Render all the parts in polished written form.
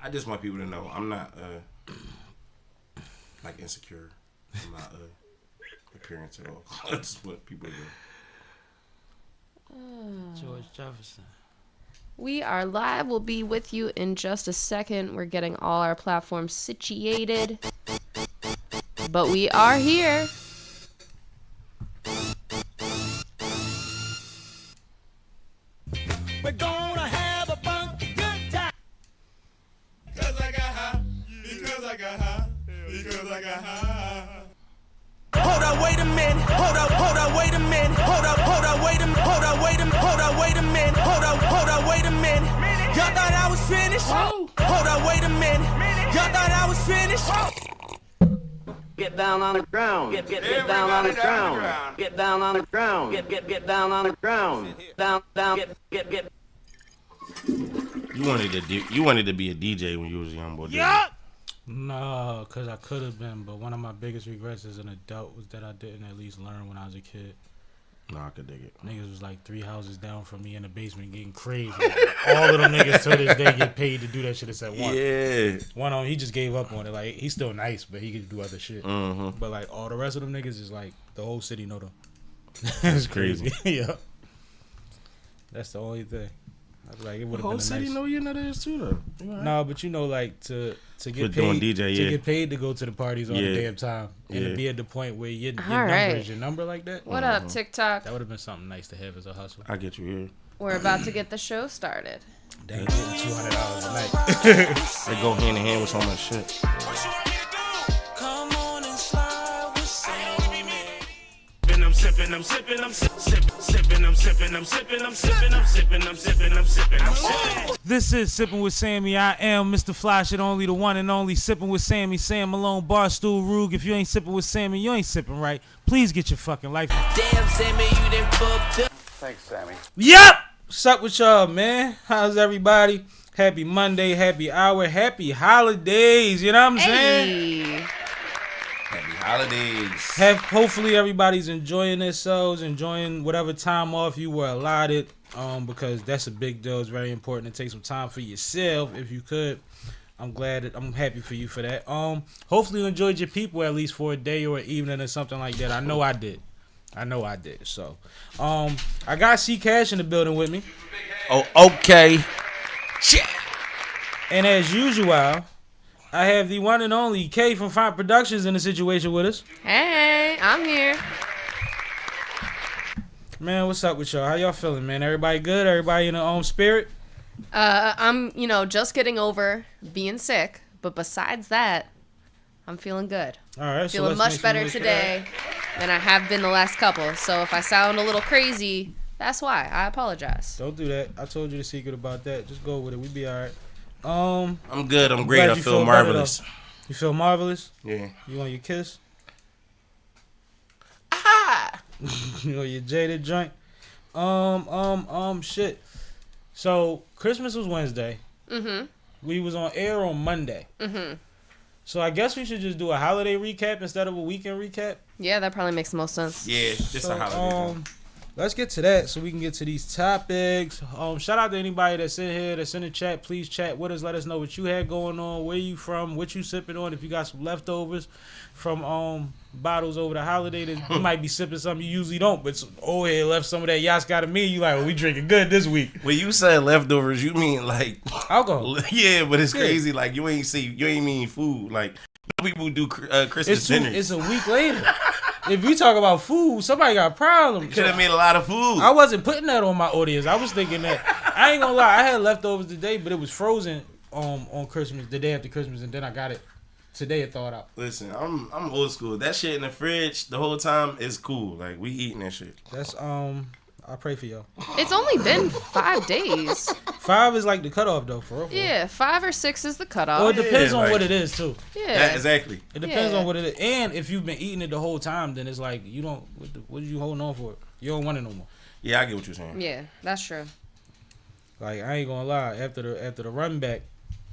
I just want people to know I'm not like insecure in my appearance at all. That's what people do. George Jefferson. We are live. We'll be with you in just a second. We're getting all our platforms situated. But we are here. We're gonna have a funky good time. Because I got high. Because I got high. Because I got high. Hold up, wait a minute. Hold up, wait a minute. Hold up, wait a minute. Hold up, wait a minute. Hold up, wait a minute. Hold up, wait a minute. Y'all thought I was finished? Hold up, wait a minute. Y'all thought I was finished? Get down on the ground. Get down on the ground. Get down on the ground. Get down on the ground. Down, get. You wanted to be a DJ when you was a young boy. Yeah. No, because I could have been, but one of my biggest regrets as an adult was that I didn't at least learn when I was a kid. No, I could dig it. Niggas was like 3 houses down from me in the basement getting crazy. All of them niggas to this day get paid to do that shit except one. Yeah. One of them, he just gave up on it. Like, he's still nice, but he could do other shit. Mm-hmm. But like, all the rest of them niggas is like, the whole city know them. That's crazy. Yeah. That's the only thing. I was like, it would have been a nice... The whole city know you know that is too, though. Right. No, but you know, like, to get doing paid DJ, to get paid to go to the parties all the damn time. And to be at the point where your number is your number like that. What up, TikTok? That would have been something nice to have as a hustle. I get you here. We're about to get the show started. They ain't getting $200 a night. They go hand in hand with so much shit. Come on and slide with Sammy. I'm sipping, I'm sipping, I'm sipping, I'm sipping, I'm sipping, I'm sipping, I'm sipping, I'm sipping, I'm sipping, I'm sipping. This is Sippin' with Sammy. I am Mr. Fly Shit Only, the one and only Sippin' with Sammy, Sam Malone, Barstool Rug. If you ain't sippin' with Sammy, you ain't sippin' right. Please get your fucking life. Damn, Sammy, you done fucked up. Thanks, Sammy. Yep! What's up with y'all, man? How's everybody? Happy Monday, happy hour, happy holidays. You know what I'm saying? Happy holidays. Hopefully everybody's enjoying themselves, enjoying whatever time off you were allotted, because that's a big deal. It's very important to take some time for yourself if you could. I'm happy for you for that. Hopefully you enjoyed your people at least for a day or an evening or something like that. I know I did. So, I got C Cash in the building with me. Oh, okay. Shit. And as usual, I have the one and only K from Fine Productions in the situation with us. Hey, I'm here. Man, what's up with y'all? How y'all feeling, man? Everybody good? Everybody in their own spirit? I'm, just getting over being sick, but besides that, I'm feeling good. All right, feeling much better today than I have been the last couple. So if I sound a little crazy, that's why. I apologize. Don't do that. I told you the secret about that. Just go with it. We be all right. I'm good. I'm great. I feel marvelous. You feel marvelous? Yeah. You want your kiss? Ah! You know your jaded joint? Shit. So Christmas was Wednesday. Mm-hmm. We was on air on Monday. Mm-hmm. So I guess we should just do a holiday recap instead of a weekend recap. Yeah, that probably makes the most sense. Yeah, just a holiday. Let's get to that so we can get to these topics. Shout out to anybody that's in here, that's in the chat. Please chat with us. Let us know what you had going on, where you from, what you sipping on. If you got some leftovers from bottles over the holiday, that you might be sipping something you usually don't. But here left some of that Yaska to me. You like, well, we drinking good this week. When you say leftovers, you mean like alcohol? Yeah, but it's crazy. Like you ain't mean food. Like people do Christmas dinners. It's a week later. If you talk about food, somebody got problems. Could have made a lot of food. I wasn't putting that on my audience. I was thinking that. I ain't gonna lie. I had leftovers today, but it was frozen on Christmas, the day after Christmas, and then I got it today and thawed out. Listen, I'm old school. That shit in the fridge the whole time is cool. Like we eating that shit. That's I pray for y'all. It's only been 5 days. 5 is like the cutoff though, for real. Yeah, 5 or 6 is the cutoff. Well, it depends on like, what it is too. Yeah, exactly. It depends on what it is, and if you've been eating it the whole time, then it's like you don't. What are you holding on for? You don't want it no more. Yeah, I get what you're saying. Yeah, that's true. Like I ain't gonna lie. After the run back,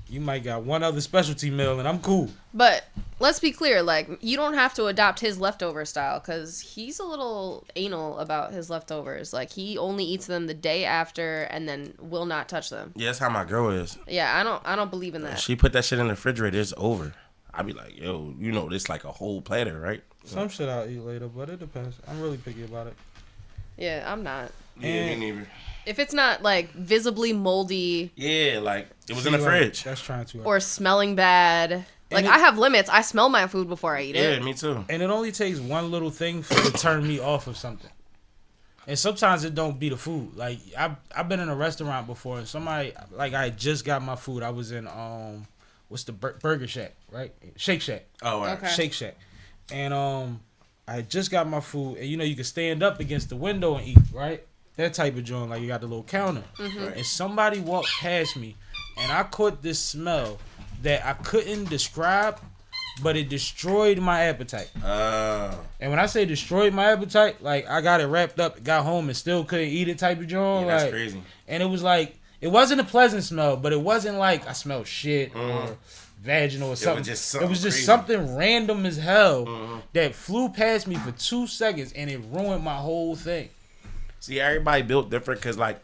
You might got one other specialty meal, and I'm cool. But let's be clear, like, you don't have to adopt his leftover style, because he's a little anal about his leftovers. Like, he only eats them the day after and then will not touch them. Yeah, that's how my girl is. Yeah, I don't believe in that. She put that shit in the refrigerator, it's over. I be like, yo, you know, this like a whole platter, right? Some shit I'll eat later, but it depends. I'm really picky about it. Yeah, I'm not. Yeah, me neither. If it's not, like, visibly moldy. Yeah, like, it was in the fridge. That's trying to. Or smelling bad. Like, I have limits. I smell my food before I eat it. Yeah, me too. And it only takes one little thing to turn me off of something. And sometimes it don't be the food. Like, I've been in a restaurant before, and somebody, like, I just got my food. I was in, what's the Burger Shack, right? Shake Shack. Oh, right. Okay. Shake Shack. And I just got my food, and you know you can stand up against the window and eat, right? That type of joint, like you got the little counter. Mm-hmm. And somebody walked past me, and I caught this smell that I couldn't describe, but it destroyed my appetite. And when I say destroyed my appetite, like I got it wrapped up, got home, and still couldn't eat it type of joint. Yeah, that's like, crazy. And it was like, it wasn't a pleasant smell, but it wasn't like I smelled shit or vaginal or something. It was just something random as hell that flew past me for 2 seconds, and it ruined my whole thing. See, everybody built different because, like,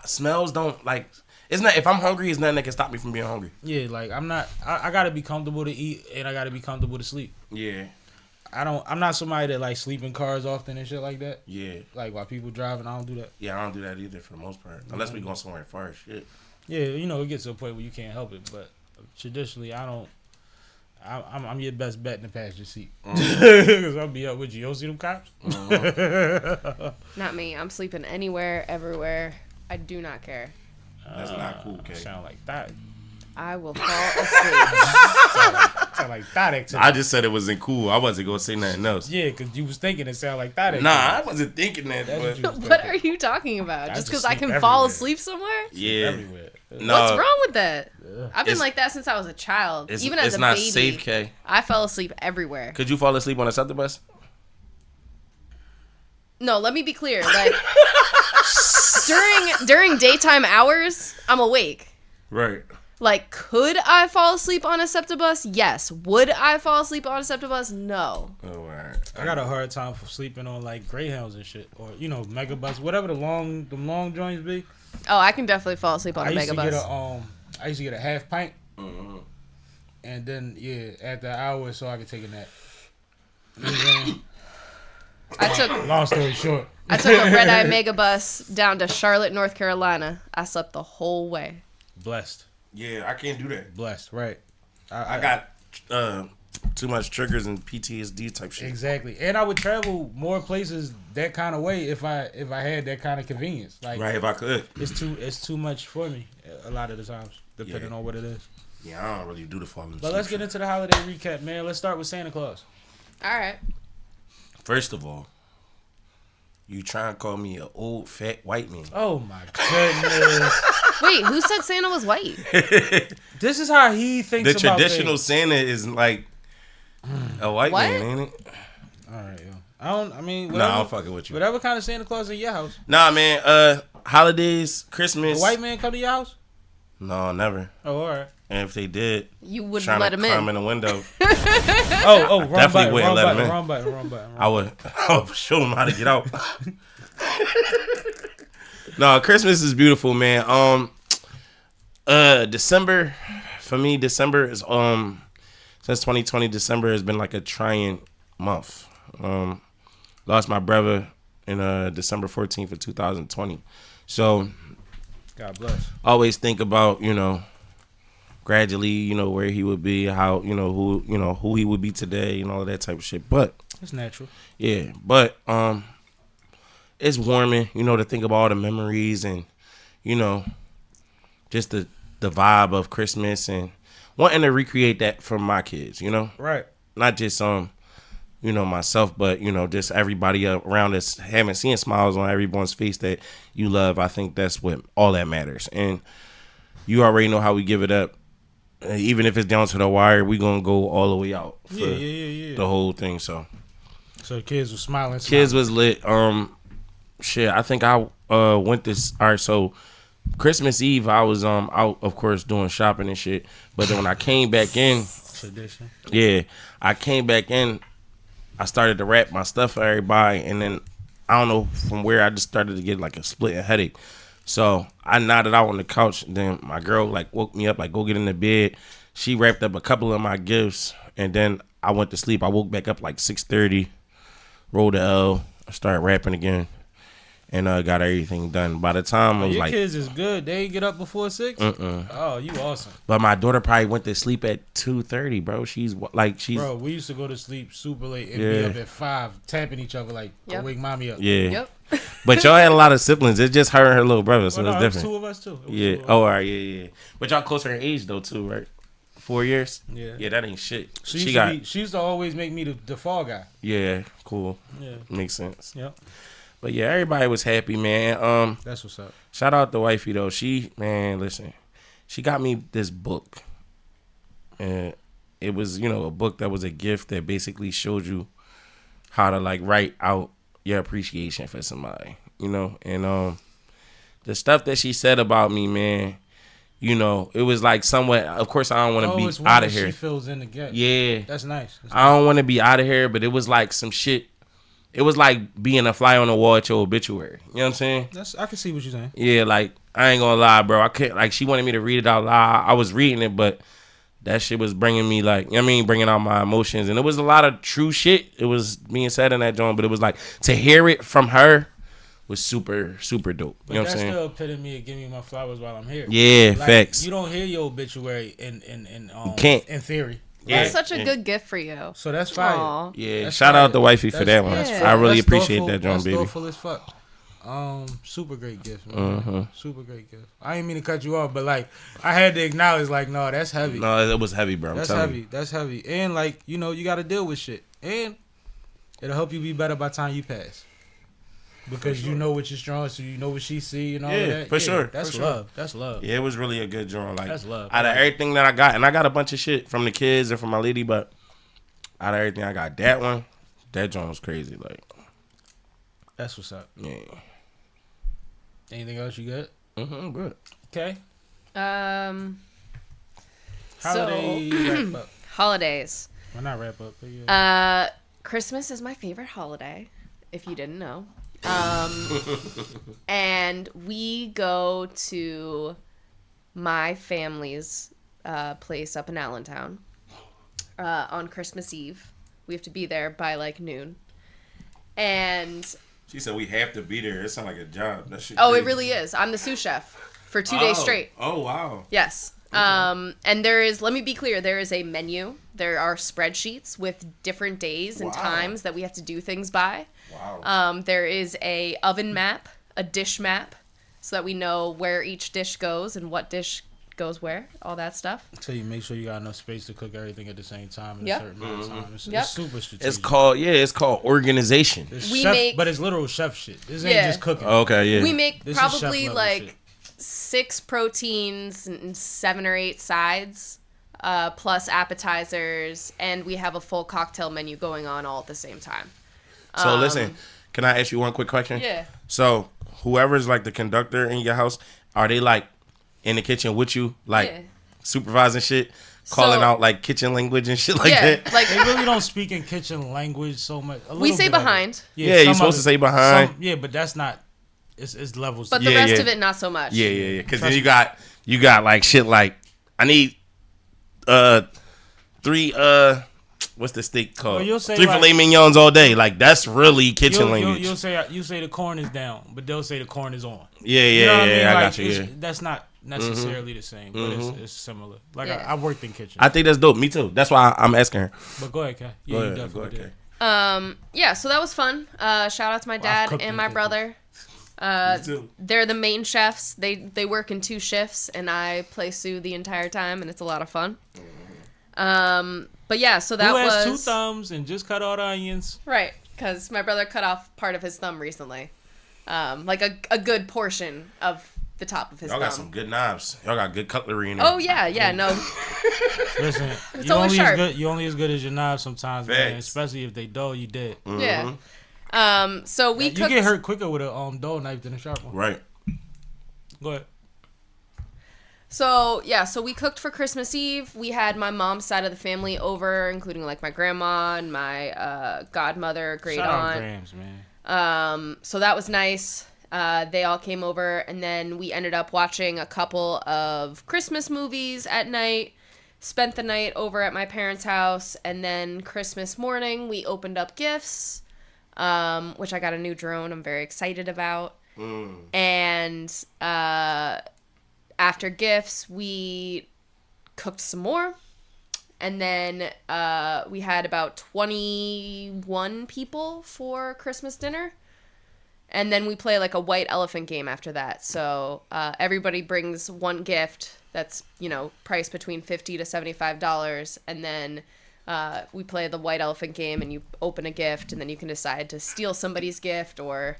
smells don't, like, it's not, if I'm hungry, it's nothing that can stop me from being hungry. Yeah, like, I'm not, I gotta be comfortable to eat, and I gotta be comfortable to sleep. Yeah. I'm not somebody that, like, sleep in cars often and shit like that. Yeah. Like, while people driving, I don't do that. Yeah, I don't do that either for the most part. Unless we going somewhere far as shit. Yeah, you know, it gets to a point where you can't help it, but traditionally, I'm your best bet in the passenger seat. Because I'll be up with you. You don't see them cops? Not me. I'm sleeping anywhere, everywhere. I do not care. That's not cool, Kay. Sound like that. I will fall asleep. Sound like that activity. I just said it wasn't cool. I wasn't going to say nothing else. Yeah, because you was thinking it sounded like that activity. Nah, I wasn't thinking that. That's what you was What thinking. are you talking about? I Just just because I sleep can fall everywhere. asleep somewhere? Yeah. Everywhere. No, What's wrong with that? I've been It's- like that since I was a child. Even as it's a not baby, safe, Kay. I fell asleep everywhere. Could you fall asleep on a SEPTA bus? No, let me be clear. Like during daytime hours, I'm awake. Right. Like, could I fall asleep on a SEPTA bus? Yes. Would I fall asleep on a SEPTA bus? No. Oh, all right. I got a hard time for sleeping on, like, Greyhounds and shit. Or, you know, Megabus. Whatever the long joints be. Oh, I can definitely fall asleep on a mega bus. I used to get a half pint. And then, yeah, after an hour or so, I could take a nap. You know what I'm saying? Long story short. I took a red-eye mega bus down to Charlotte, North Carolina. I slept the whole way. Blessed. Yeah, I can't do that. Blessed, right. I got too much triggers and PTSD type shit. Exactly. And I would travel more places that kind of way if I had that kind of convenience. Like, Right, if I could. it's too much for me a lot of the times, depending on what it is. Yeah, I don't really do the falling But let's get into the holiday recap, man. Let's start with Santa Claus. All right. First of all, you trying to call me an old fat white man. Oh my goodness. Wait, who said Santa was white? This is how he thinks The about traditional things. Santa is like a white What? man, ain't it? All right, yo. Nah, Whatever, I'm fucking with you. Whatever kind of Santa Claus in your house. Nah, man. Holidays, The Christmas. white man come to your house? No, never. Oh, all right. And if they did, You wouldn't trying let to him climb in. in the window, Wrong definitely button, wouldn't let him in. wrong button. I would show them how to get out. No, Christmas is beautiful, man. December, for me, December is since 2020, December has been like a trying month. Lost my brother in December 14th of 2020. So God bless. always think about, gradually, where he would be, how, who he would be today and all of that type of shit. But It's natural. yeah, but it's warming, to think about all the memories and, just the vibe of Christmas and wanting to recreate that for my kids, Right. not just myself, but just everybody around us seeing smiles on everyone's face that you love. I think that's what all that matters. And you already know how we give it up. Even if it's down to the wire, we gonna go all the way out for Yeah. the whole thing. So So the kids were smiling. kids was lit. Shit, I think I went this. All right, so Christmas Eve, I was out, of course, doing shopping and shit. But then when I came back in, Tradition. yeah, I came back in. I started to wrap my stuff for everybody, and then I don't know from where I just started to get like a splitting headache. So I nodded out on the couch, and then my girl like woke me up, like go get in the bed. She wrapped up a couple of my gifts, and then I went to sleep. I woke back up like 6:30, rolled the L, started rapping again, and got everything done. By the time I was Your like, kids is good. They ain't get up before 6? Oh, you awesome. but my daughter probably went to sleep at 2:30, bro. She's Bro, we used to go to sleep super late and be Yeah. up at 5, tapping each other like, go Yep. wake mommy up. yeah. Yep. But y'all had a lot of siblings. It's just her and her little brother, so Well, no, it's it was different. 2 of us too. It was Yeah. 2 of us. Oh, all right. Yeah. But y'all closer in age though too, right? 4 years. Yeah. Yeah, that ain't shit. She used to always make me the fall guy. Yeah, cool. Yeah. Makes sense. Yep. But yeah, everybody was happy, man. That's what's up. Shout out to wifey though. Listen, she got me this book, and it was a book that was a gift that basically showed you how to like write out your appreciation for somebody, and the stuff that she said about me, man. It was like somewhat. Of course, I don't want to it's be one out that of here. She fills in the gap. Yeah, That's nice. I don't want to be out of here, but it was like some shit. It was like being a fly on the wall at your obituary. You know what I'm saying? I can see what you're saying. Yeah, like I ain't gonna lie, bro. I can't. Like she wanted me to read it out loud. I was reading it, but that shit was bringing me like, bringing out my emotions, and it was a lot of true shit. It was being said in that joint, but it was like to hear it from her was super, super dope. But You know what I'm that's saying? still epitome of give me my flowers while I'm here. Yeah, Like, facts. You don't hear your obituary in can't. in theory. Yeah. That's such a good gift for you. So that's fire. Aw. Yeah, That's shout fire. out to wifey for that one. Yeah. I really that's appreciate thoughtful. that joint, That's baby. thoughtful as fuck. Super great gift, man. Super great gift. I didn't mean to cut you off, but like I had to acknowledge, like, no, that's heavy. No, it was heavy, bro. I'm That's telling heavy. you. That's heavy. And like, you got to deal with shit. And it'll help you be better by the time you pass. Because you know what you're strong, so you know what she see and all Yeah, that. for sure, That's for sure. love. That's love. Yeah, it was really a good joint. Like That's love. out of everything that I got, and I got a bunch of shit from the kids and from my lady, but out of everything I got, that joint was crazy. Like, That's what's up. yeah. Anything else you got? I'm good. Okay. So Wrap up. holidays. Well, not wrap up, but yeah. Christmas is my favorite holiday, if you didn't know. And we go to my family's place up in Allentown on Christmas Eve. We have to be there by like noon. And She said we have to be there. It sounds like a job. That shit. it crazy. really is. I'm the sous chef for 2 days straight. Oh wow. Yes. And there is, let me be clear, there is a menu. There are spreadsheets with different days and Wow. times that we have to do things by. Wow. There is a oven map, a dish map, so that we know where each dish goes and what dish goes where, all that stuff. So you make sure you got enough space to cook everything at the same time in Yep. a certain amount of time. It's, Yep. it's super strategic. It's called organization. It's We chef, make- but it's literal chef shit. This Yeah. ain't just cooking. Okay, yeah. We make This is chef probably level like shit. 6 proteins and 7 or 8 sides, plus appetizers, and we have a full cocktail menu going on all at the same time. So listen, can I ask you one quick question? Yeah. So whoever's like the conductor in your house, are they like in the kitchen with you, like Yeah. supervising shit, calling So- out like kitchen language and shit like Yeah, that? like They really don't speak in kitchen language so much. A we little say bit of it. behind, Yeah, you're some supposed of to it- say behind. yeah, but that's not. It's levels. but to the it. Yeah, rest yeah. of it not so much. Yeah. Because then Trust you got like shit like I need 3 what's the steak called? Well, you'll say, 3 like- filet mignons all day. Like that's really kitchen language. You'll say the corn is down, but they'll say the corn is on. Yeah, You know what I mean? I Like, got you. it's- Yeah. That's not necessarily the same, but it's similar. Like Yeah. I worked in kitchen. I think that's dope. Me too. That's why I'm asking her. But go ahead, Kay. Yeah, Go you ahead, definitely go ahead, did. Kay. Yeah, so that was fun. Shout out to my dad cooked and in my kitchen. brother. Me too. They're the main chefs. They work in 2 shifts, and I play Sue the entire time, and it's a lot of fun. But yeah, so that Who has was 2 thumbs and just cut all the onions? right because my brother cut off part of his thumb recently, like a good portion of the top of his Y'all thumb. got some good knives. Y'all got good cutlery in there. Oh yeah, no. Listen, It's you always only sharp. as good. You only as good as your knives sometimes, man. Facts. Especially if they dull, you dead. Yeah. So we You cooked. get hurt quicker with a dull knife than a sharp one. Right. Go ahead. So we cooked for Christmas Eve. We had my mom's side of the family over, including like my grandma and my godmother, great Shout out aunt. Grams, man. So that was nice. They all came over, and then we ended up watching a couple of Christmas movies at night. Spent the night over at my parents' house, and then Christmas morning we opened up gifts, which I got a new drone I'm very excited about. And after gifts, we cooked some more, and then we had about 21 people for Christmas dinner. And then we play like a white elephant game after that. So everybody brings one gift that's, priced between $50 to $75. And then we play the white elephant game, and you open a gift, and then you can decide to steal somebody's gift or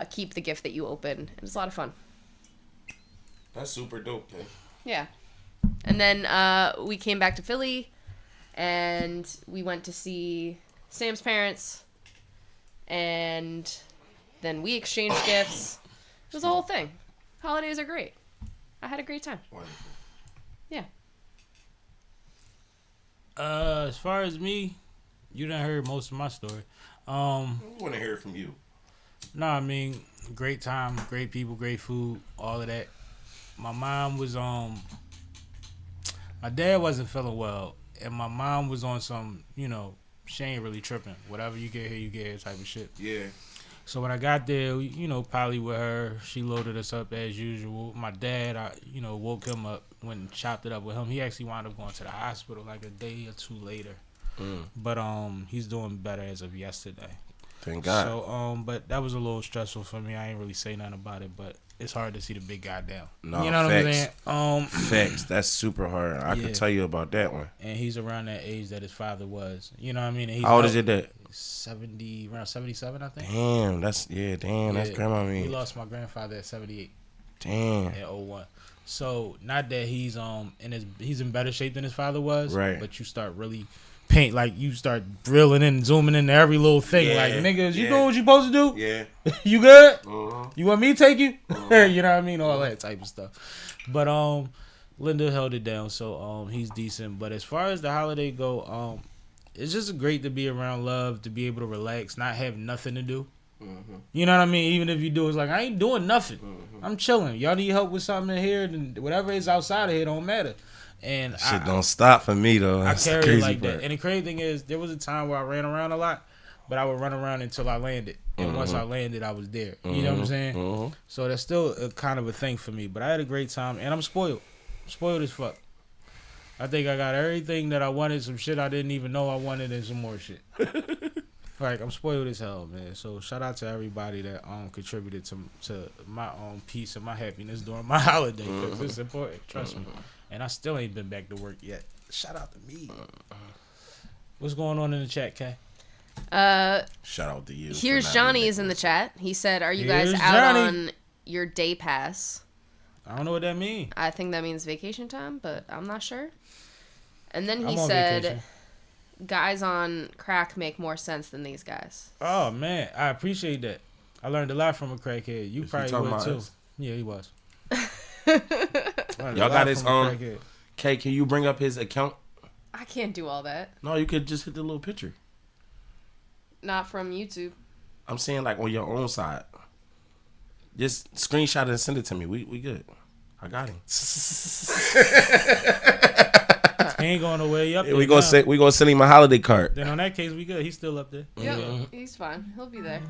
keep the gift that you open. And it's a lot of fun. That's super dope, man. Yeah. And then we came back to Philly, and we went to see Sam's parents, and then we exchanged gifts. It was a whole thing. Holidays are great. I had a great time. Wonderful. Yeah. As far as me, you done heard most of my story. I want to hear it from you. No, I mean, great time, great people, great food, all of that. My mom was my dad wasn't feeling well, and my mom was on some, she ain't really tripping. Whatever you get here type of shit. Yeah. So when I got there, probably with her, she loaded us up as usual. My dad, I woke him up, went and chopped it up with him. He actually wound up going to the hospital like a day or two later. But he's doing better as of yesterday. Thank God. So but that was a little stressful for me. I ain't really say nothing about it, but it's hard to see the big guy down. No, you know facts. what I'm saying? Facts. That's super hard. I can tell you about that one. And he's around that age that his father was. You know what I mean? And he's How old is your dad? 70, around 77, I think. Damn, that's grandma me. He lost my grandfather at 78. Damn. At 01. So not that he's he's in better shape than his father was, right? But you start really you start drilling in, zooming into every little thing. Like, niggas, you know what you supposed to do? Yeah. You good? Uh-huh. You want me to take you? Uh-huh. You know what I mean? All that type of stuff. But Linda held it down, so he's decent. But as far as the holiday go, it's just great to be around love, to be able to relax, not have nothing to do. Mm-hmm. You know what I mean? Even if you do, it's like, I ain't doing nothing. Mm-hmm. I'm chilling. Y'all need help with something in here, then whatever is outside of here don't matter. And shit don't stop for me though. That's I carry crazy it like part. that. And the crazy thing is, there was a time where I ran around a lot, but I would run around until I landed. And once I landed, I was there. You know what I'm saying? So that's still a kind of a thing for me. But I had a great time, and I'm spoiled. Spoiled as fuck. I think I got everything that I wanted, some shit I didn't even know I wanted, and some more shit. Like, I'm spoiled as hell, man. So shout out to everybody that contributed to my peace and my happiness during my holiday, because it's important. Trust me. And I still ain't been back to work yet. Shout out to me. What's going on in the chat, Kay? Shout out to you. Here's Johnny is in the chat. He said, "Are you guys out on your day pass?" I don't know what that means. I think that means vacation time, but I'm not sure. And then he I'm on said, vacation. "Guys on crack make more sense than these guys." Oh man, I appreciate that. I learned a lot from a crackhead. You probably would too. Us? Yeah, he was. Y'all got his Kay, can you bring up his account? I can't do all that. No, you could just hit the little picture. Not from YouTube. I'm saying like on your own side. Just screenshot it and send it to me. We good. I got him. He ain't going nowhere. He up there we gonna send him a holiday card. Then on that case, we good. He's still up there. Yeah, he's fine. He'll be there.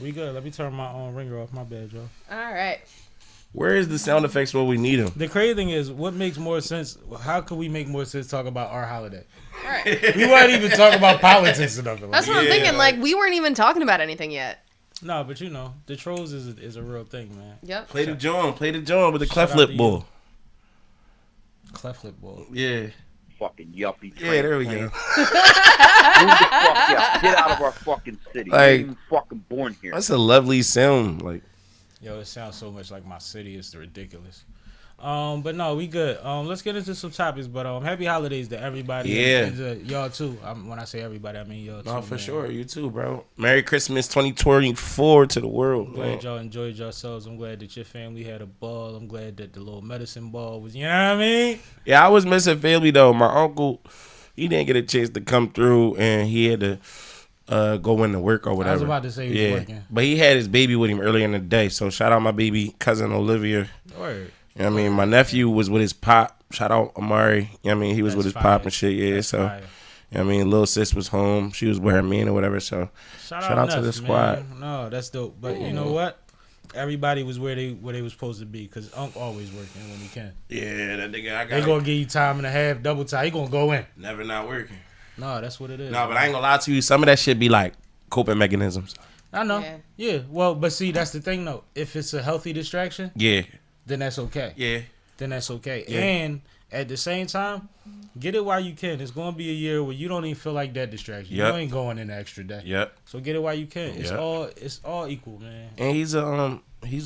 We good. Let me turn my ringer off. My bad, Joe. All right. Where is the sound effects where we need them? The crazy thing is, what makes more sense? How could we make more sense talk about our holiday? All right. We weren't even talking about politics or nothing. That's what I'm thinking. Like, we weren't even talking about anything yet. No, but the trolls is a real thing, man. Yep. Play the joint with the cleft lip bull. Cleft lip bull. Yeah. Fucking yuppie. Yeah, there we go. Move the fuck out. Get out of our fucking city. Like, You're even fucking born here. That's a lovely sound. Like, Yo, it sounds so much like my city. It's ridiculous. But no, we good. Let's get into some topics. But happy holidays to everybody. Yeah. And to y'all too. When I say everybody, I mean y'all too. No, for man. sure. You too, bro. Merry Christmas 2024 to the world. I'm glad Man. y'all enjoyed yourselves. I'm glad that your family had a ball. I'm glad that the little medicine ball was, you know what I mean? Yeah, I was missing family though. My uncle, he didn't get a chance to come through, and he had to go into work or whatever. I was about to say he was working. But he had his baby with him earlier in the day. So shout out my baby cousin Olivia. Word. You know what I mean? My nephew was with his pop. Shout out Amari. You know what I mean? He was with his pop and shit. Yeah, That's so fire. you know what I mean? Little sis was home. She was with her man or whatever. So shout out to the squad. Man. No, that's dope. But you know what? Everybody was where they was supposed to be because Unc always working when he can. Yeah, that nigga. I got. They gonna give you time and a half, double time. He gonna go in. Never not working. No, that's what it is. No, but I ain't gonna lie to you. Some of that shit be like coping mechanisms. I know. Yeah. Well, but see, that's the thing though. If it's a healthy distraction, Yeah. then that's okay. Yeah. Then that's okay. Yeah. And at the same time, get it while you can. It's gonna be a year where you don't even feel like that distraction. Yep. You ain't going in the extra day. Yep. So get it while you can. It's Yep. it's all equal, man. And he's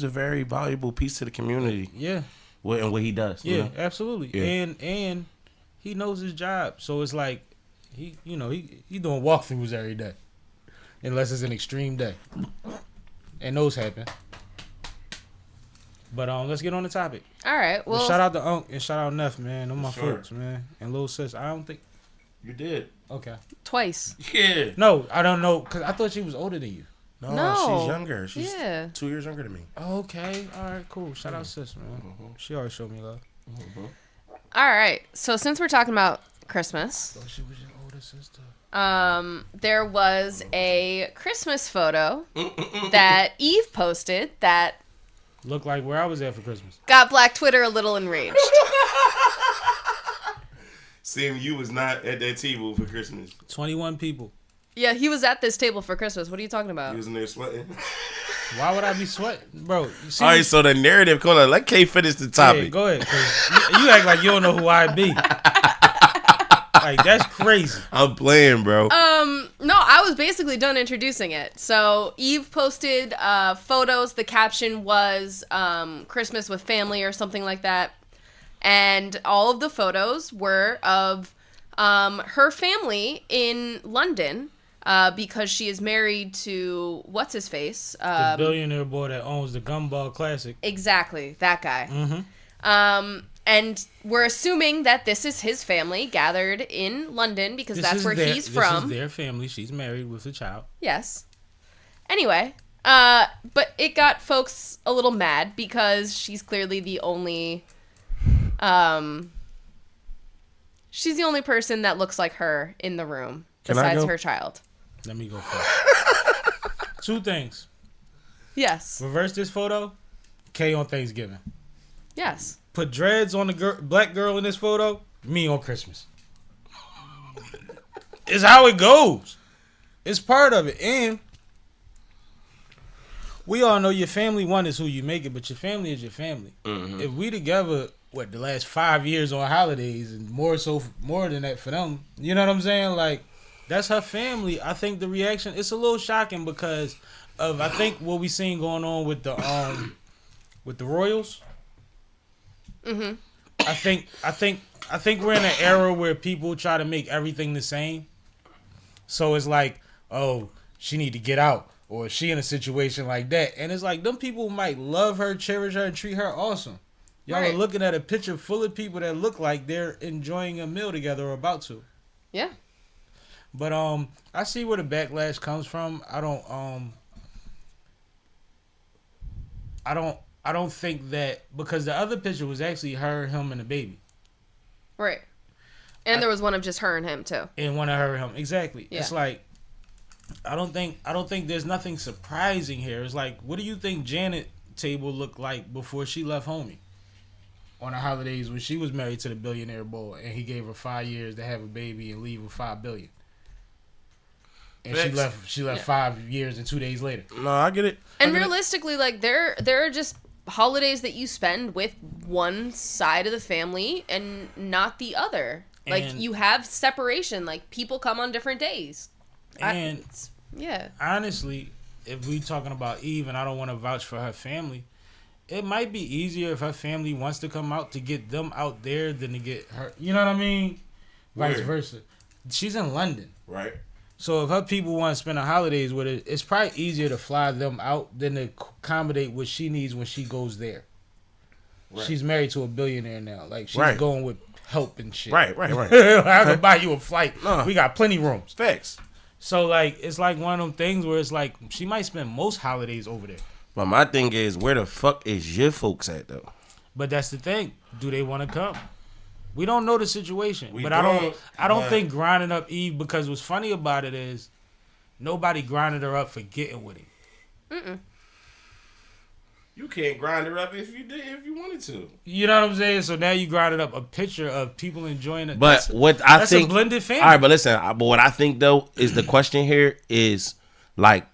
a very valuable piece to the community. Yeah. And what he does. you Yeah, know? absolutely. Yeah. And he knows his job. So it's like he doing walkthroughs every day. Unless it's an extreme day. And those happen. But let's get on the topic. All right. Well, Shout out to Unc and shout out Neff, man. Them my Sure. folks, man. And little sis. I don't think. You did. Okay. twice. Yeah. No, I don't know, because I thought she was older than you. No. She's younger. She's Yeah. 2 years younger than me. Okay. All right, cool. Shout out sis, man. She always showed me love. All right. So since we're talking about Christmas, Thought she was your older sister. there was a Christmas photo that Eve posted that Looked like where I was at for Christmas. got Black Twitter a little enraged. Sam, you was not at that table for Christmas. 21 people. Yeah, he was at this table for Christmas. What are you talking about? You was in there sweating. Why would I be sweating? Bro, you see All right, so the narrative, hold on. Let K finish the topic. Yeah, go ahead. 'Cause you act like you don't know who I be. Like, that's crazy. I'm playing, bro. No, I was basically done introducing it. So Eve posted photos. The caption was Christmas with family or something like that. And all of the photos were of her family in London because she is married to, what's his face? The billionaire boy that owns the Gumball Classic. Exactly, that guy. Mm-hmm. And we're assuming that this is his family gathered in London because that's where he's from. This is their family. She's married with a child. Yes. Anyway, but it got folks a little mad because she's clearly the only, she's the only person that looks like her in the room Can I besides go? her child. Let me go first. Two things. Yes. Reverse this photo. K on Thanksgiving. Yes. Put dreads on the black girl in this photo. Me on Christmas. It's how it goes. It's part of it. And we all know your family, one, is who you make it, but your family is your family. Mm-hmm. If we together, the last 5 years on holidays, and more than that for them, you know what I'm saying? Like, that's her family. I think the reaction, it's a little shocking because of, I think, what we seen going on with the Royals. Mm-hmm. I think we're in an era where people try to make everything the same. So it's like, oh, she need to get out, or she in a situation like that, and it's like them people might love her, cherish her, and treat her awesome. Y'all Right. are looking at a picture full of people that look like they're enjoying a meal together or about to. Yeah. But I see where the backlash comes from. I don't think that, because the other picture was actually her, him, and the baby. Right. And there was one of just her and him too. And one of her and him. Exactly. Yeah. It's like, I don't think there's nothing surprising here. It's like, what do you think Janet table looked like before she left homie? On the holidays when she was married to the billionaire boy and he gave her 5 years to have a baby and leave with $5 billion. And she left 5 years and 2 days later. No, I get it. And realistically, like there are just holidays that you spend with one side of the family and not the other. Like And- you have separation. Like people come on different days. And Yeah. honestly, if we talking about Eve, and I don't want to vouch for her family, it might be easier if her family wants to come out to get them out there than to get her. You know what I mean? Vice versa. She's in London. Right. So if her people want to spend the holidays with her, it's probably easier to fly them out than to accommodate what she needs when she goes there. Right. She's married to a billionaire now. Like, she's going with help and shit. Right. I can buy you a flight. No. We got plenty rooms. Facts. So, like, it's like one of them things where it's like she might spend most holidays over there. But my thing is, where the fuck is your folks at, though? But that's the thing. Do they want to come? We don't know the situation. I don't think grinding up Eve, because what's funny about it is nobody grinded her up for getting with him. Mm-mm. You can't grind her up if you wanted to. You know what I'm saying? So now you grinded up a picture of people enjoying it. But that's a blended family. All right, but listen. But what I think though is the question here is like,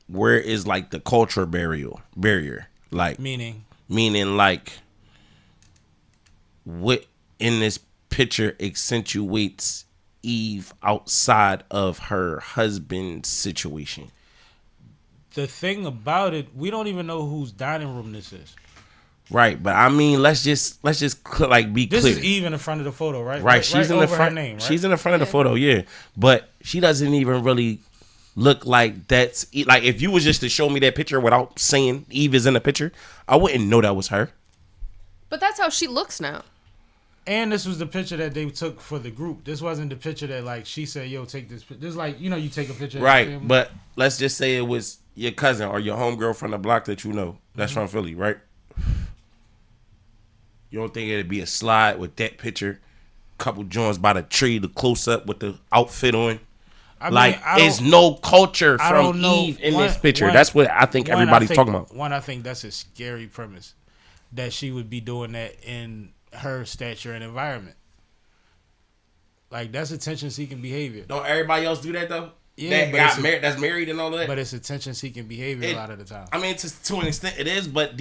where is like the culture barrier? Like meaning like, what in this picture accentuates Eve outside of her husband's situation? The thing about it, we don't even know whose dining room this is. Right, but I mean, let's just like be clear. This is Eve in the front of the photo, right? Right, she's in the front. Her name, right? She's in the front of the photo, yeah. But she doesn't even really look like that's like, if you was just to show me that picture without saying Eve is in the picture, I wouldn't know that was her. But that's how she looks now. And this was the picture that they took for the group. This wasn't the picture that like she said, "Yo, take this." This is like, you know, you take a picture. Right, but let's just say it was your cousin or your homegirl from the block that you know that's from Philly, right? You don't think it'd be a slide with that picture, couple joints by the tree, the close up with the outfit on? There's no culture from Eve in this picture. That's what I think everybody's talking about. I think that's a scary premise, that she would be doing that in her stature and environment. Like, that's attention-seeking behavior. Don't everybody else do that though? Yeah, that's married and all that. But it's attention-seeking behavior a lot of the time. I mean, to an extent it is, but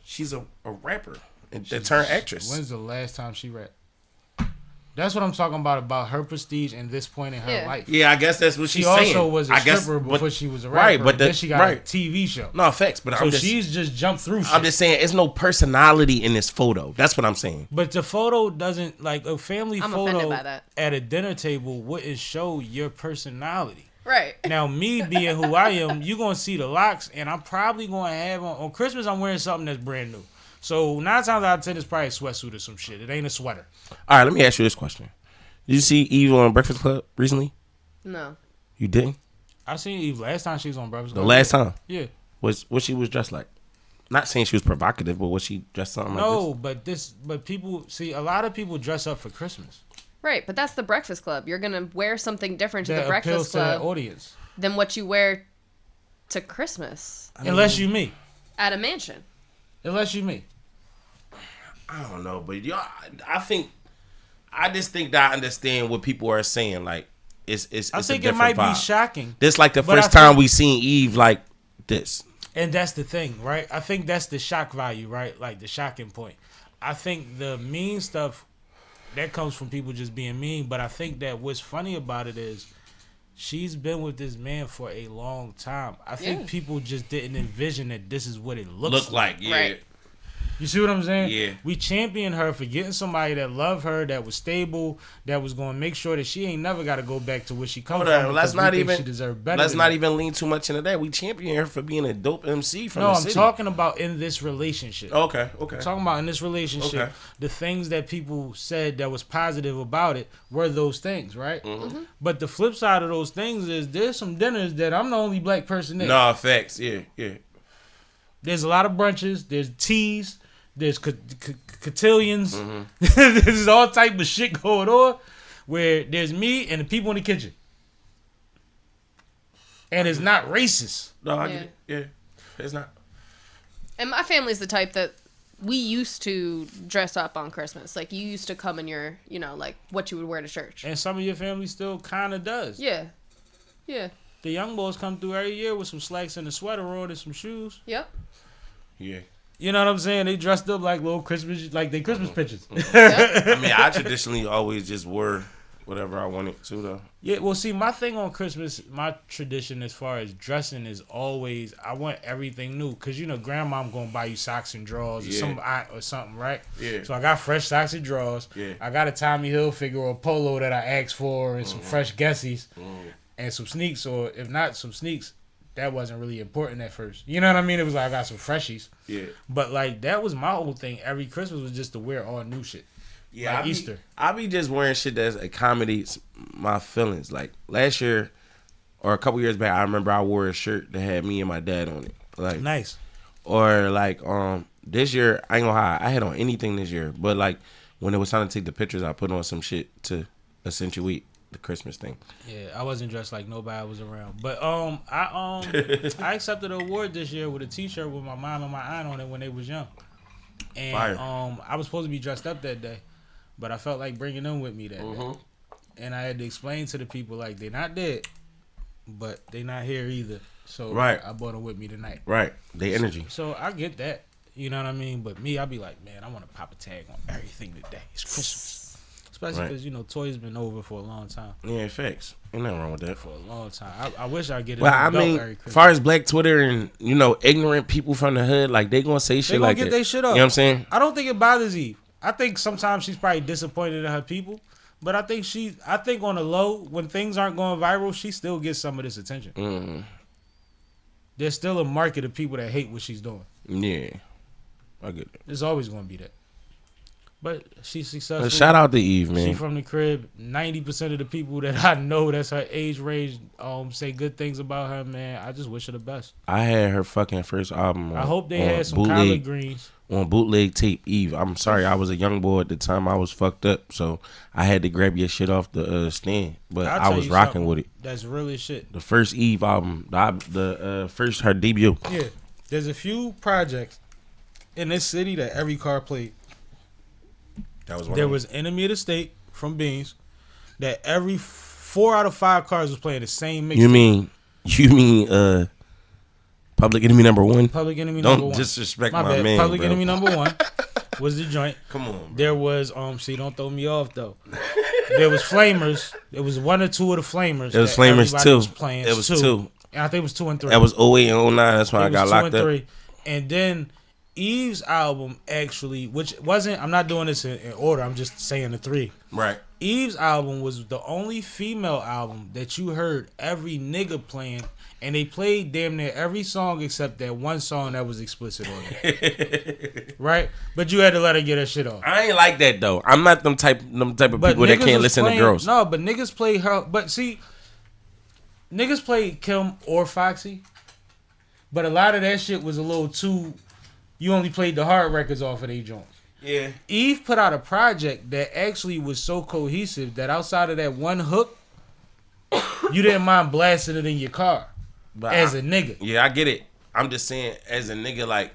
she's a rapper and turned actress. When's the last time she rapped? That's what I'm talking about her prestige and this point in her life. Yeah, I guess that's what she's saying. She also was a stripper before she was a rapper. Right, but then she got a TV show. No, facts. But she's just jumped through shit. I'm just saying, it's no personality in this photo. That's what I'm saying. But the photo doesn't, like, a family photo at a dinner table wouldn't show your personality. Right. Now, me being who I am, you're going to see the locks, and I'm probably going to have on Christmas, I'm wearing something that's brand new. So 9 times out of 10, it's probably a sweatsuit or some shit. It ain't a sweater. All right, let me ask you this question. Did you see Eve on Breakfast Club recently? No. You didn't? I seen Eve last time she was on Breakfast Club. The last time? Yeah. What she was dressed like? Not saying she was provocative, but was she dressed something like this? No, but people, see, a lot of people dress up for Christmas. Right, but that's the Breakfast Club. You're going to wear something different to the Breakfast Club to that audience than what you wear to Christmas. Unless you me. At a mansion. Unless you me. I don't know, but I just think that I understand what people are saying. Like, it's I think it might be shocking. This like the first time we seen Eve like this. And that's the thing, right? I think that's the shock value, right? Like the shocking point. I think the mean stuff, that comes from people just being mean. But I think that what's funny about it is she's been with this man for a long time. I think people just didn't envision that this is what it looks like. Yeah. Right. You see what I'm saying? Yeah. We championed her for getting somebody that loved her, that was stable, that was going to make sure that she ain't never got to go back to where she come from. Let's not even lean too much into that. We championed her for being a dope MC from the city. No, I'm talking about in this relationship. Okay. I'm talking about in this relationship, the things that people said that was positive about it were those things, right? Mm-hmm. But the flip side of those things is there's some dinners that I'm the only black person in. No, facts. Yeah. There's a lot of brunches. There's teas. There's cotillions. Mm-hmm. There's all type of shit going on where there's me and the people in the kitchen. And it's not racist. No, I get it. Yeah. It's not. And my family's the type that we used to dress up on Christmas. Like, you used to come in your, like what you would wear to church. And some of your family still kind of does. Yeah. The young boys come through every year with some slacks and a sweater on and some shoes. Yep. Yeah. You know what I'm saying? They dressed up like little Christmas, like they Christmas pictures. I mean, I traditionally always just wore whatever I wanted to though. Yeah, well, see, my thing on Christmas, my tradition as far as dressing is always I want everything new, cause grandmom gonna buy you socks and drawers or something, right? Yeah. So I got fresh socks and drawers. Yeah. I got a Tommy Hilfiger or polo that I asked for, and some fresh Guessies, and some sneaks, or if not some sneaks, that wasn't really important at first. You know what I mean? It was like I got some freshies. Yeah. But like that was my whole thing. Every Christmas was just to wear all new shit. Yeah, like Easter. I be just wearing shit that accommodates my feelings. Like last year or a couple years back, I remember I wore a shirt that had me and my dad on it. Like nice. Or like this year, I ain't gonna hide, I had on anything this year. But like when it was time to take the pictures, I put on some shit to accentuate the Christmas thing. Yeah, I wasn't dressed like nobody was around. But I accepted an award this year with a T-shirt with my mom and my aunt on it when they was young. And Fire. I was supposed to be dressed up that day. But I felt like bringing them with me that day. And I had to explain to the people, like, they're not dead, but they not here either. So right. I brought them with me tonight. Right. They energy. So I get that. You know what I mean? But me, I be like, man, I want to pop a tag on everything today. It's Christmas. Especially because, toys been over for a long time. Yeah, facts. Ain't nothing wrong with that. For a long time. I wish I get it. Well, I mean, as far as Black Twitter and, ignorant people from the hood, like, they gonna say shit like that. They gonna get their shit up. You know what I'm saying? I don't think it bothers Eve. I think sometimes she's probably disappointed in her people, but I think on the low, when things aren't going viral, she still gets some of this attention. Mm-hmm. There's still a market of people that hate what she's doing. Yeah, I get it. There's always going to be that. But she's successful. Shout out to Eve, man. She from the crib. 90% of the people that I know that's her age range say good things about her, man. I just wish her the best. I had her fucking first album. I hope they had some collard greens. On bootleg tape, Eve. I'm sorry, I was a young boy at the time. I was fucked up, so I had to grab your shit off the stand. But I was rocking with it. That's real as shit. The first Eve album, the first her debut. Yeah, there's a few projects in this city that every car played. That was one. There was Enemy of the State from Beans. That every 4 out of 5 cars was playing the same mix. You mean Public Enemy number 1? Public Enemy number 1. Don't disrespect my my bad. man, Public bro. Enemy number 1 was the joint. Come on, bro. There was see, don't throw me off though. There was Flamers. There was 1 or 2 of the Flamers. It was Flamers 2. Was playing. It was 2. And I think it was 2 and 3. That was 08 and 09. That's when I got locked up. 3. And then Eve's album actually, which wasn't, I'm not doing this in order. I'm just saying the 3. Right. Eve's album was the only female album that you heard every nigga playing, and they played damn near every song except that one song that was explicit on it. Right? But you had to let her get her shit off. I ain't like that though. I'm not them type of people that can't listen to girls. No, but niggas play her. But see, niggas played Kim or Foxy, but a lot of that shit was a little too. You only played the hard records off of their joints. Yeah. Eve put out a project that actually was so cohesive that outside of that one hook, you didn't mind blasting it in your car. But as a nigga. Yeah, I get it. I'm just saying, as a nigga, like,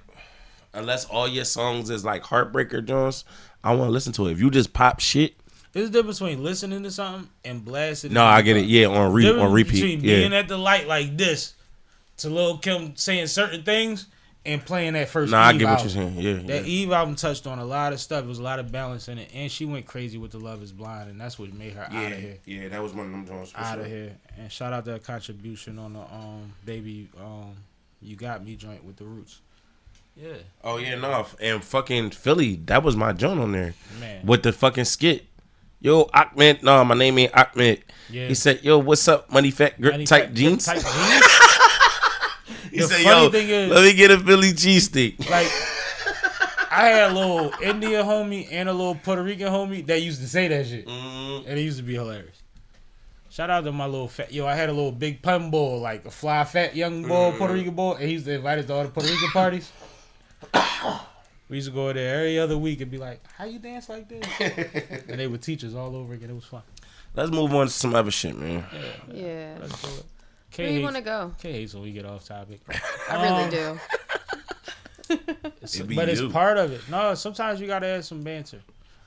unless all your songs is like heartbreaker joints, I want to listen to it. If you just pop shit. There's a difference between listening to something and blasting. No, I get it. Yeah, on repeat. Between being at the light like this to Lil Kim saying certain things and playing that first Eve I get album. what you're saying. Yeah. That Eve album touched on a lot of stuff. There was a lot of balance in it. And she went crazy with the Love is Blind, and that's what made her out of here. Yeah, that was one of them joints. Out of here. And shout out to her contribution on the Baby You Got Me joint with the Roots. Yeah. Oh, yeah, no. And fucking Philly, that was my joint on there. Man. With the fucking skit. Yo, Ahmed. No, my name ain't Ahmed. Yeah. He said, yo, what's up, money fat grip type jeans? Type jeans? He said, yo, let me get a Philly cheesesteak. Like, I had a little Indian homie and a little Puerto Rican homie that used to say that shit. And it used to be hilarious. Shout out to my little fat. Yo, I had a little big pun boy, like a fly fat young boy, Puerto Rican boy. And he used to invite us to all the Puerto Rican parties. We used to go there every other week and be like, how you dance like this? And they would teach us all over again. It was fun. Let's move on to some other shit, man. Yeah. Let's do it. Where do you want to go? Kay hates when we get off topic. I really do. But it's part of it. No, sometimes you gotta add some banter.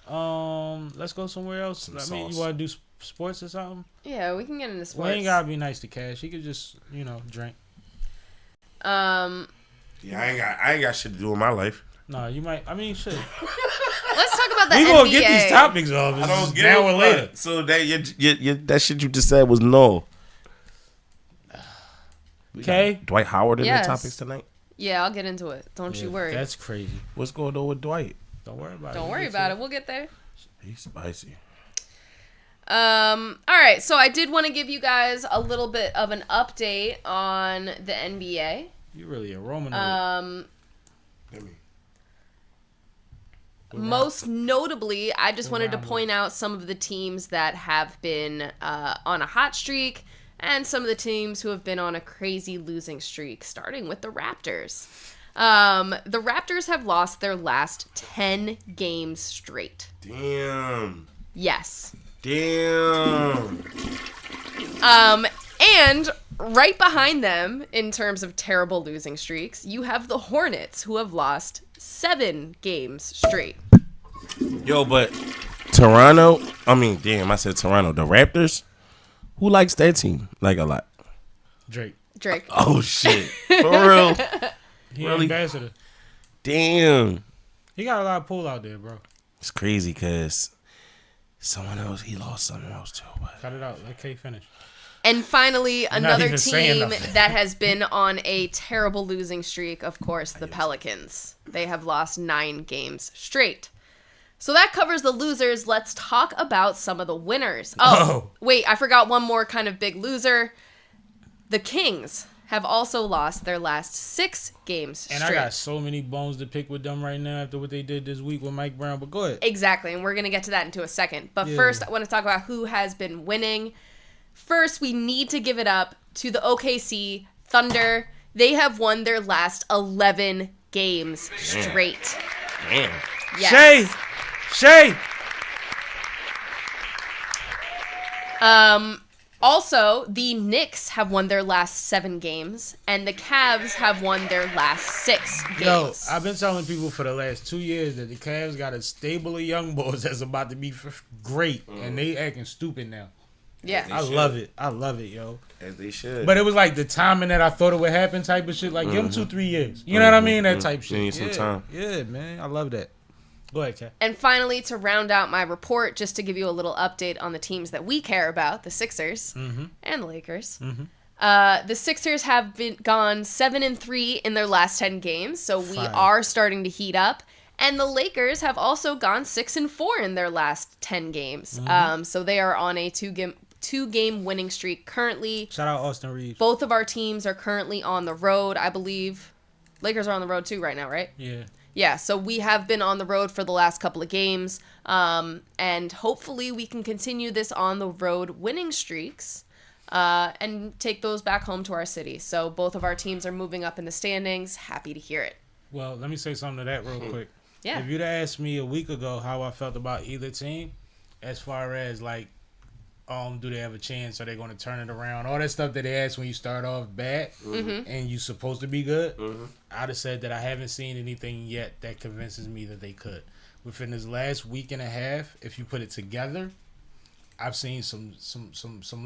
Let's go somewhere else. You want to do sports or something? Yeah, we can get into sports. Well, ain't gotta be nice to Cash. He could just, drink. Yeah, I ain't got shit to do with my life. No, you might. I mean, shit. let's talk about the We NBA. gonna get these topics off. I don't Now or later. So that that shit you just said was no. Okay. Dwight Howard in Yes. the topics tonight. Yeah, I'll get into it. Don't you worry. That's crazy. What's going on with Dwight? Don't worry about it. Don't worry about it. We'll get there. He's spicy. All right, so I did want to give you guys a little bit of an update on the NBA. You really a Roman. Most notably, I just wanted to point out some of the teams that have been on a hot streak and some of the teams who have been on a crazy losing streak, starting with the Raptors. The Raptors have lost their last 10 games straight. Damn. Yes. Damn. And right behind them, in terms of terrible losing streaks, you have the Hornets, who have lost 7 games straight. Yo, but Toronto, I said Toronto. The Raptors, who likes that team? Like a lot. Drake. Oh, shit. For real? He Really? ambassador. Damn. He got a lot of pull out there, bro. It's crazy because someone else, he lost someone else too. But Cut it out. Let K finish. And finally, not another even saying team nothing. that has been on a terrible losing streak, of course, the Pelicans. They have lost 9 games straight. So that covers the losers. Let's talk about some of the winners. Oh, wait, I forgot one more kind of big loser. The Kings have also lost their last 6 games straight. And I got so many bones to pick with them right now after what they did this week with Mike Brown, but go ahead. Exactly, and we're going to get to that into a second. But Yeah. first, I want to talk about who has been winning. First, we need to give it up to the OKC Thunder. They have won their last 11 games straight. damn. Yes. Shay! Also, the Knicks have won their last 7 games, and the Cavs have won their last 6 games. Yo, I've been telling people for the last 2 years that the Cavs got a stable of young boys that's about to be great, and they acting stupid now. Yeah. I love it. I love it, yo. As they should. But it was like the timing that I thought it would happen type of shit. Like, give them 2-3 years. You know what I mean? That type shit. You need some time. Yeah, man. I love that. Go ahead, Kat. And finally, to round out my report, just to give you a little update on the teams that we care about, the Sixers and the Lakers. The Sixers have gone 7-3 in their last 10 games, so we are starting to heat up. And the Lakers have also gone 6-4 in their last 10 games. So they are on a two-game winning streak currently. Shout out Austin Reeves. Both of our teams are currently on the road, I believe. Lakers are on the road too right now, right? Yeah. Yeah, so we have been on the road for the last couple of games, and hopefully we can continue this on the road winning streaks and take those back home to our city. So both of our teams are moving up in the standings. Happy to hear it. Well, let me say something to that real quick. Yeah. If you'd asked me a week ago how I felt about either team, as far as like, do they have a chance? Are they going to turn it around? All that stuff that they ask when you start off bad and you're supposed to be good. I'd have said that I haven't seen anything yet that convinces me that they could. Within this last week and a half, if you put it together, I've seen some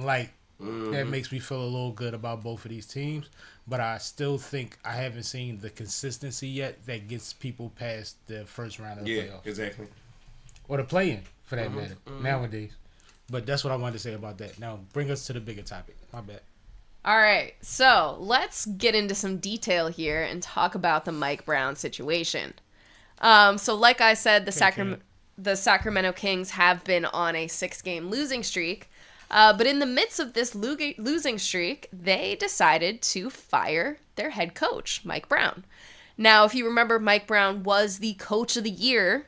light that makes me feel a little good about both of these teams. But I still think I haven't seen the consistency yet that gets people past the first round of the playoffs. Exactly. Or the play-in, for that matter, nowadays. But that's what I wanted to say about that. Now, bring us to the bigger topic. My bad. All right, so let's get into some detail here and talk about the Mike Brown situation. So like I said, the Sacramento Kings have been on a 6-game losing streak. But in the midst of this losing streak, they decided to fire their head coach, Mike Brown. Now, if you remember, Mike Brown was the coach of the year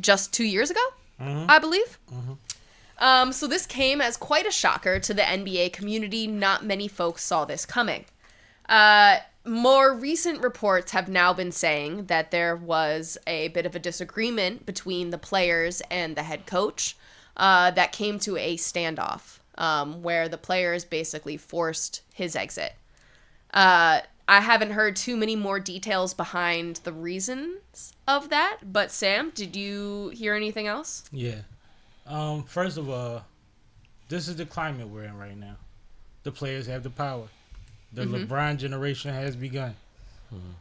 just 2 years ago, I believe. So this came as quite a shocker to the NBA community. Not many folks saw this coming. More recent reports have now been saying that there was a bit of a disagreement between the players and the head coach that came to a standoff where the players basically forced his exit. I haven't heard too many more details behind the reasons of that, but Sam, did you hear anything else? Yeah. First of all, this is the climate we're in right now. The players have the power. The LeBron generation has begun.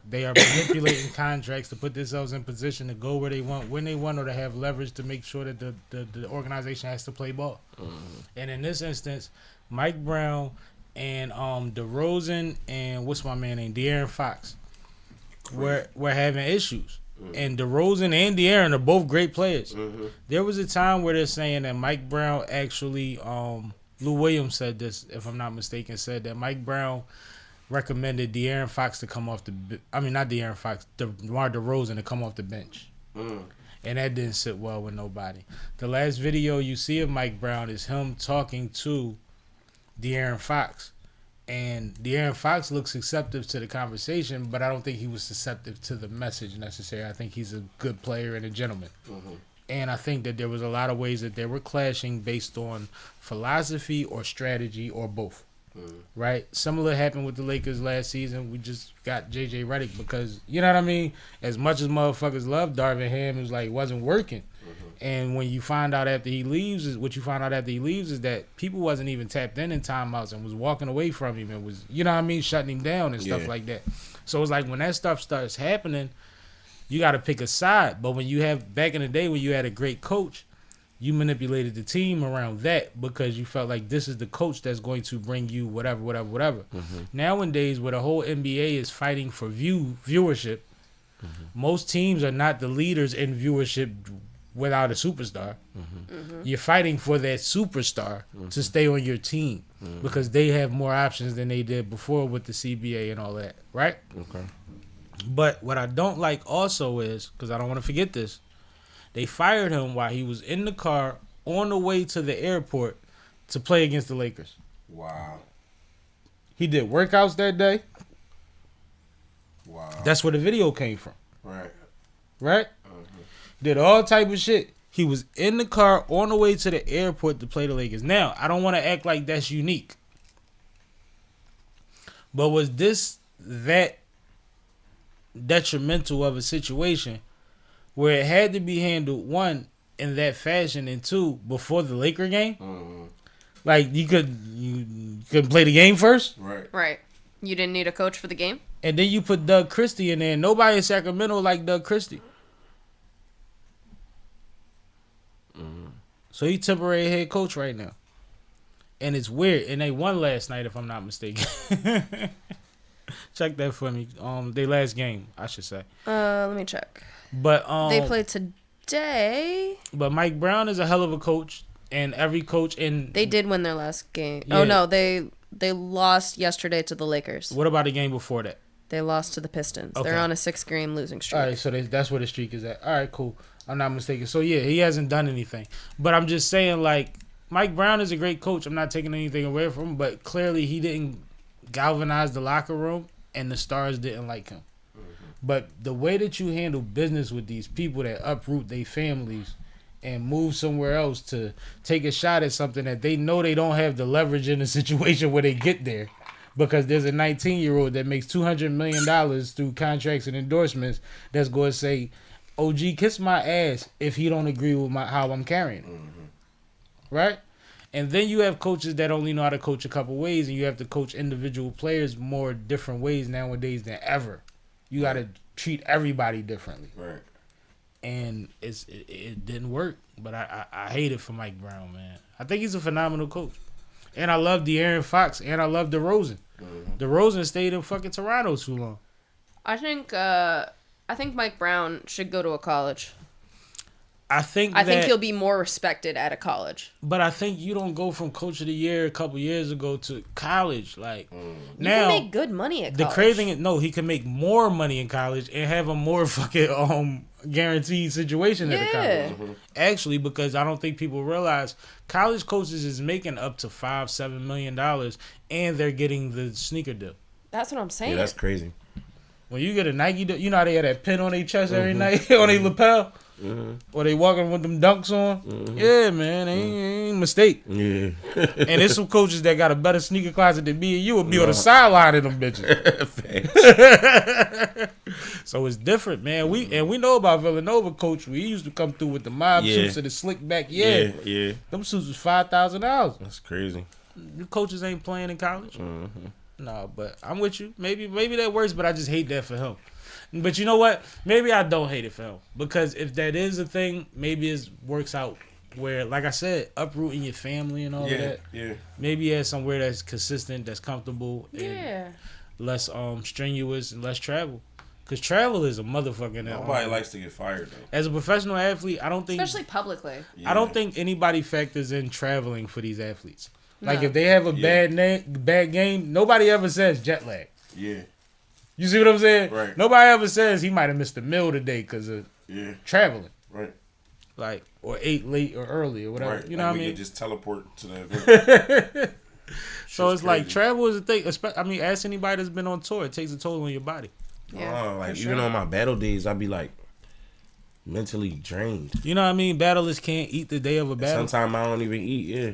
They are manipulating contracts to put themselves in position to go where they want, when they want, or to have leverage to make sure that the organization has to play ball. And in this instance, Mike Brown and DeRozan and what's my man named De'Aaron Fox we're having issues. And DeRozan and De'Aaron are both great players. There was a time where they're saying that Mike Brown actually, Lou Williams said this, if I'm not mistaken, said that Mike Brown recommended De'Aaron Fox to come off not De'Aaron Fox, DeMar DeRozan to come off the bench. And that didn't sit well with nobody. The last video you see of Mike Brown is him talking to De'Aaron Fox. And De'Aaron Fox looks receptive to the conversation, but I don't think he was receptive to the message necessary. I think he's a good player and a gentleman. And I think that there was a lot of ways that they were clashing based on philosophy or strategy or both. Right? Similar happened with the Lakers last season. We just got JJ Redick because, you know what I mean? As much as motherfuckers love Darvin Ham, it was like, wasn't working. And when you find out after he leaves, is that people wasn't even tapped in timeouts and was walking away from him and was, you know what I mean, shutting him down and stuff like that. So it's like when that stuff starts happening, you got to pick a side. But when you have, back in the day when you had a great coach, you manipulated the team around that because you felt like this is the coach that's going to bring you whatever. Nowadays, where the whole NBA is fighting for viewership, most teams are not the leaders in viewership without a superstar. You're fighting for that superstar to stay on your team because they have more options than they did before with the CBA and all that, right? Okay. But what I don't like also is, because I don't want to forget this, they fired him while he was in the car on the way to the airport to play against the Lakers. Wow. He did workouts that day. Wow. That's where the video came from. Right. Did all type of shit. He was in the car on the way to the airport to play the Lakers. Now, I don't want to act like that's unique. But was this that detrimental of a situation where it had to be handled, one, in that fashion, and two, before the Laker game? Like, you couldn't play the game first? Right. You didn't need a coach for the game? And then you put Doug Christie in there. Nobody in Sacramento like Doug Christie. So he temporary head coach right now. And it's weird. And they won last night, if I'm not mistaken. Check that for me. Their last game, I should say. Let me check. But they played today. But Mike Brown is a hell of a coach, and every coach in they did win their last game. Yeah. Oh no, they lost yesterday to the Lakers. What about the game before that? They lost to the Pistons. Okay. They're on a 6-game losing streak. All right, so that's where the streak is at. All right, cool. I'm not mistaken. So yeah, he hasn't done anything. But I'm just saying, like, Mike Brown is a great coach. I'm not taking anything away from him, but clearly he didn't galvanize the locker room, and the stars didn't like him. But the way that you handle business with these people that uproot their families and move somewhere else to take a shot at something that they know they don't have the leverage in the situation where they get there, because there's a 19-year-old that makes $200 million through contracts and endorsements that's going to say, OG, kiss my ass if he don't agree with how I'm carrying. Right? And then you have coaches that only know how to coach a couple ways, and you have to coach individual players more different ways nowadays than ever. You got to treat everybody differently. Right. And it didn't work. But I hate it for Mike Brown, man. I think he's a phenomenal coach. And I love De'Aaron Fox, and I love DeRozan. DeRozan stayed in fucking Toronto too long. I think Mike Brown should go to a college. I think he'll be more respected at a college. But I think you don't go from coach of the year a couple years ago to college. Like now, you can make good money at college. The crazy thing is, no, he can make more money in college and have a more fucking guaranteed situation at a college. Actually, because I don't think people realize college coaches is making up to $5-7 million, and they're getting the sneaker deal. That's what I'm saying. Yeah, that's crazy. When you get a Nike deal, you know how they have that pin on their chest every night on their lapel. Or they walking with them dunks on. Yeah, man, ain't mistake. Yeah. And there's some coaches that got a better sneaker closet than me and you would be on the sideline of them bitches. So it's different, man. We know about Villanova coach. We used to come through with the mob suits and the slick back. Yeah. Them suits was $5,000. That's crazy. The coaches ain't playing in college. No, but I'm with you. Maybe that works, but I just hate that for him. But you know what? Maybe I don't hate it for him because if that is a thing, maybe it works out where, like I said, uprooting your family and all of that. Yeah. Maybe he has somewhere that's consistent, that's comfortable, and Yeah. less strenuous and less travel. Cause travel is a motherfucking. Nobody likes to get fired though. As a professional athlete, I don't think, Especially publicly. I don't think anybody factors in traveling for these athletes. Like No. if they have a bad game, nobody ever says jet lag. Yeah. You see what I'm saying? Right. Nobody ever says he might have missed a meal today because of traveling. Right. Like, or ate late or early or whatever. Right. You know what I mean? Can just teleport to the event. So it's like crazy. travel is a thing. I mean, ask anybody that's been on tour. It takes a toll on your body. Yeah. Like for even sure. on my battle days, I'd be like mentally drained. You know what I mean? Battlers can't eat the day of a battle. Sometimes I don't even eat. Yeah.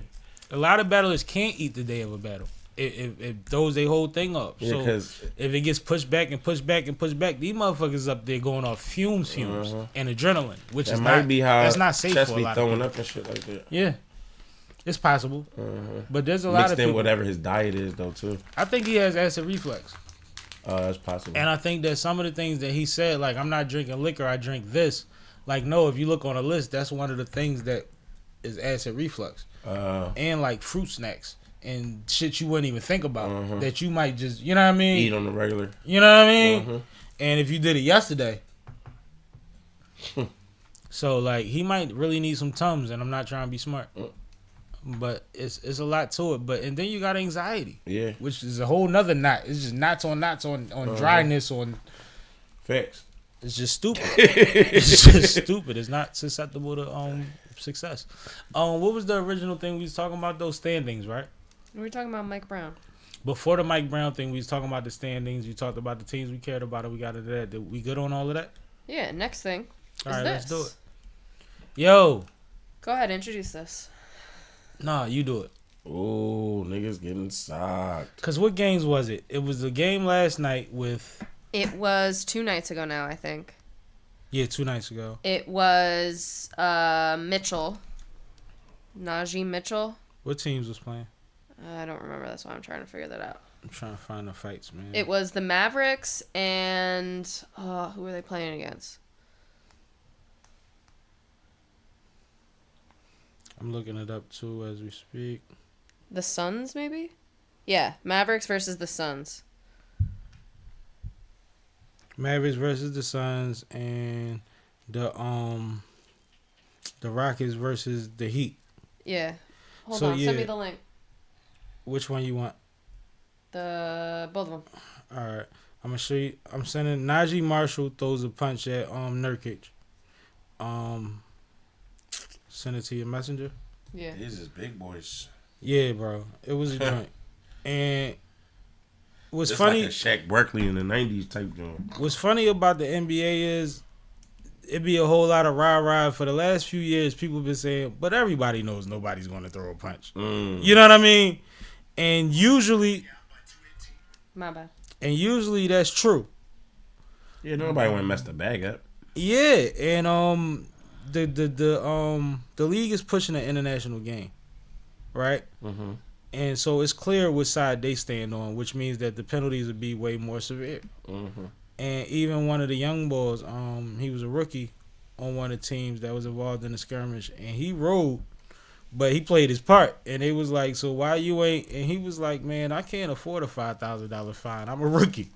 A lot of battlers can't eat the day of a battle. It throws their whole thing up. Yeah, So 'cause- if it gets pushed back and pushed back and pushed back, these motherfuckers up there going off fumes and adrenaline, which That is might not be how that's not safe chest for a be lot of throwing people. up and shit like that. Yeah, it's possible, but there's a lot Mixed of in people. whatever his diet is though too. I think he has acid reflux, That's possible. and I think that some of the things that he said, like I'm not drinking liquor, I drink this. Like no, if you look on a list, that's one of the things that is acid reflux, and like fruit snacks. And shit you wouldn't even think about that you might just, you know what I mean? Eat on the regular. You know what I mean? And if you did it yesterday, so like he might really need some Tums, and I'm not trying to be smart, but it's a lot to it. But and then you got anxiety, Yeah. which is a whole nother knot. It's just knots on dryness on. Facts. It's just stupid. It's just stupid. It's not susceptible to success. What was the original thing we was talking about? Those standings, right? We were talking about Mike Brown. Before the Mike Brown thing, we was talking about the standings. You talked about the teams we cared about, and we got into that. Did we good on all of that? Yeah, next thing All is right, this. let's do it. Yo, Go ahead, introduce this. nah, you do it. Oh, niggas getting socked. Cause what games was it? It was the game last night with It was 2 nights ago now, I think. 2 nights ago. It was Mitchell. Najee Mitchell. What teams was playing? I don't remember. That's why I'm trying to figure that out. I'm trying to find the fights, man. It was the Mavericks and who were they playing against? I'm looking it up too as we speak. The Suns, maybe? Yeah, Mavericks versus the Suns. Mavericks versus the Suns and the Rockets versus the Heat. Yeah. Hold So, on, yeah. send me the link. Which one you want? Both of them. All right, I'm gonna show you. I'm sending Najee Marshall throws a punch at Nurkic. Send it to your messenger. Yeah. These is big boys. Yeah, bro, it was a joint. And what's It's funny? like a Shaq Barkley in the '90s type joint. What's funny about the NBA is it be a whole lot of rah-rah. For the last few years, people been saying, but everybody knows nobody's going to throw a punch. You know what I mean? And usually My bad. that's true. Yeah, nobody want to mess the bag up. Yeah, and the league is pushing an international game, right? Mm-hmm. And so it's clear which side they stand on, which means that the penalties would be way more severe. Mm-hmm. And even one of the young boys, he was a rookie on one of the teams that was involved in the skirmish, and he rolled, but he played his part. And they was like, so why you ain't? And he was like, man, I can't afford a $5,000 fine. I'm a rookie.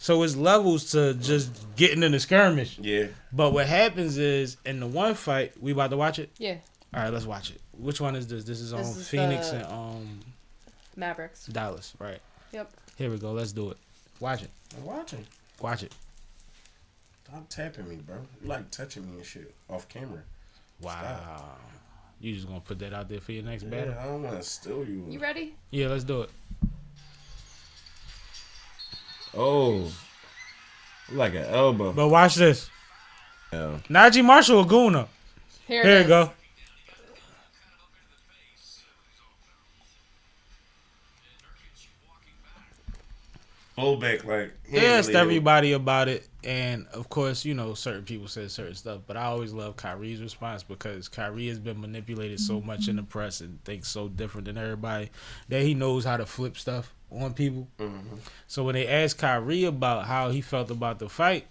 So it's levels to just getting in the skirmish. Yeah. But what happens is, in the one fight, we about to watch it? Yeah. All right, let's watch it. Which one is this? This is on This is Phoenix the- and Mavericks. Dallas, right? Yep. Here we go. Let's do it. Watch it. I'm watching. Watch it. Stop tapping me, bro. You like touching me and shit off camera. Wow. Stop. You just gonna put that out there for your next Yeah, battle? I don't want to steal you. You ready? Yeah, let's do it. Oh. Like an elbow. But watch this. Yeah. Najee Marshall a gooner. Here Here it we is. go. hold back. Like he asked everybody about it, and of course, you know, certain people said certain stuff. But I always love Kyrie's response because Kyrie has been manipulated so much in the press and thinks so different than everybody that he knows how to flip stuff on people. Mm-hmm. So when they asked Kyrie about how he felt about the fight,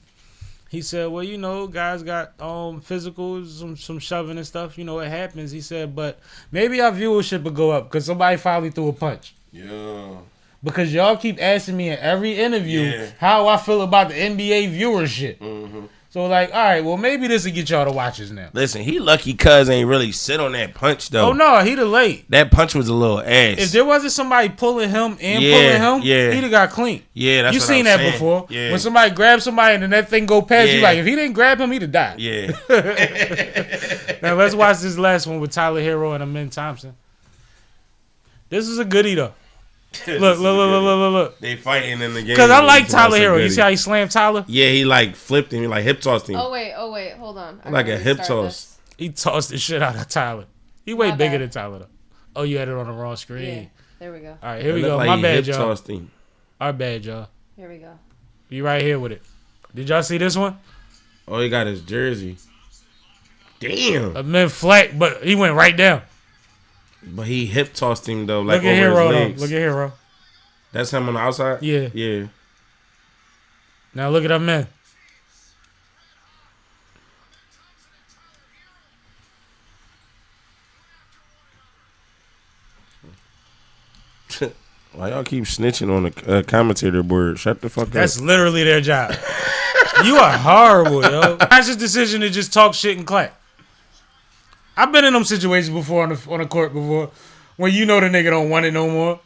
he said, well, you know, guys got physicals, some shoving and stuff. You know, it happens. He said, but maybe our viewership would go up because somebody finally threw a punch. Yeah. Because y'all keep asking me in every interview how I feel about the NBA viewership. Mm-hmm. So, like, all right, well, maybe this will get y'all to watch us now. Listen, he lucky cuz ain't really sit on that punch, though. Oh, no, he'd have late. That punch was a little ass. If there wasn't somebody pulling him and pulling him, he'd have got clean. Yeah, that's you what seen I'm that saying. before. Yeah. When somebody grabs somebody and then that thing go past you, like, if he didn't grab him, he'd have died. Yeah. Now, let's watch this last one with Tyler Hero and Amin Thompson. This is a goodie, though. Look. They fighting in the game. Because I like Tyler Hero. You see how he slammed Tyler? Yeah, he like flipped him. He like hip tossed him. Oh, wait. Hold on. Like a hip toss. He tossed the shit out of Tyler. He way bigger than Tyler, though. Oh, you had it on the wrong screen. Yeah, there we go. All right, here we go. My bad, y'all. Him. Our bad, y'all. Here we go. You right here with it. Did y'all see this one? Oh, he got his jersey. Damn. Amin flat, but he went right down. But he hip tossed him though, like look at over Hero, his legs. Look at Hero. That's him on the outside? Yeah. Yeah. Now look at Amin. Why y'all keep snitching on the commentator board? Shut the fuck up. That's literally their job. You are horrible, yo. Conscious decision to just talk shit and clap. I've been in them situations before on the court before when you know the nigga don't want it no more.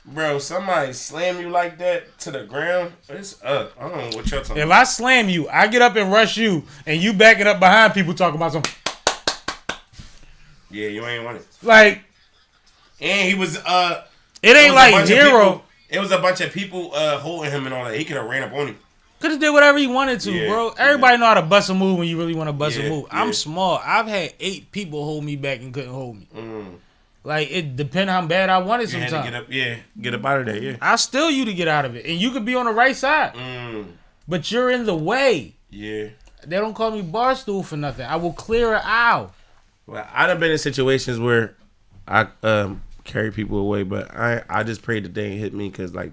Bro, somebody slam you like that to the ground, it's up. I don't know what y'all talking about. If I slam you, I get up and rush you, and you backing up behind people talking about some. Yeah, you ain't want it. Like, and he was it ain't like Hero. It was a bunch of people holding him and all that. He could have ran up on him. Could have did whatever he wanted to, bro. Everybody know how to bust a move when you really want to bust a move. I'm small. I've had 8 people hold me back and couldn't hold me. Like, it depends how bad I wanted sometimes. Had to get up out of there, yeah. I still you to get out of it. And you could be on the right side. But you're in the way. Yeah. They don't call me Barstool for nothing. I will clear an aisle. Well, I'd have been in situations where I carry people away, but I just prayed that they ain't hit me because, like,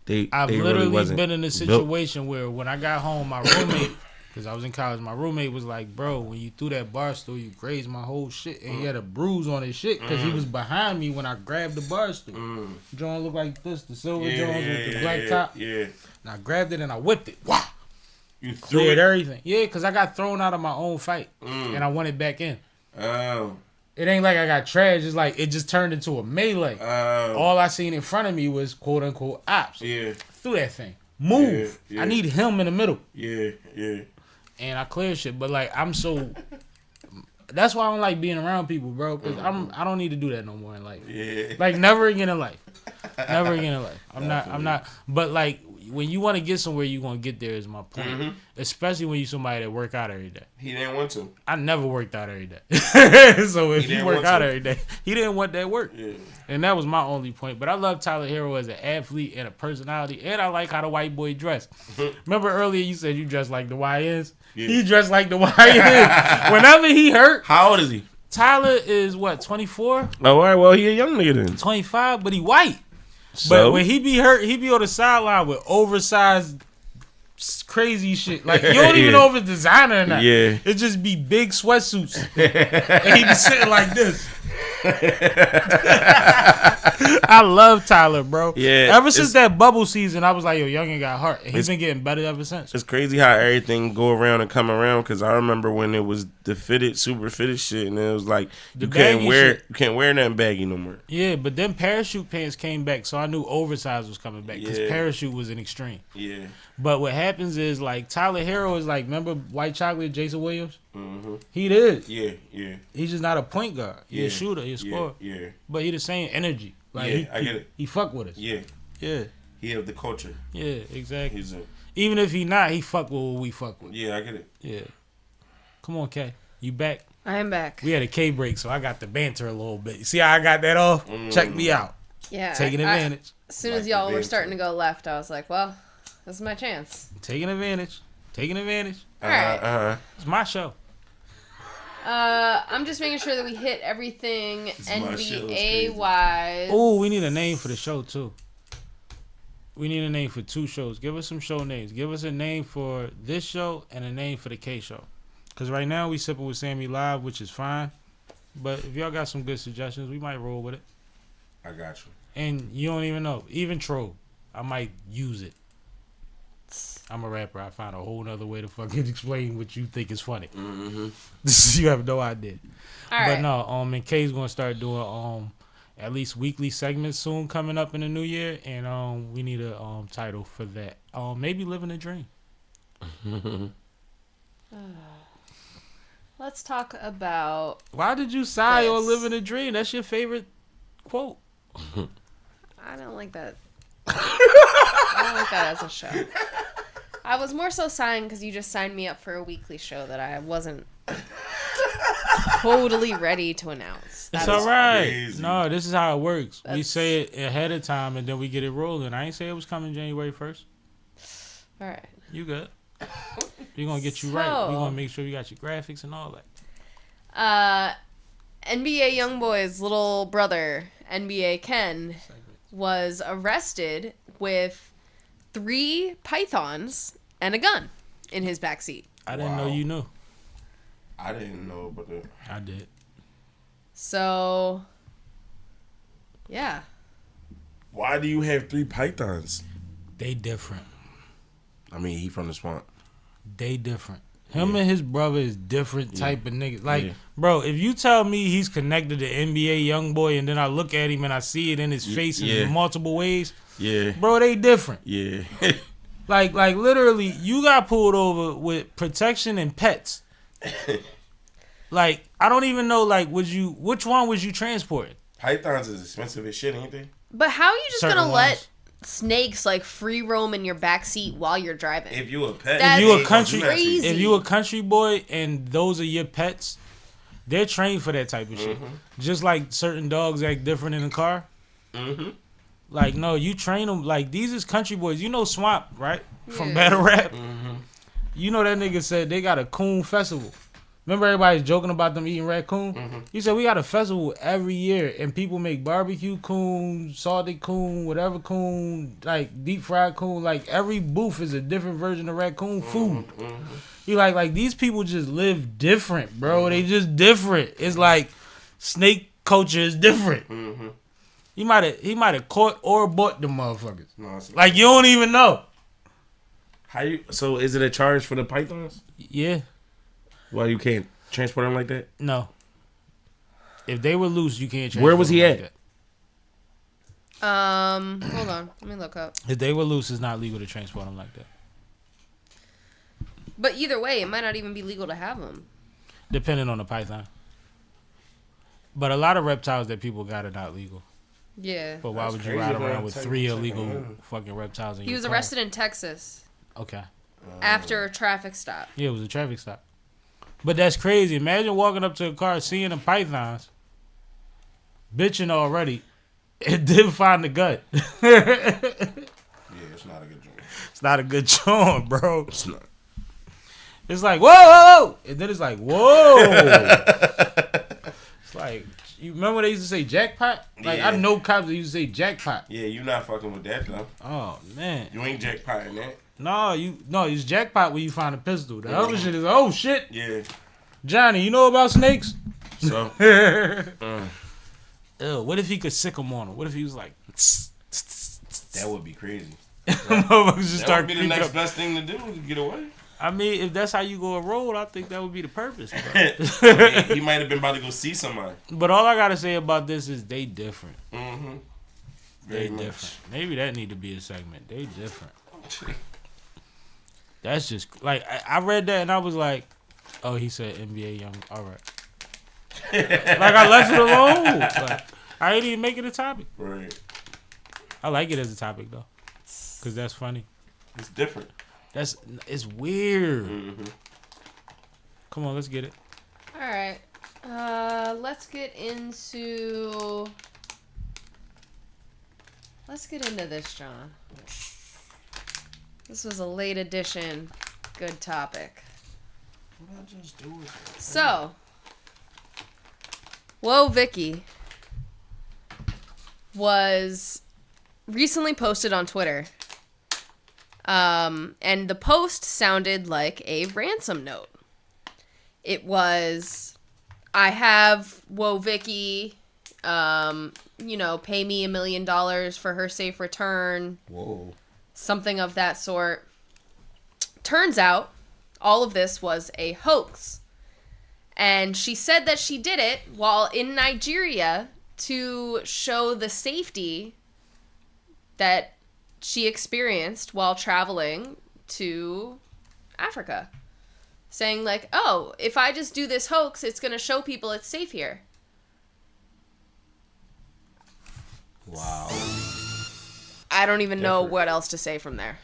I've literally really been in a situation where when I got home, my roommate, because I was in college, my roommate was like, bro, when you threw that bar stool, you grazed my whole shit. And he had a bruise on his shit because he was behind me when I grabbed the bar stool. John looked like this, the silver Jones with the black top. Yeah. And I grabbed it and I whipped it. Wow. You threw cleared everything. Yeah, because I got thrown out of my own fight. And I won it back in. Oh. It ain't like I got trashed. It's like it just turned into a melee. All I seen in front of me was quote unquote ops. Yeah. Threw that thing. Move. Yeah. I need him in the middle. Yeah. And I clear shit. But like I'm so that's why I don't like being around people, bro. Because I don't need to do that no more in life. Yeah. Like never again in life. Never again in life. I'm not but like when you want to get somewhere, you gonna get there is my point. Especially when you somebody that work out every day. He didn't want to. I never worked out every day. So if you work out every day, he didn't want that work. Yeah. And that was my only point. But I love Tyler Hero as an athlete and a personality. And I like how the white boy dress. Remember earlier you said you dressed like the YNs? Yeah. He dressed like the YNs. Whenever he hurt. How old is he? Tyler is what, 24? Oh, all right. Well, he a young nigga then. 25, but he white. So? But when he be hurt, he be on the sideline with oversized crazy shit. Like, you don't even know if it's designer or not. Yeah. It just be big sweatsuits. And he be sitting like this. I love Tyler, bro. Yeah. Ever since that bubble season, I was like, yo, youngin got heart. And he's been getting better ever since. It's crazy how everything go around and come around. Because I remember when it was the fitted, super fitted shit, and it was like you can't wear nothing baggy no more. Yeah, but then parachute pants came back, so I knew oversized was coming back because parachute was an extreme. Yeah. But what happens is like Tyler Hero is like, remember White Chocolate, Jason Williams? Mm-hmm. He did. Yeah. He's just not a point guard. He's a shooter. He's a scorer. Yeah. But he the same energy. Like I get it. He fuck with us. Yeah. He of the culture. Yeah, exactly. Even if he not, he fuck with what we fuck with. Yeah, I get it. Yeah. Come on, Kay. You back? I am back. We had a K break, so I got the banter a little bit. You see how I got that off? Check me out. Yeah. Taking advantage. As soon as y'all were starting to go left, I was like, well, this is my chance. Taking advantage. All right. It's my show. I'm just making sure that we hit everything NBA wise. Oh, we need a name for the show too. We need a name for 2 shows. Give us some show names. Give us a name for this show and a name for the K show. Because right now we Sippin' with Sammie live, which is fine. But if y'all got some good suggestions, we might roll with it. I got you. And you don't even know. Even troll. I might use it. I'm a rapper. I find a whole nother way to fucking explain what you think is funny. Mm-hmm. You have no idea. All right. But no, and K's gonna start doing at least weekly segments soon coming up in the new year, and we need a title for that. Maybe Living a Dream. Let's talk about. Why did you sigh on Living a Dream? That's your favorite quote. I don't like that. I don't like that as a show. I was more so sighing because you just signed me up for a weekly show that I wasn't totally ready to announce. It's all right. Crazy. No, this is how it works. We say it ahead of time and then we get it rolling. I ain't say it was coming January 1st. All right. You good. We're going to get you right. We're going to make sure you got your graphics and all that. NBA Youngboy's little brother, NBA Ken, was arrested with 3 pythons and a gun in his backseat. I didn't know you knew. I didn't know about that. I did. So, yeah. Why do you have 3 pythons? They different. I mean, he from the swamp. They different. Him and his brother is different type of niggas. Like, bro, if you tell me he's connected to NBA Youngboy and then I look at him and I see it in his face in multiple ways, bro, they different. Yeah. like literally, you got pulled over with protection and pets. Like, I don't even know, like, which one was you transporting? Pythons is expensive as shit, ain't they? But how are you just gonna let snakes like free roam in your backseat while you're driving? If you a pet, if you a country boy and those are your pets, they're trained for that type of shit. Just like certain dogs act different in the car. Like, no, you train them. Like, these is country boys. You know Swamp, right? From Battle Rap. You know that nigga said they got a coon festival. Remember everybody's joking about them eating raccoon? He said we got a festival every year and people make barbecue coon, salted coon, whatever coon, like deep fried coon. Like every booth is a different version of raccoon food. He like these people just live different, bro. They just different. It's like snake culture is different. He might have caught or bought them motherfuckers. No, like you don't even know. So is it a charge for the pythons? Yeah. Why you can't transport them like that? No. If they were loose, you can't transport them. Where was he at? Like hold on. Let me look up. If they were loose, it's not legal to transport them like that. But either way, it might not even be legal to have them. Depending on the python. But a lot of reptiles that people got are not legal. Yeah. But why would you ride around with 3 illegal fucking reptiles in your car? He was arrested in Texas. Okay. After a traffic stop. Yeah, it was a traffic stop. But that's crazy. Imagine walking up to a car, seeing the pythons, bitching already, and then find the gun. Yeah, it's not a good joint. It's not a good joint, bro. It's not. It's like, whoa, whoa, whoa. And then it's like, whoa. It's like, you remember when they used to say jackpot? Like, I know cops that used to say jackpot. Yeah, you not fucking with that, though. Oh, man. You ain't jackpotting that. No, it's jackpot when you find a pistol. The other shit is, oh, shit. Yeah. Johnny, you know about snakes? So. Ew, what if he could sick him on him? What if he was like... That would be crazy. That would be the next best thing to do to get away. I mean, if that's how you go and roll, I think that would be the purpose. He might have been about to go see somebody. But all I got to say about this is they different. Very different. much. Maybe that need to be a segment. They different. That's just like I read that and I was like, oh, he said NBA Young. All right. Like I left it alone. Like, I ain't even make it a topic. Right. I like it as a topic though, cause that's funny. It's different. It's weird. Come on, let's get it. All right. Let's get into Let's get into this, John. This was a late edition. Good topic. What did I just do with it? So, Whoa Vicky was recently posted on Twitter. And the post sounded like a ransom note. It was, I have Whoa Vicky, pay me $1 million for her safe return. Whoa. Something of that sort. Turns out, all of this was a hoax. And she said that she did it while in Nigeria to show the safety that she experienced while traveling to Africa. Saying like, oh, if I just do this hoax, it's going to show people it's safe here. Wow. I don't even know what else to say from there.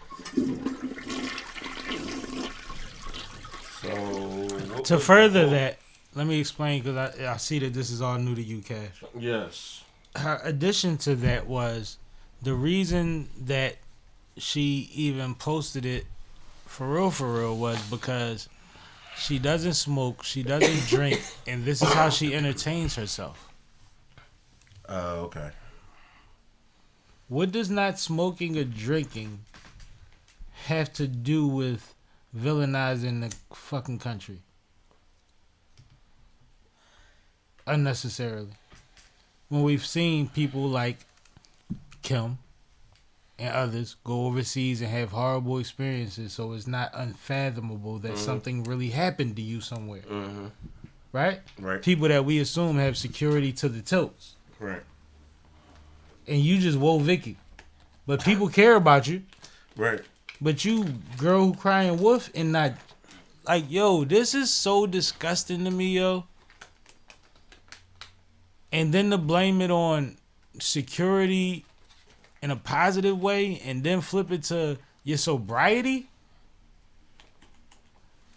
So, To further that, let me explain, because I see that this is all new to you, Cash. yes. Her addition to that was the reason that she even posted it for real was because she doesn't smoke, she doesn't drink, and this is how she entertains herself. Okay. What does not smoking or drinking have to do with villainizing the fucking country? Unnecessarily. When we've seen people like Kim and others go overseas and have horrible experiences, so it's not unfathomable that something really happened to you somewhere. Mm-hmm. Right? Right. People that we assume have security to the toes. Right. And you just Whoa Vicky. But people care about you. Right. But you, girl who crying wolf, and not like, yo, this is so disgusting to me, yo. And then to blame it on security in a positive way and then flip it to your sobriety.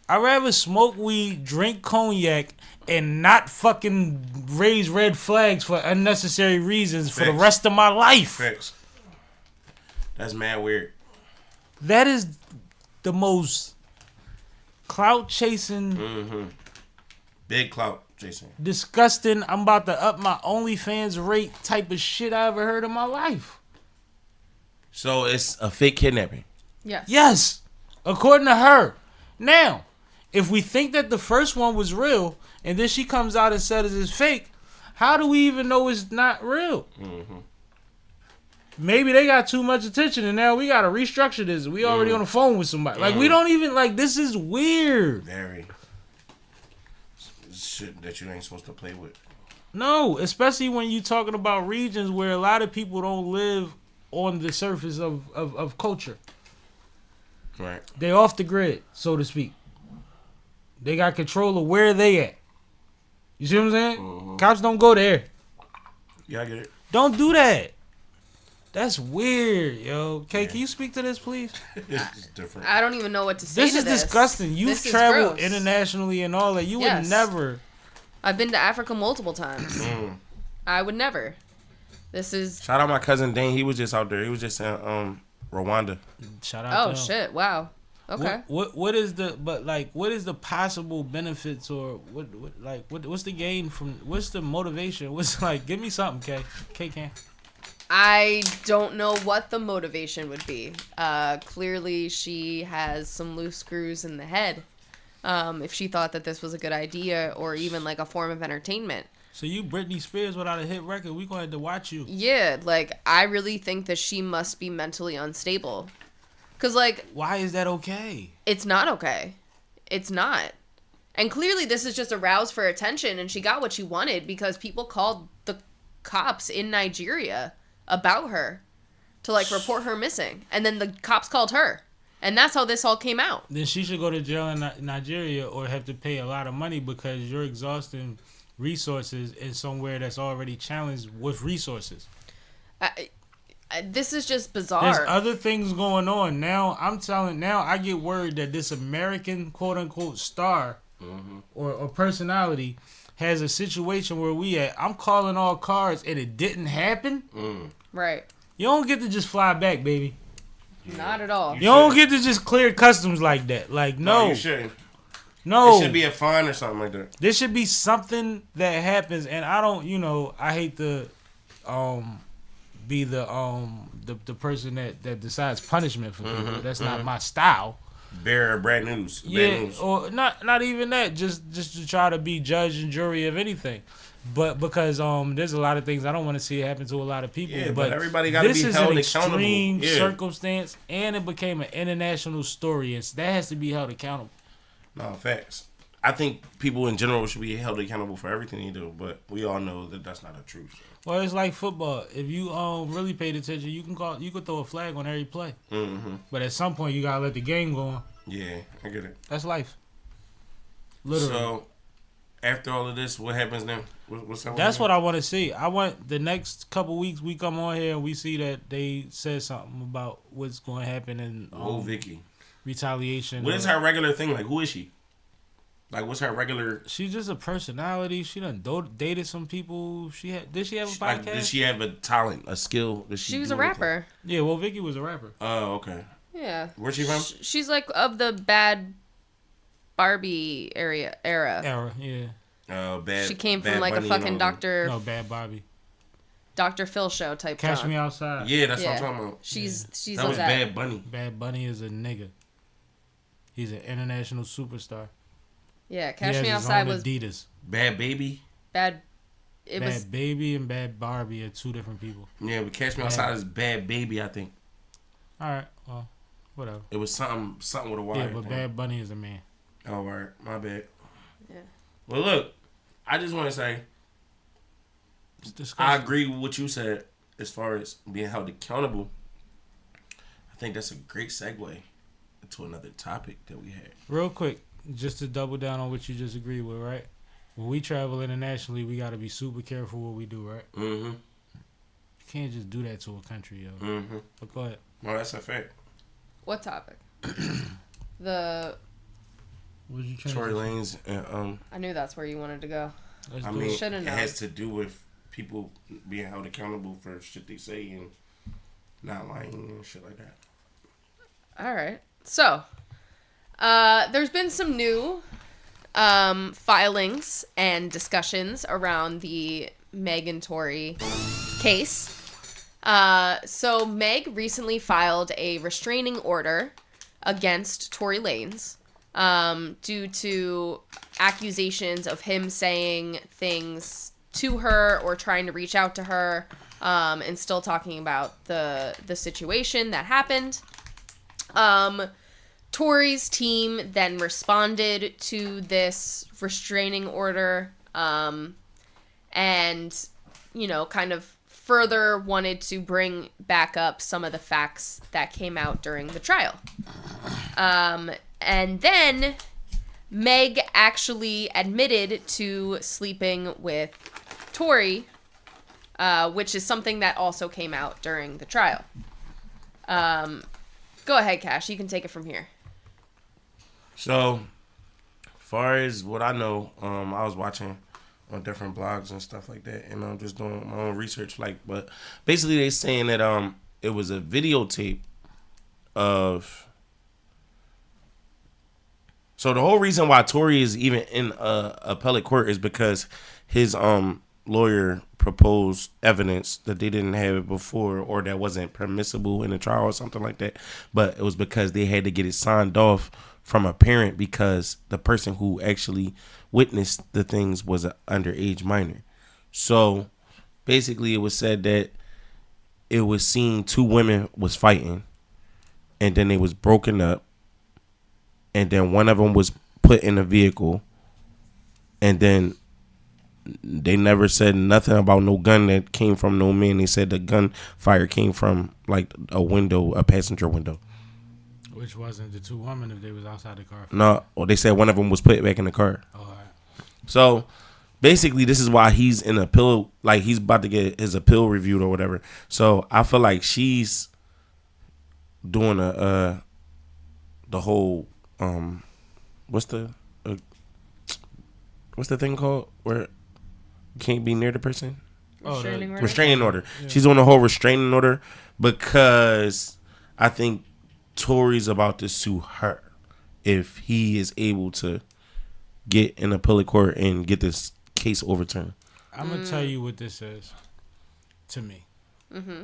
I'd rather smoke weed, drink cognac, and not fucking raise red flags for unnecessary reasons for the Facts. rest of my life. Facts. That's mad weird. That is the most clout chasing, Mm-hmm. Big clout, Jason. disgusting, I'm about to up my OnlyFans rate type of shit I ever heard in my life. So it's a fake kidnapping. Yes. Yes, according to her. Now, if we think that the first one was real and then she comes out and says it's fake, how do we even know it's not real? Mm-hmm. Maybe they got too much attention and now we got to restructure this. We already on the phone with somebody. Like, we don't even, like, this is weird. Very. Shit that you ain't supposed to play with. No, especially when you're talking about regions where a lot of people don't live on the surface of culture. Right. They off the grid, so to speak. They got control of where they at. You see what I'm saying? Mm-hmm. Cops don't go there. Yeah, I get it. Don't do that. That's weird, yo. Okay, can you speak to this, please? It's different. I don't even know what to say This to is disgusting. You've This is traveled gross. internationally and all that. You Yes. would never. I've been to Africa multiple times. Mm. I would never. This is... Shout out my cousin Dane. He was just out there. He was just in Rwanda. Shout out Oh, to him. shit. Wow. Okay. What is the possible benefits or what's the gain from, what's the motivation? What's like, give me something, K can. I don't know what the motivation would be. Clearly, she has some loose screws in the head. If she thought that this was a good idea or even like a form of entertainment. So you Britney Spears without a hit record, we gonna have to watch you. Yeah, like, I really think that she must be mentally unstable. Because, like... Why is that okay? It's not okay. It's not. And clearly this is just a rouse for attention, and she got what she wanted because people called the cops in Nigeria about her to, like, report her missing. And then the cops called her. And that's how this all came out. Then she should go to jail in Nigeria or have to pay a lot of money because you're exhausting resources in somewhere that's already challenged with resources. This is just bizarre. There's other things going on. Now I get word that this American quote unquote star or personality has a situation where I'm calling all cards and it didn't happen. Right. You don't get to just fly back, baby. Not at all. You don't get to just clear customs like that. Like, no. you shouldn't. No. It should be a fine or something like that. There should be something that happens, and I don't, I hate to be the person that decides punishment for people. That's not my style. Bearer of bad news. Bad news. Or not even that. Just to try to be judge and jury of anything. But because there's a lot of things I don't want to see happen to a lot of people. Yeah, but everybody got to be held accountable. This is an extreme circumstance, and it became an international story. And that has to be held accountable. No, facts. I think people in general should be held accountable for everything they do, but we all know that that's not the truth. So. Well, it's like football. If you really paid attention, you could throw a flag on every play. Mm-hmm. But at some point, you gotta let the game go on. Yeah, I get it. That's life. Literally. So, after all of this, what happens then? What's that? That's what I want to see. I want the next couple weeks we come on here and we see that they said something about what's going to happen in Vicky. Retaliation. What is her regular thing? Like, who is she? Like, what's her regular? She's just a personality. She done dated some people. Did she have a podcast? Like, did she have a talent, a skill? She was a rapper. Yeah, well, Vicky was a rapper. Oh, okay. Yeah. Where's she from? She's like of the bad Barbie era. Yeah. Bad. She came from like a fucking Dr. No, Bad Bobby. Dr. Phil show type. Catch Me Outside. Yeah, that's what I'm talking about. She's that was Bad Bunny. Bad Bunny is a nigga. He's an international superstar. Yeah, Catch Me Outside was Adidas. Bad Baby. Bad Baby and Bad Barbie are two different people. Yeah, but Catch Me Outside is Bad Baby, I think. All right, well, whatever. It was something with a Y. Yeah, but Bad Bunny is a man. Oh, all right, my bad. Yeah. Well, look, I just want to say, I agree with what you said as far as being held accountable. I think that's a great segue into another topic that we had. Real quick, just to double down on what you just agreed with, right? When we travel internationally, we got to be super careful what we do, right? Mm-hmm. You can't just do that to a country, yo. Mm-hmm. But go ahead. No, that's a fact. What topic? What you trying Tory Lanez and I knew that's where you wanted to go. I mean, it has to do with people being held accountable for shit they say and not lying and shit like that. All right. So, there's been some new filings and discussions around the Meg and Tory case. So Meg recently filed a restraining order against Tory Lanez due to accusations of him saying things to her or trying to reach out to her and still talking about the situation that happened. Tory's team then responded to this restraining order and, kind of further wanted to bring back up some of the facts that came out during the trial. And then Meg actually admitted to sleeping with Tory, which is something that also came out during the trial. Go ahead, Cash. You can take it from here. So, as far as what I know, I was watching on different blogs and stuff like that, and I'm just doing my own research. But basically, they saying that it was a videotape of. So the whole reason why Tory is even in appellate court is because his lawyer proposed evidence that they didn't have before or that wasn't permissible in the trial or something like that. But it was because they had to get it signed off from a parent because the person who actually witnessed the things was an underage minor. So basically it was said that it was seen two women was fighting and then they was broken up. And then one of them was put in a vehicle. And then they never said nothing about no gun that came from no man. They said the gunfire came from like a passenger window. Which wasn't the two women if they was outside the car. No, or they said one of them was put back in the car. Oh, all right. So basically this is why he's in appeal, like he's about to get his appeal reviewed or whatever. So I feel like she's doing the whole what's the thing called where you can't be near the person? Restraining order. Yeah. She's on a whole restraining order because I think Tory's about to sue her if he is able to get in appellate court and get this case overturned. I'm gonna tell you what this is to me. Mm-hmm.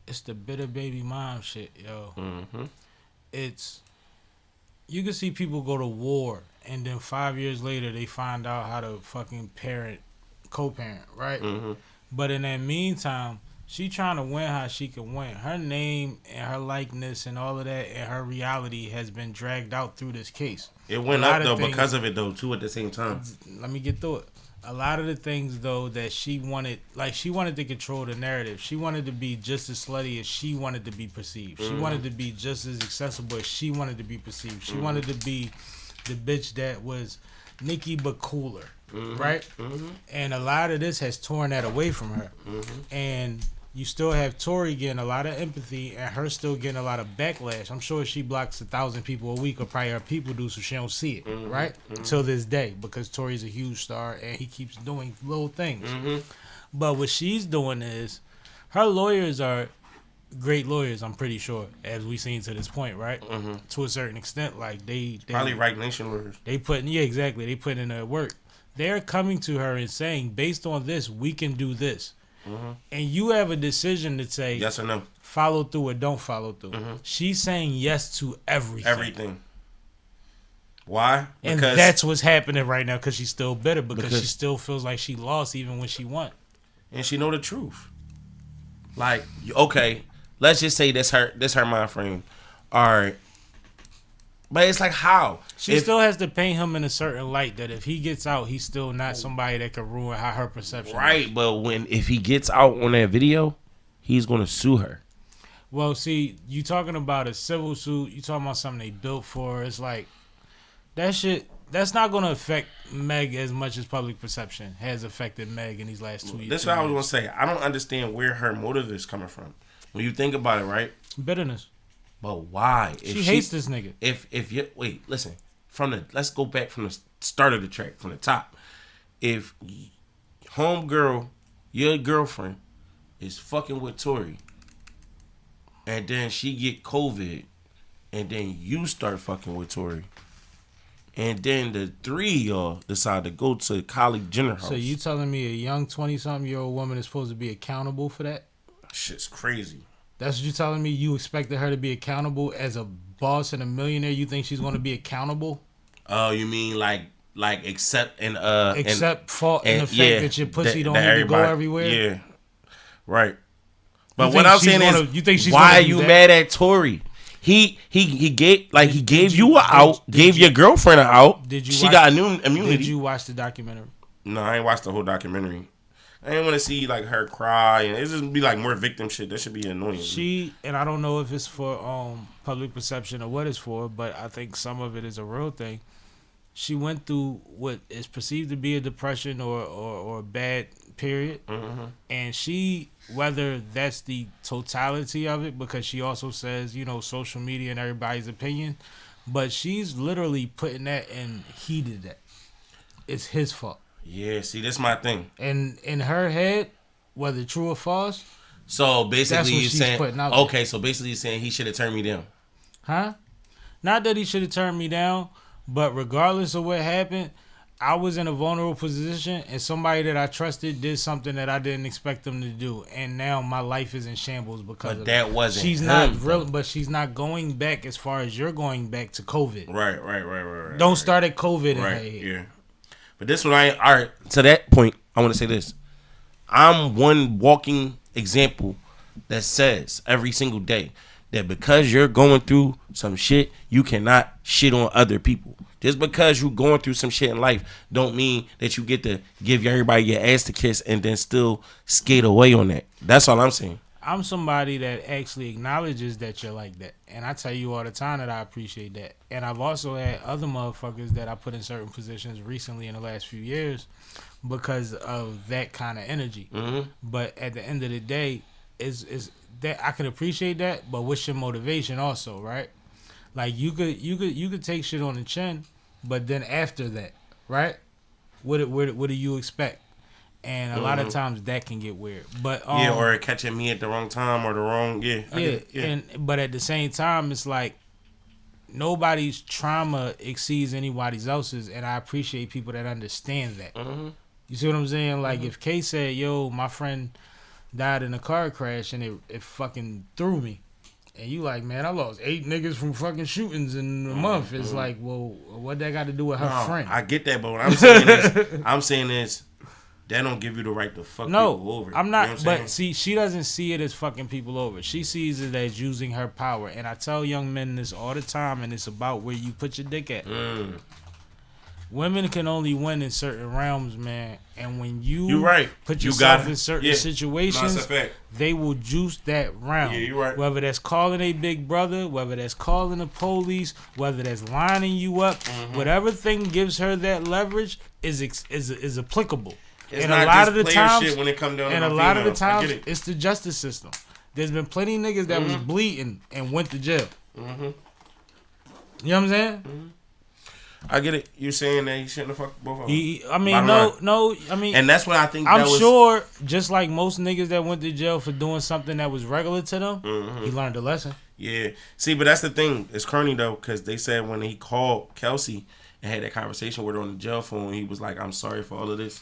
It's the bitter baby mom shit, yo. Mm-hmm. It's you can see people go to war and then 5 years later they find out how to fucking co-parent, right? Mm-hmm. But in that meantime, she trying to win how she can win. Her name and her likeness and all of that and her reality has been dragged out through this case. It went up though because of it though too at the same time. Let me get through it. A lot of the things though that she wanted to control the narrative. She wanted to be just as slutty as she wanted to be perceived. She wanted to be just as accessible as she wanted to be perceived. She wanted to be the bitch that was Nicki but cooler, right? Mm-hmm. And a lot of this has torn that away from her. Mm-hmm. And you still have Tory getting a lot of empathy and her still getting a lot of backlash. I'm sure she blocks 1,000 people a week, or probably her people do, so she don't see it, right? Till this day, because Tory's a huge star and he keeps doing little things. Mm-hmm. But what she's doing is, her lawyers are great lawyers, I'm pretty sure, as we've seen to this point, right? Mm-hmm. To a certain extent, like they probably Right Nation lawyers. They put in their work. They're coming to her and saying, based on this, we can do this. Mm-hmm. And you have a decision to say yes or no, follow through or don't follow through. Mm-hmm. She's saying yes to everything. Why? Because, and that's what's happening right now, because she's still bitter because she still feels like she lost even when she won. And she know the truth. Like, okay, let's just say this her mind frame. All right. But it's like, how? She still has to paint him in a certain light that if he gets out, he's still not somebody that can ruin how her perception right, is. But if he gets out on that video, he's going to sue her. Well, see, you talking about a civil suit. You talking about something they built for. It's like, that shit, that's not going to affect Meg as much as public perception has affected Meg in these last 2 years. That's what I was going to say. I don't understand where her motive is coming from. When you think about it, right? Bitterness. But why? She hates this nigga. If you wait, listen. Let's go back from the start of the track, from the top. If homegirl, your girlfriend, is fucking with Tory, and then she get COVID, and then you start fucking with Tory, and then the three of y'all decide to go to Kylie Jenner house. So you telling me a young 20-something-year-old woman is supposed to be accountable for that? Shit's crazy. That's what you're telling me? You expected her to be accountable as a boss and a millionaire? You think she's going to be accountable? Oh, you mean like accept fault in the fact that your pussy don't need to go everywhere? Yeah, right. But what I'm saying is, you think she's why are you mad at Tory? He gave you an out, gave your girlfriend an out. She got immunity. Did you watch the documentary? No, I ain't watched the whole documentary. I didn't want to see like her cry, and it just be like more victim shit. That should be annoying. And I don't know if it's for public perception or what it's for, but I think some of it is a real thing. She went through what is perceived to be a depression or a bad period, and she, whether that's the totality of it, because she also says, social media and everybody's opinion, but she's literally putting that and he did that. It's his fault. Yeah, see, that's my thing. And in her head, whether true or false, so basically you're saying, okay, so basically you're saying he should have turned me down. Huh? Not that he should have turned me down, but regardless of what happened, I was in a vulnerable position, and somebody that I trusted did something that I didn't expect them to do, and now my life is in shambles because of that. Wasn't she's not real, but she's not going back as far as you're going back to COVID. Right. Don't start at COVID. Right. Yeah. But this one, all right. To that point, I want to say this: I'm one walking example that says every single day that because you're going through some shit, you cannot shit on other people. Just because you're going through some shit in life don't mean that you get to give everybody your ass to kiss and then still skate away on that. That's all I'm saying. I'm somebody that actually acknowledges that you're like that. And I tell you all the time that I appreciate that. And I've also had other motherfuckers that I put in certain positions recently in the last few years because of that kind of energy. Mm-hmm. But at the end of the day, is that I can appreciate that, but what's your motivation also, right? Like you could take shit on the chin, but then after that, right? What do you expect? And a lot of times that can get weird. But or catching me at the wrong time or the wrong But at the same time, it's like nobody's trauma exceeds anybody's else's, and I appreciate people that understand that. You see what I'm saying? Like if Kay said, "Yo, my friend died in a car crash and it fucking threw me," and you like, "Man, I lost 8 niggas from fucking shootings in a month." It's like, well, what that got to do with her friend? I get that, but what I'm saying is. That don't give you the right to fuck people over. I'm not. You know what but see, she doesn't see it as fucking people over. She sees it as using her power. And I tell young men this all the time, and it's about where you put your dick at. Women can only win in certain realms, man. And when you put yourself in certain situations, they will juice that round. Yeah, you're right. Whether that's calling a big brother, whether that's calling the police, whether that's lining you up, whatever thing gives her that leverage is applicable. It's and a lot of the times, shit when it come down and to a lot of the females. times, it's the justice system. There's been plenty of niggas that was bleeding and went to jail. You know what I'm saying? I get it. You saying that he shouldn't have fucked both of them? I mean, no. I mean, and that's what I think. I'm sure, just like most niggas that went to jail for doing something that was regular to them, he learned a lesson. Yeah. See, but that's the thing. It's corny though, because they said when he called Kelsey and had that conversation with her on the jail phone, he was like, "I'm sorry for all of this."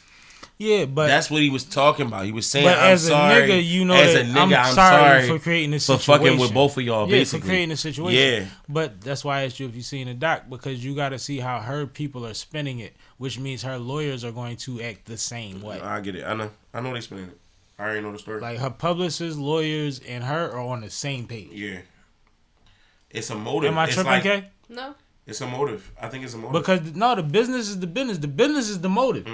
Yeah, but that's what he was talking about. He was saying, but "I'm as sorry." A nigga, you know as that a nigga, I'm sorry for creating this situation. For fucking with both of y'all, basically. For creating a situation. Yeah. But that's why I asked you if you seen the doc, because you got to see how her people are spinning it, which means her lawyers are going to act the same way. I get it. I know they spinning it. I already know the story. Like her publicists, lawyers, and her are on the same page. Yeah. It's a motive. Am I tripping, Kay? No. It's a motive. I think it's a motive. Because the business is the business. The business is the motive.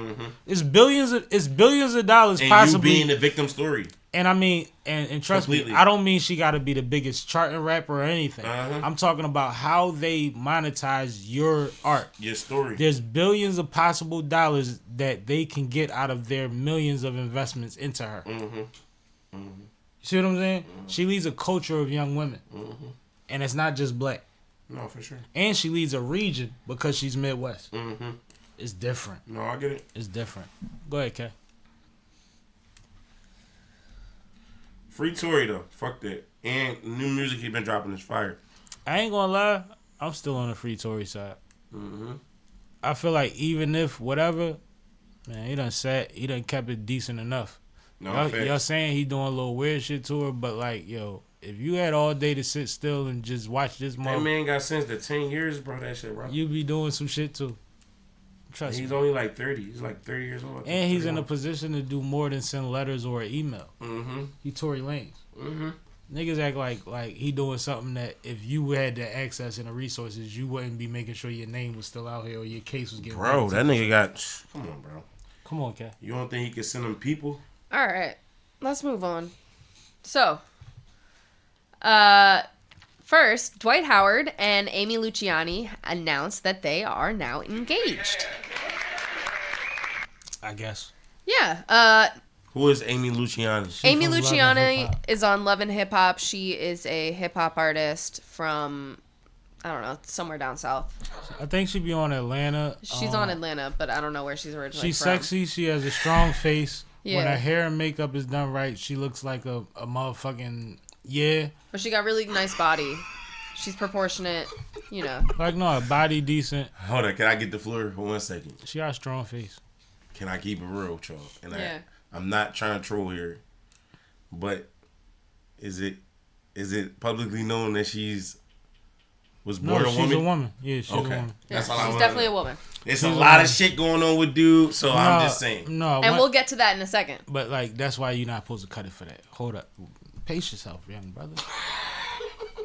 It's billions of dollars and possibly. You being the victim story. And I mean, and trust me, I don't mean she got to be the biggest charting rapper or anything. I'm talking about how they monetize your art, your story. There's billions of possible dollars that they can get out of their millions of investments into her. You see what I'm saying? She leads a culture of young women, and it's not just black. No, for sure. And she leads a region because she's Midwest. It's different. No, I get it. It's different. Go ahead, Kay. Free Tory though. Fuck that. And new music he been dropping is fire. I ain't gonna lie. I'm still on the free Tory side. I feel like even if whatever, man, he done kept it decent enough. No, y'all saying he doing a little weird shit to her, but like, yo, if you had all day to sit still and just watch this that man got sentenced to 10 years, bro. That shit, bro. You be doing some shit too. Trust me. He's only like 30. He's like 30 years old. And he's in a position to do more than send letters or an email. He Tory Lanez. Niggas act like he doing something that if you had the access and the resources, you wouldn't be making sure your name was still out here or your case was getting. Bro, that nigga got. Come on, bro. Come on, Kay. You don't think he could send them people? All right, let's move on. So, first, Dwight Howard and Amy Lucciani announced that they are now engaged. I guess. Yeah. Who is Amy Lucciani? Amy Lucciani is on Love and Hip Hop. She is a hip hop artist from, I don't know, somewhere down south. I think she be on Atlanta. She's on Atlanta, but I don't know where she's originally she's from. She's sexy. She has a strong face. Yeah. When her hair and makeup is done right, she looks like a motherfucking, yeah. But she got really nice body. She's proportionate, you know. Like, no, her body decent. Hold on, can I get the floor for 1 second? She got a strong face. Can I keep it real, y'all? And yeah. I'm not trying to troll here, but is it publicly known that was born a woman? She's a woman. Yeah, she's a woman. That's all she's I definitely a woman. There's a lot of shit going on with dude, so I'm just saying. No, and we'll get to that in a second. But like, that's why you're not supposed to cut it for that. Hold up, pace yourself, young brother.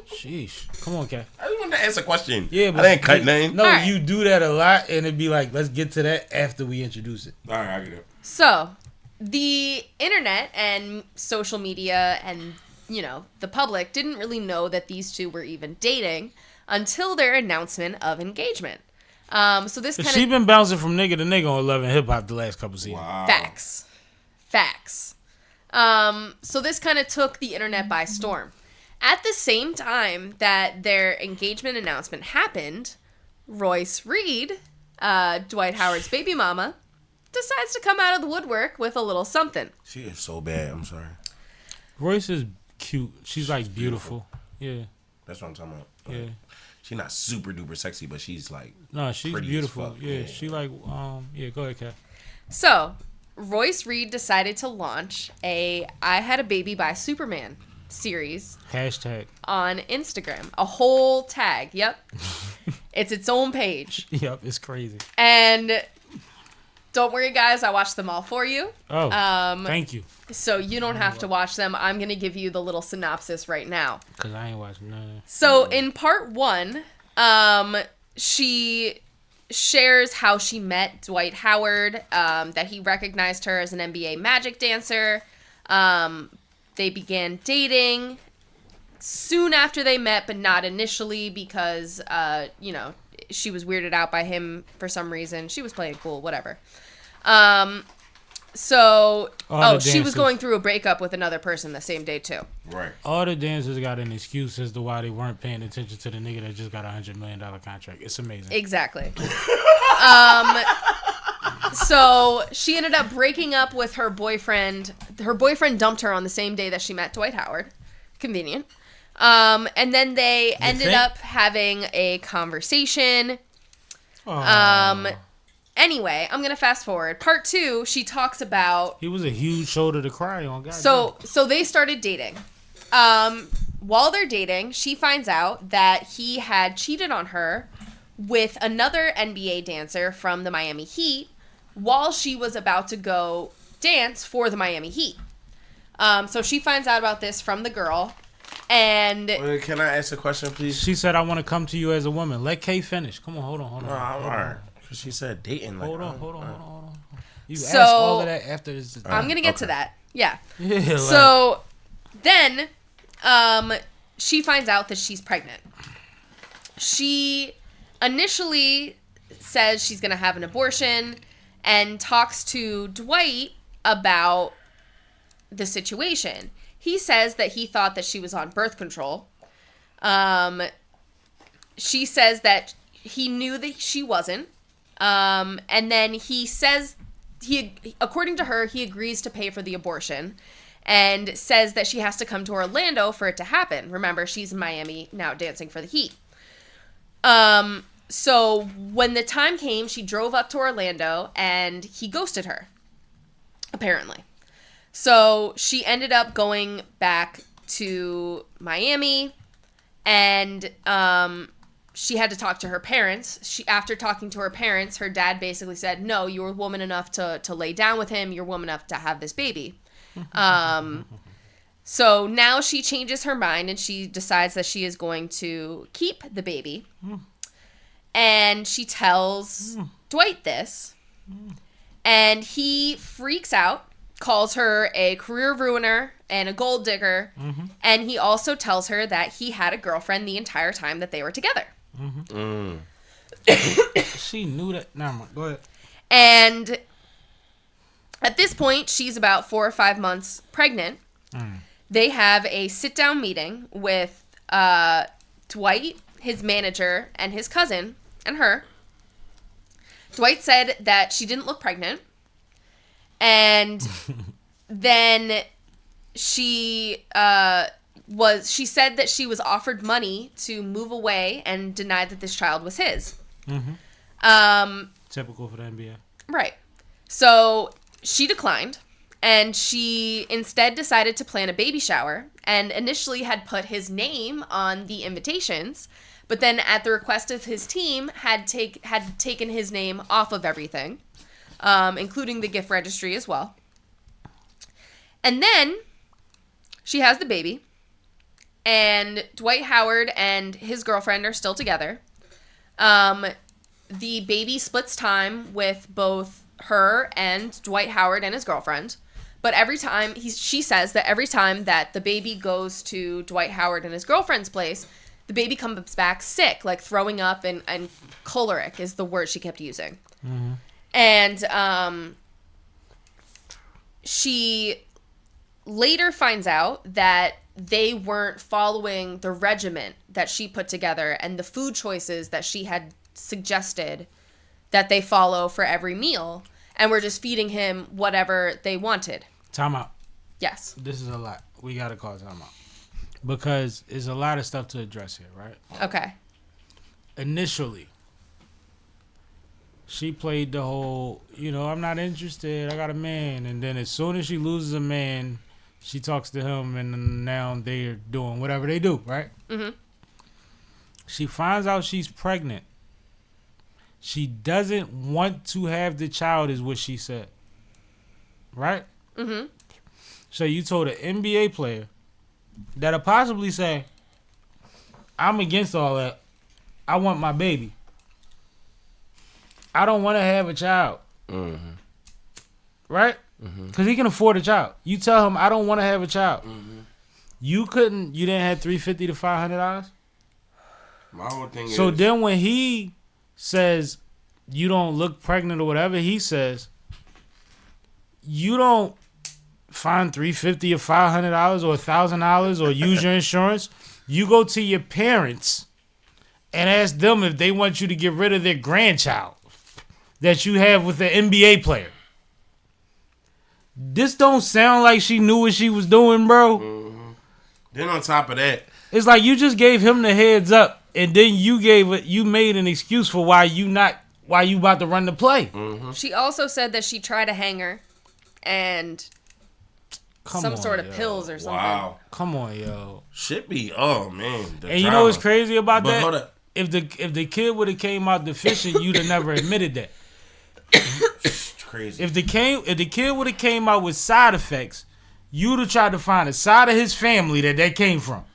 Sheesh, come on, Kat. I just wanted to ask a question. Yeah, but I didn't cut nothing. No, right. You do that a lot, and it'd be like, let's get to that after we introduce it. All right, I get it. So, the internet and social media and, you know, the public didn't really know that these two were even dating until their announcement of engagement. So this kind of... She been bouncing from nigga to nigga on Love and Hip Hop the last couple seasons. Wow. Facts. So this kind of took the internet by storm. At the same time that their engagement announcement happened, Royce Reed, Dwight Howard's baby mama, decides to come out of the woodwork with a little something. She is so bad. I'm sorry. Royce is cute. She's like beautiful. Yeah. That's what I'm talking about. Like, Yeah. she's not super duper sexy, but she's like No, she's pretty as beautiful. fuck. Yeah. She like yeah, go ahead, Kat. So, Royce Reed decided to launch a I Had a Baby by Superman series Hashtag. on Instagram. A whole tag. Yep. It's its own page. Yep, it's crazy. And don't worry, guys. I watched them all for you. Oh, thank you. So you don't have to watch them. I'm going to give you the little synopsis right now. Because I ain't watching none. So in part 1, she shares how she met Dwight Howard, that he recognized her as an NBA Magic dancer. They began dating soon after they met, but not initially because, she was weirded out by him for some reason. She was playing cool, whatever. She was going through a breakup with another person the same day too. Right. All the dancers got an excuse as to why they weren't paying attention to the nigga that just got $100 million contract. It's amazing. Exactly. So she ended up breaking up with her boyfriend. Her boyfriend dumped her on the same day that she met Dwight Howard. Convenient. And then they ended up having a conversation. Anyway, I'm gonna fast forward. Part 2, she talks about. He was a huge shoulder to cry on. God So they started dating. While they're dating, she finds out that he had cheated on her with another NBA dancer from the Miami Heat while she was about to go dance for the Miami Heat. So she finds out about this from the girl. And Can I ask a question, please? She said, I want to come to you as a woman. Let Kay finish. Come on, hold on. No, I'm alright. She said dating. Like, Hold on. You So, asked all of that after this. I'm going to get to that. Yeah. Yeah, So then she finds out that she's pregnant. She initially says she's going to have an abortion and talks to Dwight about the situation. He says that he thought that she was on birth control. She says that he knew that she wasn't. And then he says, according to her, he agrees to pay for the abortion and says that she has to come to Orlando for it to happen. Remember, she's in Miami now dancing for the Heat. So when the time came, she drove up to Orlando and he ghosted her, apparently. So she ended up going back to Miami and, she had to talk to her parents. After talking to her parents, her dad basically said, no, you were woman enough to lay down with him. You're woman enough to have this baby. So now she changes her mind and she decides that she is going to keep the baby. And she tells Dwight this. And he freaks out, calls her a career ruiner and a gold digger. And he also tells her that he had a girlfriend the entire time that they were together. She knew that. Never mind. Go ahead. And at this point, she's about 4 or 5 months pregnant. They have a sit-down meeting with Dwight, his manager, and his cousin, and her. Dwight said that she didn't look pregnant. And then she said that she was offered money to move away and denied that this child was his. Typical for the NBA. Right. So she declined and she instead decided to plan a baby shower and initially had put his name on the invitations, but then at the request of his team had taken his name off of everything, including the gift registry as well. And then she has the baby. And Dwight Howard and his girlfriend are still together. The baby splits time with both her and Dwight Howard and his girlfriend. But every time, she says that every time that the baby goes to Dwight Howard and his girlfriend's place, the baby comes back sick, like throwing up and choleric is the word she kept using. And she later finds out that they weren't following the regimen that she put together and the food choices that she had suggested that they follow for every meal. and were just feeding him whatever they wanted. Time out. Yes. This is a lot. We got to call time out. Because there's a lot of stuff to address here, right? Okay. Initially, she played the whole, I'm not interested, I got a man. And then as soon as she loses a man, she talks to him, and now they're doing whatever they do, right? Mm-hmm. She finds out she's pregnant. She doesn't want to have the child, is what she said. Right? Mm-hmm. So you told an NBA player that'll possibly say, I'm against all that. I want my baby. I don't want to have a child. Mm-hmm. Right? Because he can afford a child. You tell him, I don't want to have a child. Mm-hmm. You didn't have $350 to $500? My whole thing so then when he says, you don't look pregnant or whatever, he says, you don't find $350 or $500 or $1,000 or use your insurance. You go to your parents and ask them if they want you to get rid of their grandchild that you have with the NBA player. This don't sound like she knew what she was doing, bro. Mm-hmm. Then on top of that, it's like you just gave him the heads up, and then you made an excuse for why you about to run the play. Mm-hmm. She also said that she tried to hang her, and some sort of pills or something. Wow. Come on, yo. Should be. Oh man. And you know what's crazy about that? Hold up. If the kid would have came out deficient, you'd have never admitted that. Crazy. If the kid would have came out with side effects, you'd have tried to find a side of his family that came from.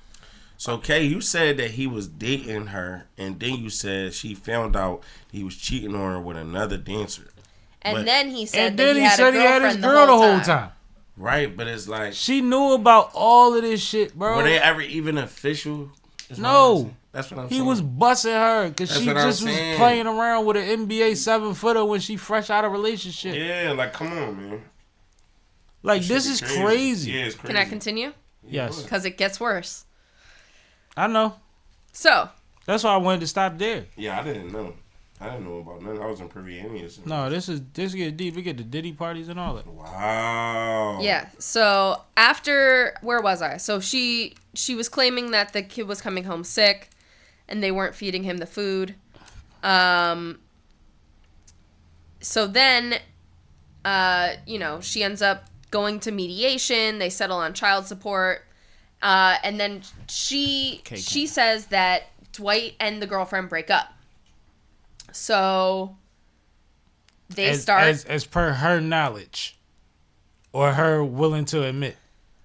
So Kay, you said that he was dating her, and then you said she found out he was cheating on her with another dancer. And then he said that he had his girl the whole time. Right, but it's like she knew about all of this shit, bro. Were they ever even official? No. That's what I'm saying. He was busting her because she just was playing around with an NBA 7-footer when she fresh out of relationship. Yeah, like come on, man. Like this is crazy. Yeah, it's crazy. Can I continue? Yes. Because it gets worse. I know. So. That's why I wanted to stop there. Yeah, I didn't know. I didn't know about none. I wasn't privy to any of this. No, this get deep. We get the Diddy parties and all that. Wow. Yeah. So after, where was I? So she was claiming that the kid was coming home sick, and they weren't feeding him the food. So then, she ends up going to mediation. They settle on child support, and then she says that Dwight and the girlfriend break up. So they start as per her knowledge, or her willing to admit.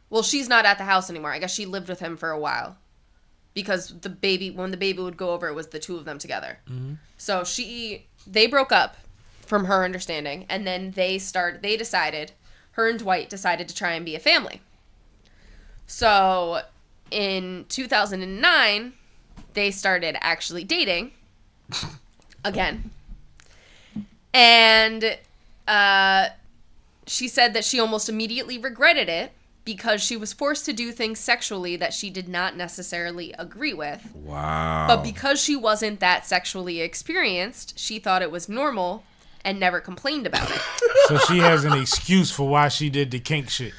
Well, she's not at the house anymore. I guess she lived with him for a while, because when the baby would go over, it was the two of them together. Mm-hmm. So they broke up, from her understanding, and then her and Dwight decided to try and be a family. So in 2009, they started actually dating. Again. And she said that she almost immediately regretted it because she was forced to do things sexually that she did not necessarily agree with. Wow. But because she wasn't that sexually experienced, she thought it was normal and never complained about it. So she has an excuse for why she did the kink shit.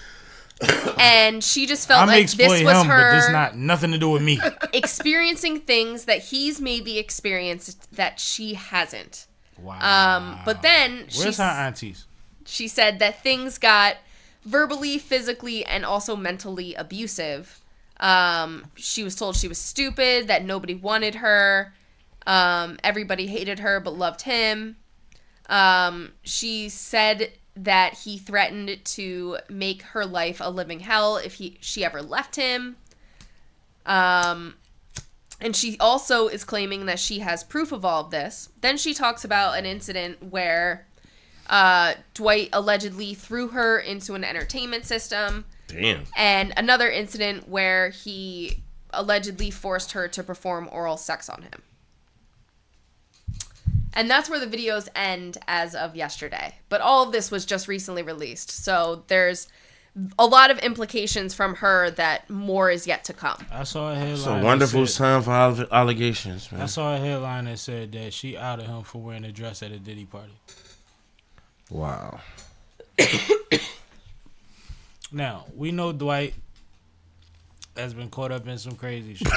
And she just felt like this was her, but this not nothing to do with me. Experiencing things that he's maybe experienced that she hasn't. Wow. But then where's her aunties? She said that things got verbally, physically, and also mentally abusive. She was told she was stupid, that nobody wanted her. Everybody hated her but loved him. She said that he threatened to make her life a living hell if she ever left him. And she also is claiming that she has proof of all of this. Then she talks about an incident where Dwight allegedly threw her into an entertainment system. Damn. And another incident where he allegedly forced her to perform oral sex on him. And that's where the videos end as of yesterday. But all of this was just recently released. So there's a lot of implications from her that more is yet to come. I saw a headline. It's a wonderful time for allegations, man. I saw a headline that said that she outed him for wearing a dress at a Diddy party. Wow. Now, we know Dwight has been caught up in some crazy shit.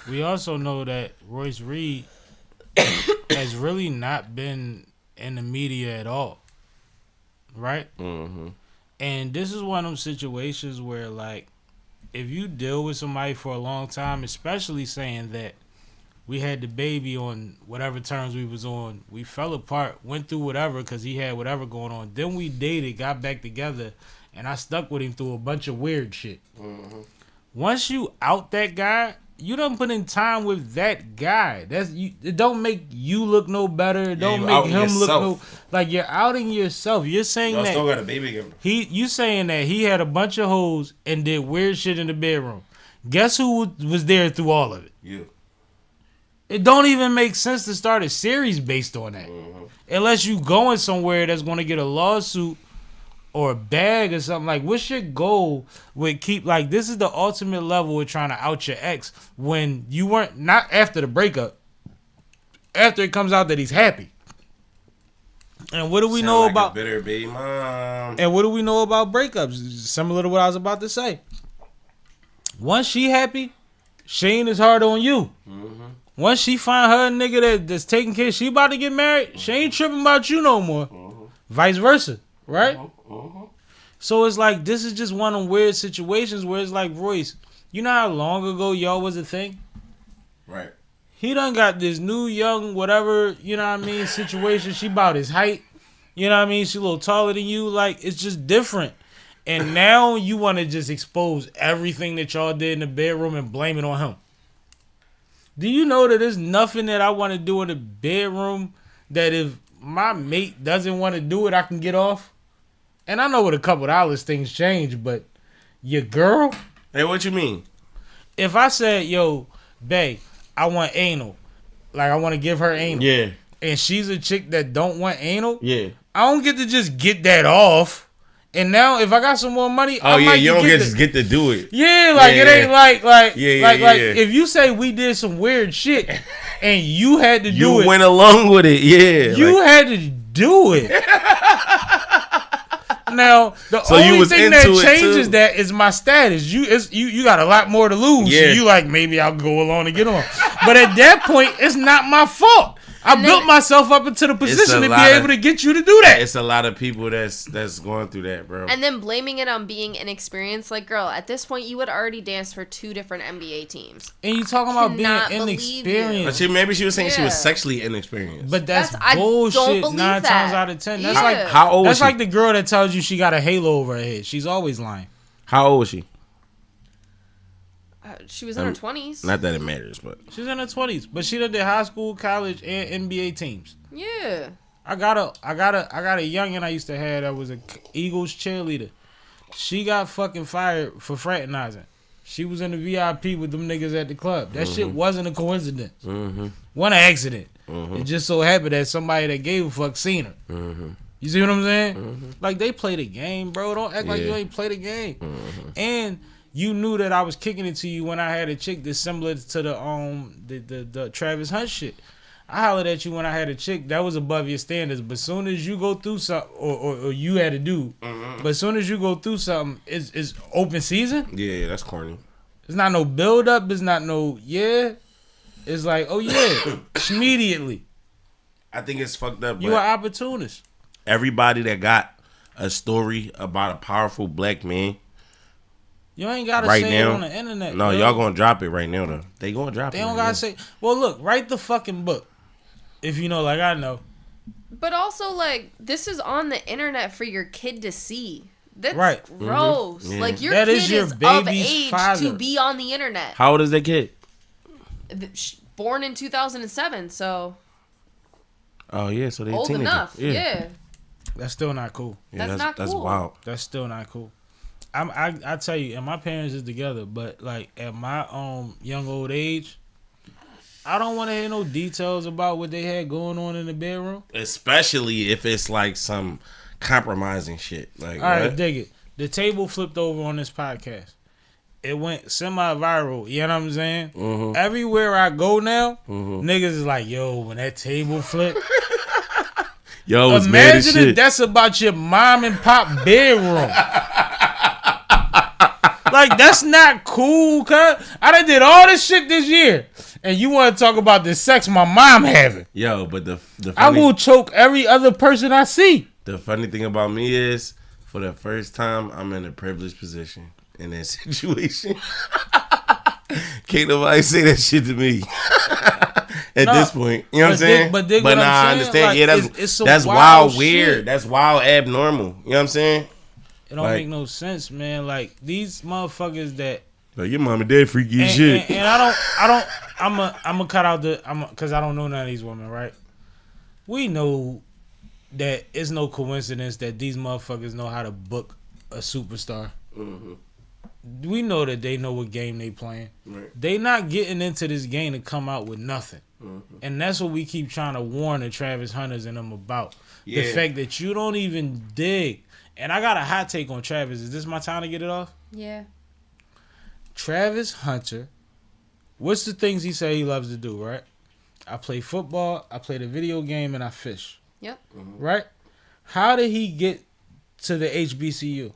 We also know that Royce Reed has really not been in the media at all. Right? Mm-hmm. And this is one of those situations where, like, if you deal with somebody for a long time, especially saying that we had the baby on whatever terms we was on, we fell apart, went through whatever because he had whatever going on. Then we dated, got back together, and I stuck with him through a bunch of weird shit. Mm-hmm. Once you out that guy, you done put in time with that guy. It don't make you look no better. It don't make him look no, like you're outing yourself. You're saying Y'all that still got a baby together. you saying that he had a bunch of hoes and did weird shit in the bedroom. Guess who was there through all of it? You. It don't even make sense to start a series based on that. Mm-hmm. Unless you going somewhere that's going to get a lawsuit or a bag or something. Like, what's your goal with this is the ultimate level with trying to out your ex when you weren't, not after the breakup, after it comes out that he's happy. And what do we know like about a bitter baby mom? And what do we know about breakups? Similar to what I was about to say. Once she happy, she ain't as hard on you. Mm-hmm. Once she find her nigga that's taking care, she about to get married, she ain't tripping about you no more. Mm-hmm. Vice versa, right? Mm-hmm. So it's like, this is just one of them weird situations where it's like, Royce, you know how long ago y'all was a thing? Right. He done got this new young whatever, you know what I mean, situation. She about his height. You know what I mean? She a little taller than you. Like, it's just different. And now you want to just expose everything that y'all did in the bedroom and blame it on him. Do you know that there's nothing that I want to do in the bedroom that if my mate doesn't want to do it, I can get off? And I know with a couple dollars things change, but your girl? Hey, what you mean? If I said, yo, bae, I want anal. Like, I want to give her anal. Yeah. And she's a chick that don't want anal. Yeah. I don't get to just get that off. And now, if I got some more money, Oh, I yeah, might you don't just get to do it. Yeah, like, Yeah, it ain't like Yeah. if you say we did some weird shit and you had to do You it. went along with it, yeah. You had to do it. Now, the So you only was thing that into it, changes too. that is my status. You got a lot more to lose. Yeah. So you like, maybe I'll go along and get on. But at that point, it's not my fault. I built myself up into the position to be able to get you to do that. It's a lot of people that's going through that, bro. And then blaming it on being inexperienced. Like, girl, at this point, you had already danced for 2 different NBA teams. And you talking about Cannot being believe you. inexperienced. But maybe she was saying she was Yeah. sexually inexperienced. But that's I don't bullshit believe 9 that. times out of 10. That's Yeah. like How old was that's she? like the girl that tells you she got a halo over her head. She's always lying. How old was she? She was in her 20s. Not that it matters, but She's in her 20s, but she done did high school, college, and NBA teams. Yeah. I got a youngin' I used to have that was a Eagles cheerleader. She got fucking fired for fraternizing. She was in the VIP with them niggas at the club. That shit wasn't a coincidence. One accident. It just so happened that somebody that gave a fuck seen her. You see what I'm saying? Like, they play the game, bro. Don't act like you ain't play the game. And you knew that I was kicking it to you when I had a chick that's similar to the Travis Hunt shit. I hollered at you when I had a chick that was above your standards, but as soon as you go through something, or you had to do, but as soon as you go through something, it's open season. yeah, that's corny. It's not no build up. It's not no It's like, oh yeah, immediately. I think it's fucked up. You But are opportunist. everybody that got a story about a powerful black man You ain't gotta right say now it on the internet. No, bro. y'all gonna drop it right now though. They gonna drop it. They don't right gotta now. say. Well, look, write the fucking book. If you know, like I know. But also, like, this is on the internet for your kid to see. That's Right. gross. Yeah. Like, your That kid is your is of baby's age father. to be on the internet. How old is that kid? Born in 2007, so Oh yeah, so they old teenager. enough. Yeah. That's still not cool. Yeah, That's not That's cool. wild. That's still not cool. I tell you, and my parents is together, but like at my young old age, I don't want to hear no details about what they had going on in the bedroom. Especially if it's like some compromising shit. Like, All right, what? dig it. The table flipped over on this podcast. It went semi-viral. You know what I'm saying? Everywhere I go now, niggas is like, yo, when that table flipped. Yo, was mad as Imagine if shit. that's about your mom and pop bedroom. Like, that's not cool, cuz. I done did all this shit this year. And you want to talk about the sex my mom having. Yo, but the I funny, will choke every other person I see. the funny thing about me is, for the first time, I'm in a privileged position in that situation. Can't nobody say that shit to me. At this point, you know what I'm saying? But nah, I understand. Like, yeah, it's some that's wild, shit. weird. That's wild, abnormal. You know what I'm saying? It don't like, make no sense, man. Like, these motherfuckers that. Like, your mom and dad freaky as shit. And I'm a cut out because I don't know none of these women, right? We know that it's no coincidence that these motherfuckers know how to book a superstar. Mm-hmm. We know that they know what game they playing. Right. They not getting into this game to come out with nothing. Mm-hmm. And that's what we keep trying to warn the Travis Hunters and them about. Yeah. The fact that you don't even dig. And I got a hot take on Travis. Is this my time to get it off? Yeah. Travis Hunter, what's the things he say he loves to do, right? I play football, I play the video game, and I fish. Yep. Mm-hmm. Right? How did he get to the HBCU?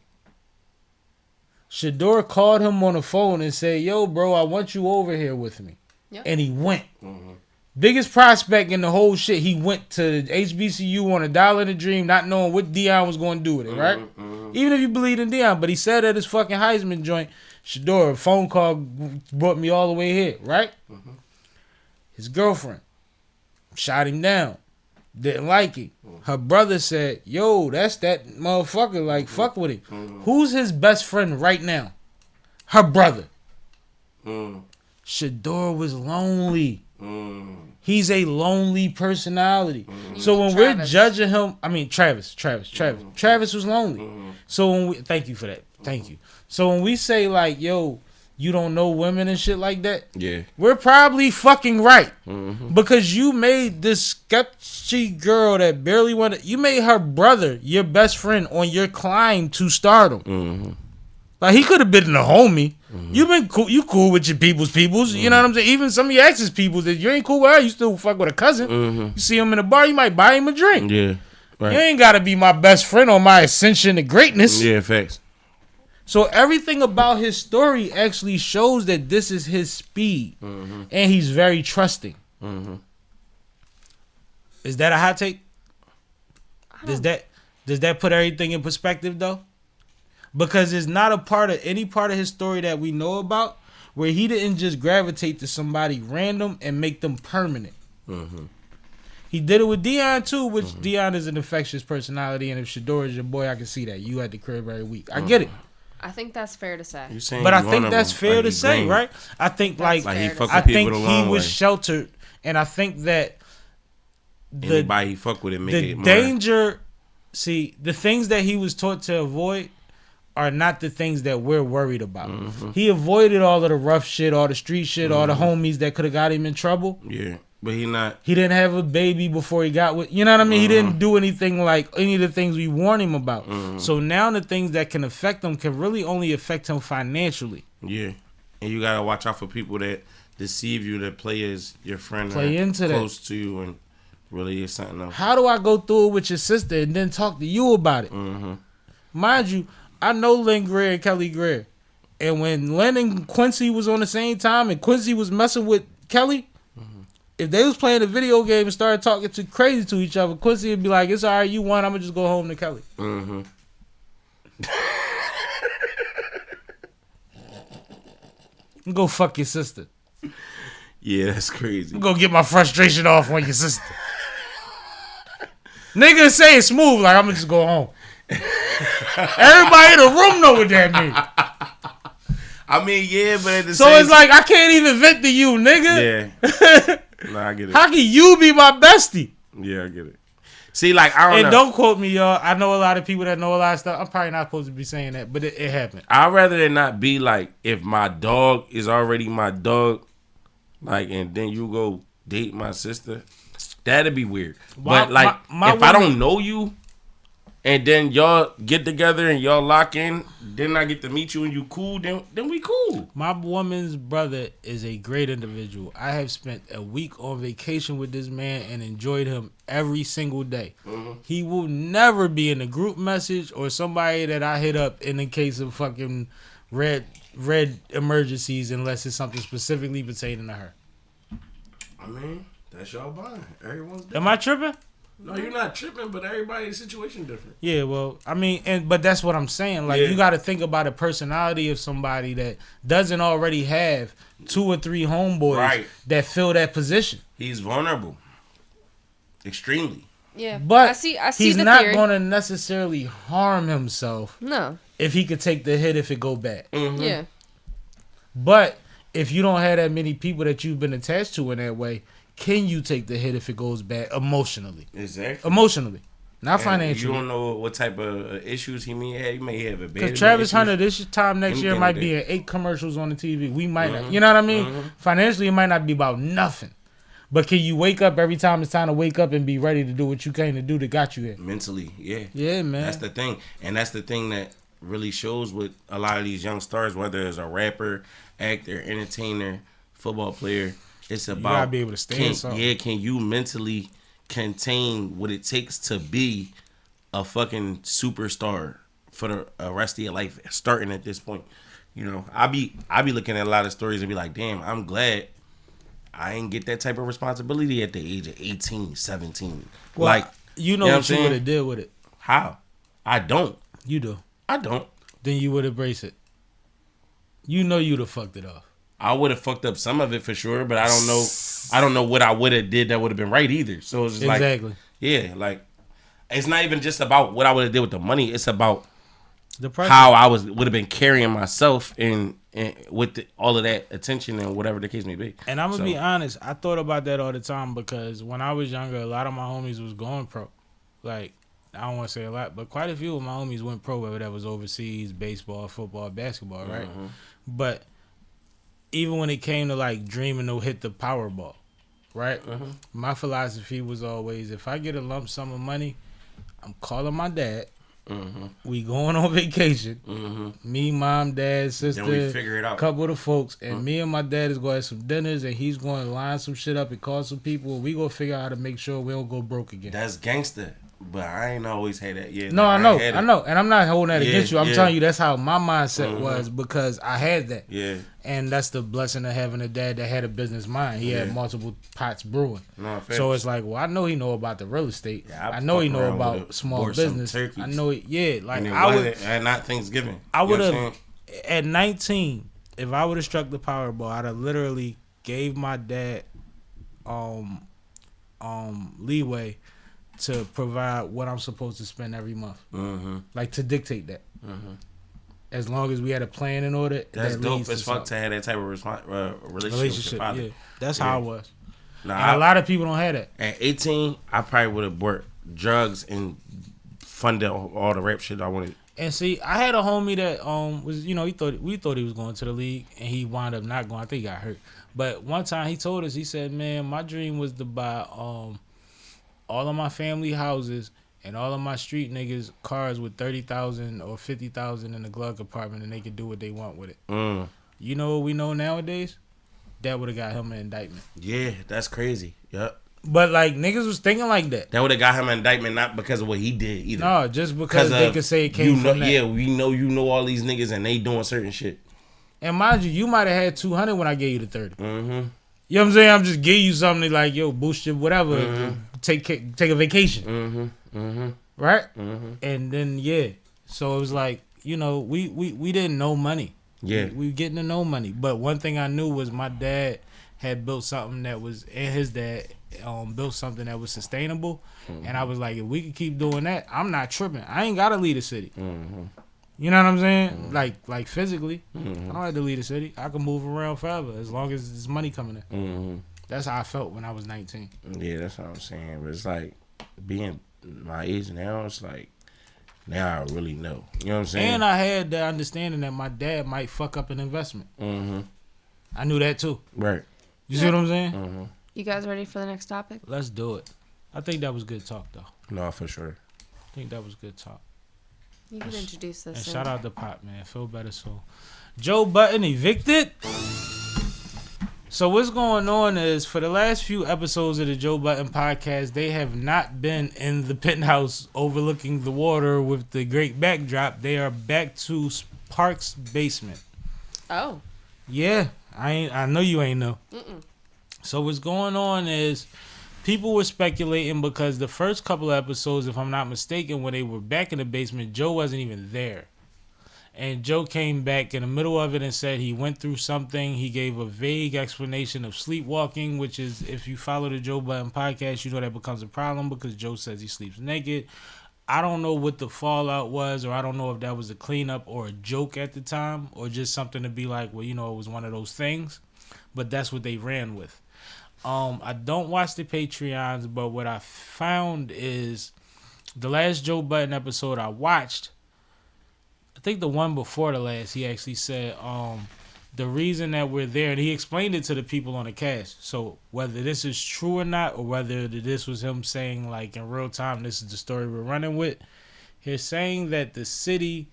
Shador called him on the phone and said, yo, bro, I want you over here with me. Yep. And he went. Mm-hmm. Biggest prospect in the whole shit. He went to HBCU on $1 in a dream, not knowing what Deion was going to do with it, right? Mm-hmm. Even if you believe in Deion. But he said at his fucking Heisman joint, Shador, a phone call brought me all the way here, right? Mm-hmm. His girlfriend shot him down. Didn't like it. Her brother said, yo, that's that motherfucker. Like, fuck with him. Who's his best friend right now? Her brother. Shador was lonely. He's a lonely personality. So when we're judging him, I mean, Travis was lonely. So when we, thank you for that. Thank you. So when we say like, yo, you don't know women and shit like that, Yeah. we're probably fucking right. Because you made this sketchy girl that barely wanted, you made her brother your best friend on your climb to stardom. Like, he could have been a homie. You been cool, you cool with your peoples. You know what I'm saying? Even some of your ex's peoples that you ain't cool with her, you still fuck with a cousin. You see him in a bar, you might buy him a drink. Yeah. Right. You ain't gotta be my best friend on my ascension to greatness. Yeah, facts. So everything about his story actually shows that this is his speed. And he's very trusting. Is that a hot take? Does that put everything in perspective though? Because it's not a part of any part of his story that we know about where he didn't just gravitate to somebody random and make them permanent. He did it with Deion too, which Deion is an infectious personality, and if Shador is your boy, I can see that. You at the crib every week. I get it. I think that's fair to say. But I think that's fair to say, right? I think That's like fair he to fuck say. I with people think the long he was way. sheltered, and I think that Anybody he fuck with it make the it more. danger. See, the things that he was taught to avoid are not the things that we're worried about. He avoided all of the rough shit, all the street shit, all the homies that could have got him in trouble. Yeah, but he not. He didn't have a baby before he got with, you know what I mean? He didn't do anything like any of the things we warned him about. So now the things that can affect him can really only affect him financially. Yeah, and you gotta watch out for people that deceive you, that play as your friend, Play or into that. close to you, and really is something else. How do I go through it with your sister and then talk to you about it? Mind you, I know Lynn Greer and Kelly Greer. And when Lynn and Quincy was on the same time and Quincy was messing with Kelly, if they was playing a video game and started talking too crazy to each other, Quincy would be like, it's all right, you won, I'm going to just go home to Kelly. Go fuck your sister. Yeah, that's crazy. Go get my frustration off on your sister. Nigga say it smooth, like I'm gonna just go home. Everybody in the room know what that means. I mean, yeah, but at the So same it's like I can't even vent to you, nigga. Yeah. Nah, I get it. How can you be my bestie? Yeah, I get it. See, like, I don't And know. don't quote me, y'all. I know a lot of people that know a lot of stuff. I'm probably not supposed to be saying that, but it happened. I'd rather than not be like, if my dog is already my dog, like, and then you go date my sister, that'd be weird. But like, my if I don't know you, and then y'all get together and y'all lock in, then I get to meet you and you cool, then we cool. My woman's brother is a great individual. I have spent a week on vacation with this man and enjoyed him every single day. He will never be in a group message or somebody that I hit up in the case of fucking red emergencies unless it's something specifically pertaining to her. I mean, that's y'all bond. Everyone's different. Am I tripping? No, you're not tripping, but everybody's situation different. Yeah, well, I mean, but that's what I'm saying. Like, you got to think about the personality of somebody that doesn't already have 2 or 3 homeboys that fill that position. He's vulnerable, extremely. Yeah, but I see he's the not theory. going to necessarily harm himself. No. If he could take the hit if it go bad. Yeah. But if you don't have that many people that you've been attached to in that way, can you take the hit if it goes bad emotionally? Exactly. Emotionally, not And financially. You don't know what type of issues he may have. He may have a bad. Because Travis Hunter, this time next year might be in 8 commercials on the TV. We might not. You know what I mean? Financially, it might not be about nothing. But can you wake up every time it's time to wake up and be ready to do what you came to do that got you there? Mentally, yeah. Yeah, man. That's the thing. And that's the thing that really shows with a lot of these young stars, whether it's a rapper, actor, entertainer, football player. It's about you gotta be able to stand something. Yeah, can you mentally contain what it takes to be a fucking superstar for the rest of your life, starting at this point? You know, I be looking at a lot of stories and be like, damn, I'm glad I ain't get that type of responsibility at the age of 18, 17. Well, like, you know what you would have did with it. How? I don't. You do. I don't. Then you would embrace it. You know you'd have fucked it off. I would have fucked up some of it for sure, but I don't know what I would have did that would have been right either. So it's just exactly. Like it's not even just about what I would have did with the money. It's about the pressure. How I would have been carrying myself and with all of that attention and whatever the case may be. And I'm gonna be honest, I thought about that all the time because when I was younger, a lot of my homies was going pro. Like, I don't want to say a lot, but quite a few of my homies went pro, whether that was overseas, baseball, football, basketball, right? But even when it came to like dreaming to hit the Powerball, right? My philosophy was always, if I get a lump sum of money, I'm calling my dad. We going on vacation. Me, mom, dad, sister, then we figure it out. Couple of the folks, and me and my dad is going to have some dinners, and he's going to line some shit up and call some people. And we gonna figure out how to make sure we don't go broke again. That's gangster. But I ain't always had that. Yeah, no, like, I know, and I'm not holding that against you. I'm yeah. telling you that's how my mindset was because I had that. Yeah. And that's the blessing of having a dad that had a business mind. He had multiple pots brewing. No, so it's like, well, I know he know about the real estate. Yeah, I know he know about small business. I know like I would. And not Thanksgiving. I would have at 19, if I would have struck the Powerball, I'd have literally gave my dad leeway to provide what I'm supposed to spend every month. Like to dictate that. As long as we had a plan in order. That's dope as fuck to have that type of relationship. Yeah, that's how I was. Nah, a lot of people don't have that. At 18, I probably would have worked drugs and funded all the rap shit I wanted. And see, I had a homie that was, you know, we thought he was going to the league, and he wound up not going. I think he got hurt. But one time he told us, he said, "Man, my dream was to buy all of my family houses and all of my street niggas cars with 30,000 or 50,000 in the glove compartment, and they could do what they want with it." You know what we know nowadays? That would have got him an indictment. Yeah, that's crazy. Yep. But like niggas was thinking like that. That would have got him an indictment, not because of what he did either. No, just because they could say it came from that. Yeah, we know all these niggas and they doing certain shit. And mind you might have had 200 when I gave you the 30. You know what I'm saying? I'm just giving you something like, yo, boost your whatever. Take a vacation. Right? And then, so it was like, you know, we didn't know money. Yeah. We getting to know money. But one thing I knew was my dad had built something that was, and his dad built something that was sustainable. And I was like, if we could keep doing that, I'm not tripping. I ain't got to leave the city. You know what I'm saying? Like physically. I don't have to leave the city. I can move around forever as long as there's money coming in. That's how I felt when I was 19. Yeah, that's what I'm saying. But it's like being my age now, it's like now I really know. You know what I'm saying? And I had the understanding that my dad might fuck up an investment. I knew that too. Right. You see what I'm saying? You guys ready for the next topic? Let's do it. I think that was good talk though. No, for sure. I think that was good talk. You can introduce this. And shout out to Pop, man. Feel better soon. Joe Budden evicted. So what's going on is for the last few episodes of the Joe Budden podcast, they have not been in the penthouse overlooking the water with the great backdrop. They are back to Park's basement. Oh. Yeah, I know you ain't know. So what's going on is people were speculating because the first couple of episodes, if I'm not mistaken, when they were back in the basement, Joe wasn't even there. And Joe came back in the middle of it and said he went through something. He gave a vague explanation of sleepwalking, which is, if you follow the Joe Budden podcast, you know that becomes a problem because Joe says he sleeps naked. I don't know what the fallout was, or I don't know if that was a cleanup or a joke at the time, or just something to be like, well, you know, it was one of those things. But that's what they ran with. I don't watch the Patreons, but what I found is the last Joe Budden episode I watched, I think the one before the last, he actually said the reason that we're there, and he explained it to the people on the cast. So whether this is true or not, or whether this was him saying like in real time, this is the story we're running with, he's saying that the city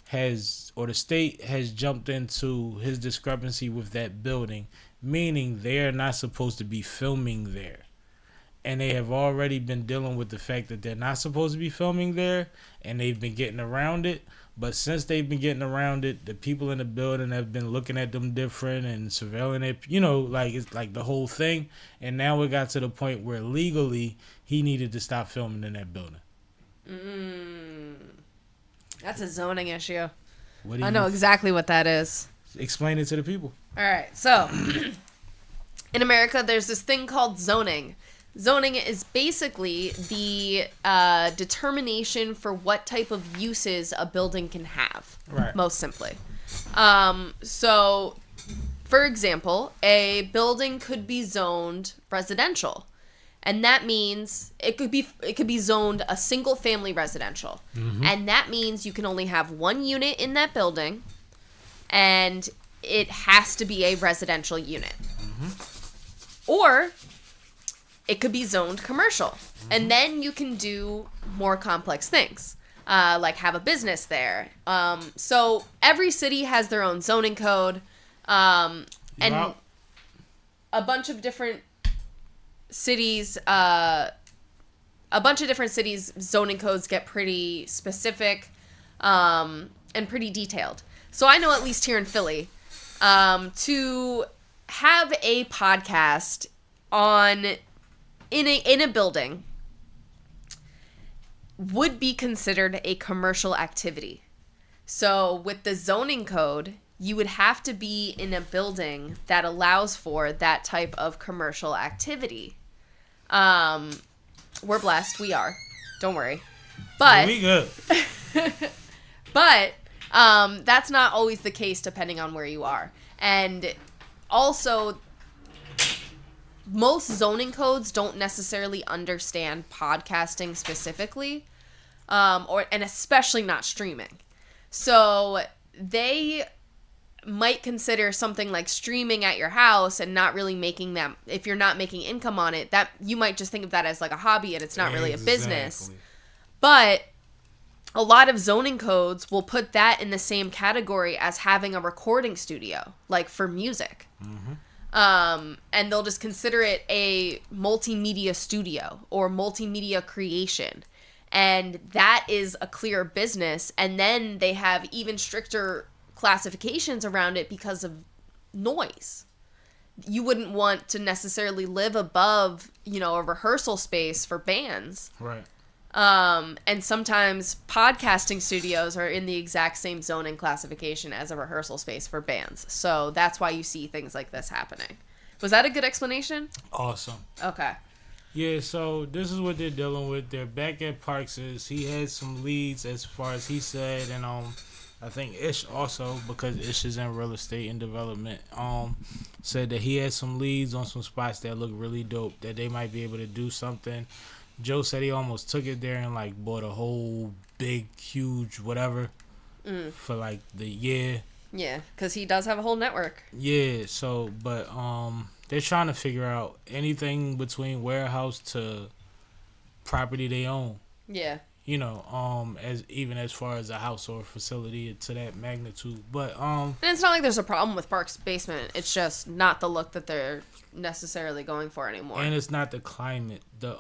has, or the state has jumped into his discrepancy with that building, meaning they're not supposed to be filming there. And they have already been dealing with the fact that they're not supposed to be filming there, and they've been getting around it. But since they've been getting around it, the people in the building have been looking at them different and surveilling it, you know, like it's like the whole thing. And now it got to the point where legally he needed to stop filming in that building. That's a zoning issue. I know exactly what that is. Explain it to the people. All right. So in America, there's this thing called zoning. Zoning is basically the determination for what type of uses a building can have, right? Most simply. So, for example, a building could be zoned residential, and that means it could be zoned a single family residential, and that means you can only have one unit in that building, and it has to be a residential unit, or it could be zoned commercial. And then you can do more complex things, like have a business there. So every city has their own zoning code. And a bunch of different cities, zoning codes get pretty specific and pretty detailed. So I know at least here in Philly, to have a podcast in a building would be considered a commercial activity. So with the zoning code, you would have to be in a building that allows for that type of commercial activity. We're blessed. We are. Don't worry. But we good. But that's not always the case depending on where you are. And also, most zoning codes don't necessarily understand podcasting specifically, and especially not streaming. So they might consider something like streaming at your house and not really making that, if you're not making income on it, that you might just think of that as like a hobby and it's not really a business. But a lot of zoning codes will put that in the same category as having a recording studio, like for music. And they'll just consider it a multimedia studio or multimedia creation. And that is a clear business. And then they have even stricter classifications around it because of noise. You wouldn't want to necessarily live above, a rehearsal space for bands. Right. And sometimes podcasting studios are in the exact same zoning classification as a rehearsal space for bands. So that's why you see things like this happening. Was that a good explanation? Awesome. Okay. Yeah, so this is what they're dealing with. They're back at Parks. He had some leads as far as he said, and I think Ish also, because Ish is in real estate and development, said that he had some leads on some spots that look really dope, that they might be able to do something. Joe said he almost took it there and like bought a whole big, huge whatever for like the year. Yeah, because he does have a whole network. Yeah, so, but they're trying to figure out anything between warehouse to property they own. Yeah. as far as a house or a facility to that magnitude. But And it's not like there's a problem with Park's basement. It's just not the look that they're necessarily going for anymore. And it's not the climate, the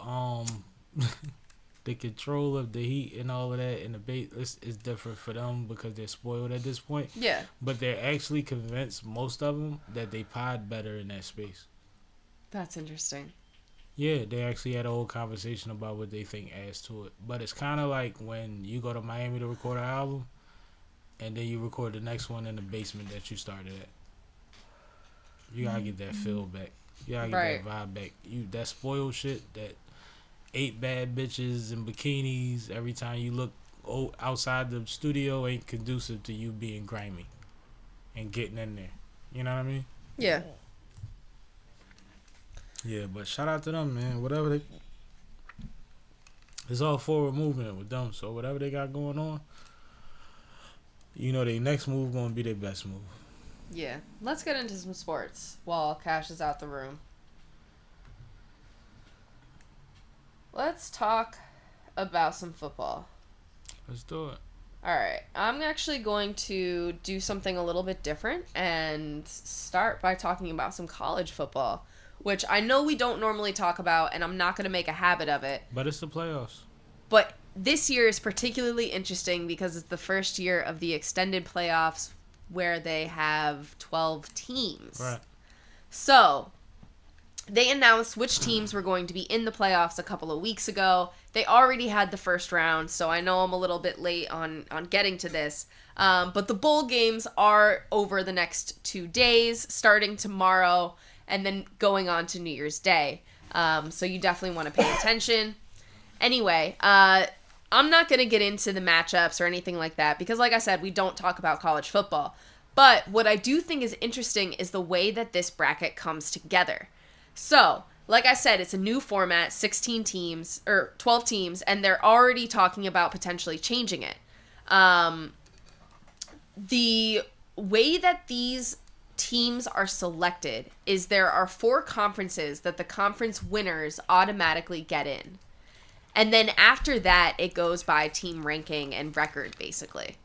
the control of the heat and all of that, and the base is different for them because they're spoiled at this point. Yeah. But they're actually convinced, most of them, that they pod better in that space. That's interesting. Yeah, they actually had a whole conversation about what they think adds to it. But it's kind of like when you go to Miami to record an album, and then you record the next one in the basement that you started at. You gotta get that feel back. You gotta get that vibe back. That spoiled shit, that 8 bad bitches in bikinis every time you look outside the studio ain't conducive to you being grimy and getting in there. You know what I mean? Yeah. Yeah, but shout out to them, man. Whatever they... It's all forward movement with them, so whatever they got going on, their next move gonna be their best move. Yeah. Let's get into some sports while Cash is out the room. Let's talk about some football. Let's do it. All right. I'm actually going to do something a little bit different and start by talking about some college football, which I know we don't normally talk about, and I'm not going to make a habit of it. But it's the playoffs. But this year is particularly interesting because it's the first year of the extended playoffs where they have 12 teams. Right. So they announced which teams were going to be in the playoffs a couple of weeks ago. They already had the first round, so I know I'm a little bit late on getting to this. But the bowl games are over the next 2 days, starting tomorrow, and then going on to New Year's Day. So you definitely want to pay attention. Anyway, I'm not going to get into the matchups or anything like that because, like I said, we don't talk about college football. But what I do think is interesting is the way that this bracket comes together. So, like I said, it's a new format, 12 teams, and they're already talking about potentially changing it. The way that these teams are selected is there are 4 conferences that the conference winners automatically get in. And then after that, it goes by team ranking and record, basically.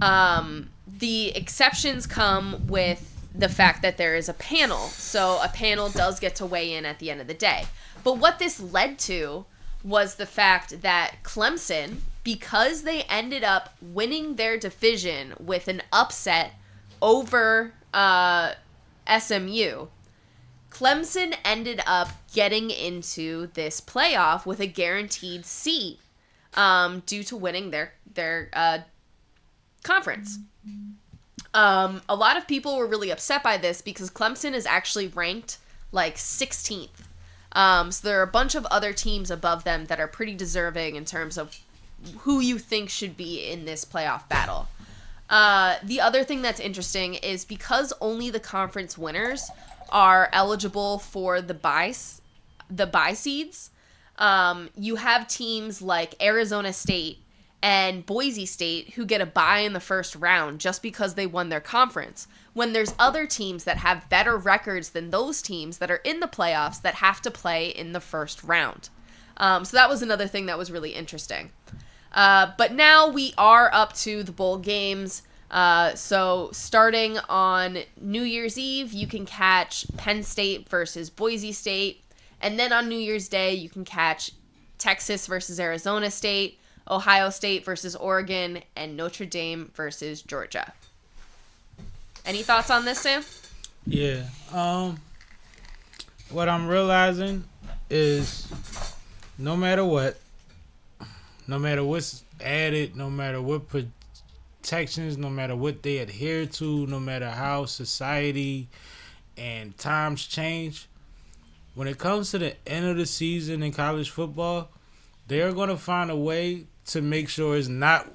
The exceptions come with the fact that there is a panel. So a panel does get to weigh in at the end of the day. But what this led to was the fact that Clemson, because they ended up winning their division with an upset over SMU, Clemson ended up getting into this playoff with a guaranteed seat due to winning their conference. A lot of people were really upset by this because Clemson is actually ranked like 16th. So there are a bunch of other teams above them that are pretty deserving in terms of who you think should be in this playoff battle. The other thing that's interesting is because only the conference winners are eligible for the bye seeds, you have teams like Arizona State and Boise State who get a bye in the first round just because they won their conference, when there's other teams that have better records than those teams that are in the playoffs that have to play in the first round. So that was another thing that was really interesting. But now we are up to the bowl games. So starting on New Year's Eve, you can catch Penn State versus Boise State. And then on New Year's Day, you can catch Texas versus Arizona State, Ohio State versus Oregon, and Notre Dame versus Georgia. Any thoughts on this, Sam? Yeah. What I'm realizing is no matter what's added, no matter what protections, no matter what they adhere to, no matter how society and times change, when it comes to the end of the season in college football, they're going to find a way to make sure it's not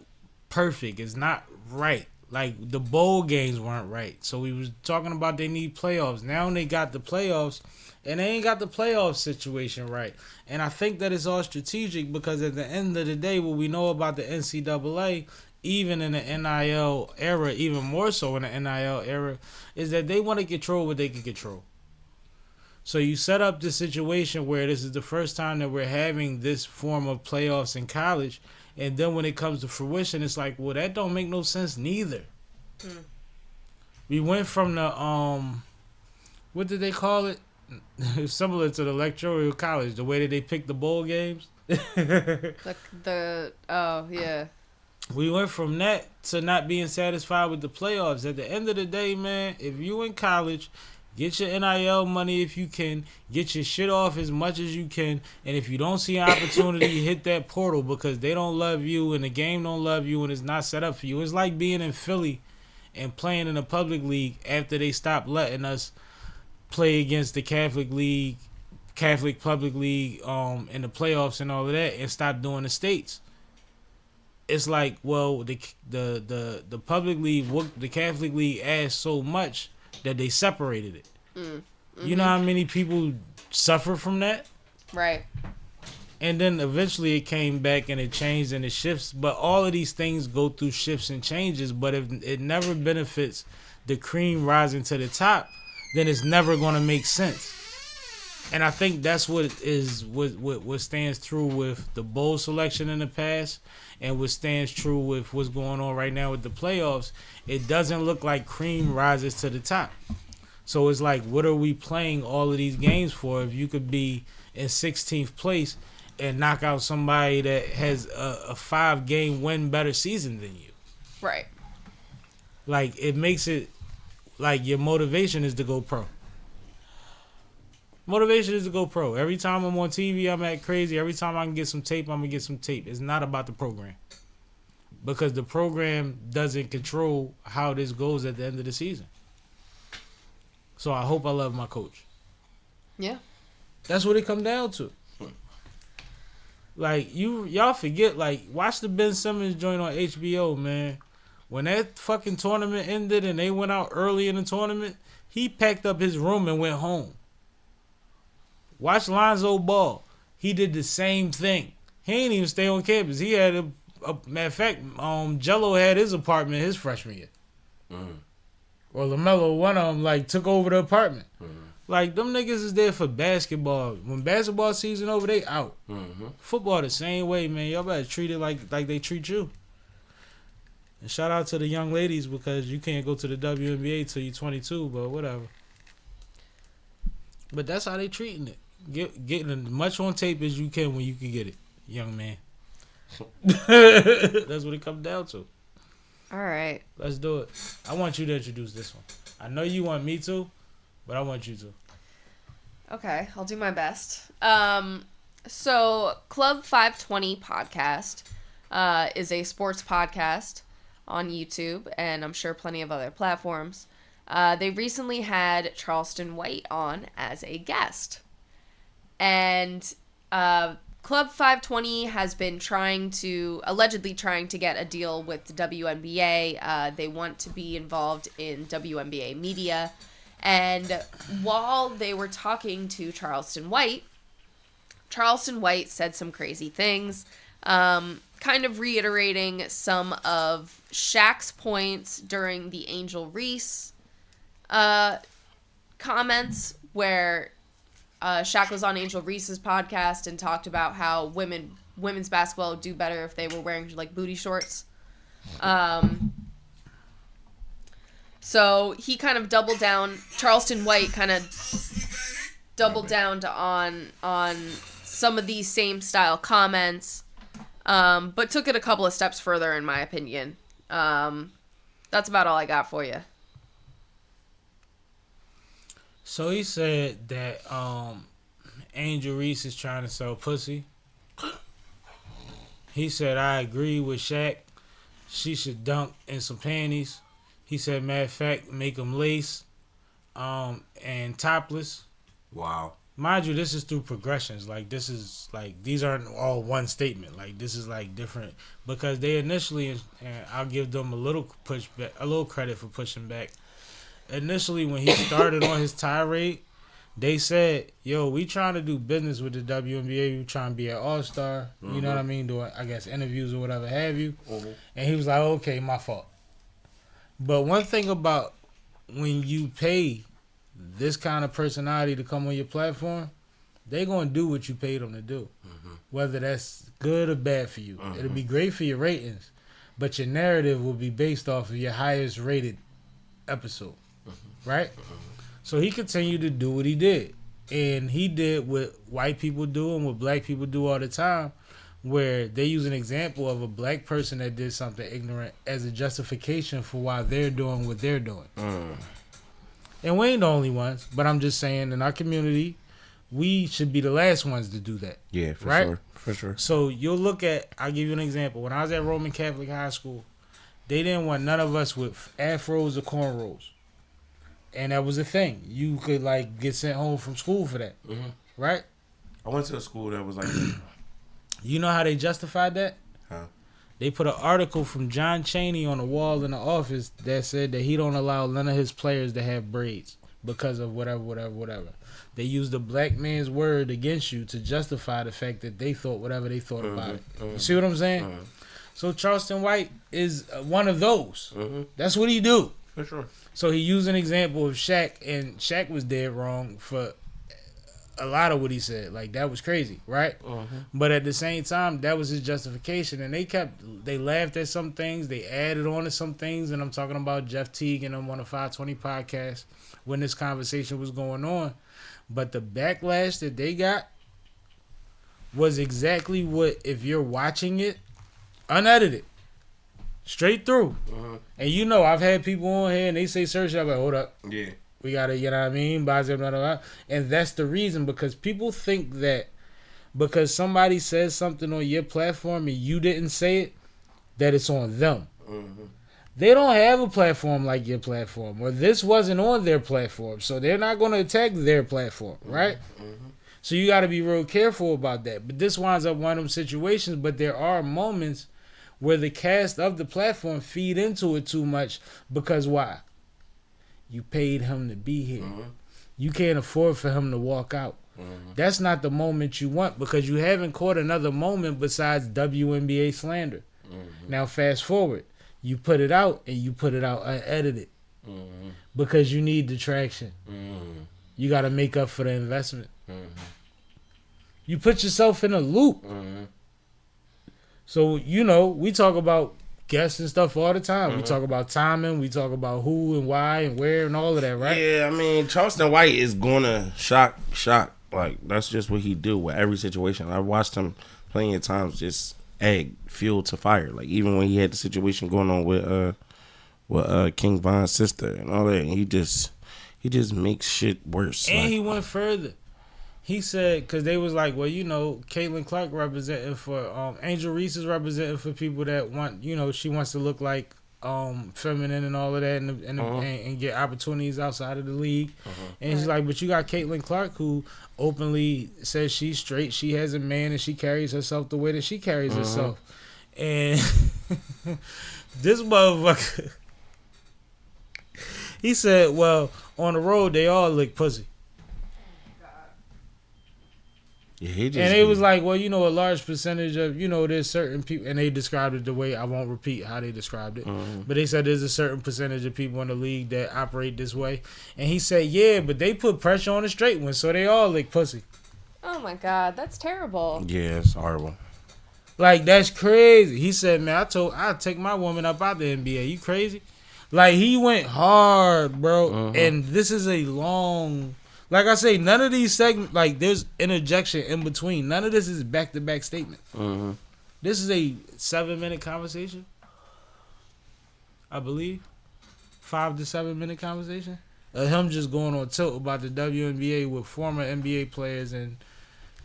perfect. It's not right. Like, the bowl games weren't right. So we was talking about they need playoffs. Now they got the playoffs, and they ain't got the playoff situation right. And I think that it's all strategic because at the end of the day, what we know about the NCAA, even in the NIL era, even more so in the NIL era, is that they want to control what they can control. So you set up this situation where this is the first time that we're having this form of playoffs in college, and then when it comes to fruition, it's like, well, that don't make no sense neither. We went from the what did they call it? Similar to the electoral college, the way that they pick the bowl games. Oh yeah. We went from that to not being satisfied with the playoffs. At the end of the day, man, if you in college, get your NIL money if you can. Get your shit off as much as you can. And if you don't see an opportunity, hit that portal, because they don't love you and the game don't love you and it's not set up for you. It's like being in Philly and playing in a public league after they stopped letting us play against the Catholic public league in the playoffs and all of that, and stopped doing the states. It's like, well, the public league, the Catholic league asked so much that they separated it. You know how many people suffer from that? Right. And then eventually it came back and it changed and it shifts. But all of these things go through shifts and changes. But if it never benefits the cream rising to the top, then it's never going to make sense. And I think that's what stands true with the bowl selection in the past, and what stands true with what's going on right now with the playoffs. It doesn't look like cream rises to the top. So it's like, what are we playing all of these games for if you could be in 16th place and knock out somebody that has a 5-game win better season than you? Right. Like, it makes it like your motivation is to go pro. Motivation is to go pro. Every time I'm on TV, I'm act crazy. Every time I can get some tape, I'm going to get some tape. It's not about the program. Because the program doesn't control how this goes at the end of the season. So I hope I love my coach. Yeah. That's what it come down to. Like, y'all forget, like, watch the Ben Simmons joint on HBO, man. When that fucking tournament ended and they went out early in the tournament, he packed up his room and went home. Watch Lonzo Ball. He did the same thing. He ain't even stay on campus. He had a matter of fact, Jello had his apartment his freshman year. Or LaMelo, one of them, like, took over the apartment. Like, them niggas is there for basketball. When basketball season over, they out. Football the same way, man. Y'all better treat it like they treat you. And shout out to the young ladies, because you can't go to the WNBA till you're 22, but whatever. But that's how they treating it. Getting as much on tape as you can when you can get it, young man. That's what it comes down to. All right. Let's do it. I want you to introduce this one. I know you want me to, but I want you to. Okay, I'll do my best. So Club 520 podcast is a sports podcast on YouTube, and I'm sure plenty of other platforms. They recently had Charleston White on as a guest. And Club 520 has been allegedly trying to get a deal with the WNBA. They want to be involved in WNBA media. And while they were talking to Charleston White said some crazy things, kind of reiterating some of Shaq's points during the Angel Reese comments, where Shaq was on Angel Reese's podcast and talked about how women's basketball would do better if they were wearing, like, booty shorts. So he kind of doubled down. Charleston White kind of doubled down on some of these same style comments, but took it a couple of steps further, in my opinion. That's about all I got for you. So he said that Angel Reese is trying to sell pussy. He said, I agree with Shaq. She should dunk in some panties. He said, matter of fact, make them lace and topless. Wow. Mind you, this is through progressions. Like, this is, like, these aren't all one statement. Like, this is, like, different. Because they initially, and I'll give them a little credit for pushing back. Initially, when he started on his tirade, they said, yo, we trying to do business with the WNBA. We trying to be an all-star. You know what I mean? Doing, I guess, interviews or whatever have you. And he was like, okay, my fault. But one thing about when you pay this kind of personality to come on your platform, they gonna do what you paid them to do, whether that's good or bad for you. It'll be great for your ratings, but your narrative will be based off of your highest rated episode, right? So he continued to do what he did, and he did what white people do and what black people do all the time, where they use an example of a black person that did something ignorant as a justification for why they're doing what they're doing. And we ain't the only ones, but I'm just saying in our community, we should be the last ones to do that. Yeah, for right? sure. For sure. So you'll look at, I'll give you an example. When I was at Roman Catholic High School, they didn't want none of us with afros or cornrows. And that was a thing. You could like get sent home from school for that. Right? I went to a school that was like that. You know how they justified that? Huh? They put an article from John Chaney on the wall in the office that said that he don't allow none of his players to have braids because of whatever. They used a black man's word against you to justify the fact that they thought whatever they thought about it. You see what I'm saying? So Charleston White is one of those. That's what he do. For sure. So he used an example of Shaq, and Shaq was dead wrong for a lot of what he said. Like, that was crazy, right? But at the same time, that was his justification, and they laughed at some things, they added on to some things, and I'm talking about Jeff Teague and them on the 520 podcast when this conversation was going on. But the backlash that they got was exactly what, if you're watching it, unedited, straight through. And you know, I've had people on here and they say certain shit, I'm like, hold up. Yeah. We gotta, you know what I mean? Blah, blah, blah, blah. And that's the reason, because people think that because somebody says something on your platform and you didn't say it, that it's on them. They don't have a platform like your platform, or this wasn't on their platform, so they're not going to attack their platform, right? So you got to be real careful about that. But this winds up one of them situations, but there are moments where the cast of the platform feed into it too much, because why? You paid him to be here. You can't afford for him to walk out. That's not the moment you want, because you haven't caught another moment besides WNBA slander. Now fast forward. You put it out, and you put it out unedited because you need the traction. You got to make up for the investment. You put yourself in a loop. So, you know, we talk about guests and stuff all the time. We talk about timing. We talk about who and why and where and all of that, right? Yeah, I mean, Charleston White is going to shock. Like, that's just what he do with every situation. I watched him plenty of times just add fuel to fire. Like, even when he had the situation going on with King Von's sister and all that, and he just makes shit worse. And like, he went further. He said, because they was like, well, you know, Caitlin Clark representing for Angel Reese is representing for people that want, you know, she wants to look like feminine and all of that, and get opportunities outside of the league. And she's like, but you got Caitlin Clark, who openly says she's straight, she has a man, and she carries herself the way that she carries herself. And this motherfucker, he said, well, on the road they all lick pussy. Yeah, and it was like, well, you know, a large percentage of, you know, there's certain people, and they described it the way, I won't repeat how they described it, but they said there's a certain percentage of people in the league that operate this way. And he said, yeah, but they put pressure on the straight ones, so they all lick pussy. Oh my God, that's terrible. Yeah, it's horrible. Like, that's crazy. He said, man, I'd take my woman up out the NBA. You crazy? Like, he went hard, bro. And this is a long... Like I say, none of these segments, like, there's interjection in between. None of this is back-to-back statement. This is a 7-minute conversation, I believe. 5 to 7 minute conversation of him just going on tilt about the WNBA with former NBA players and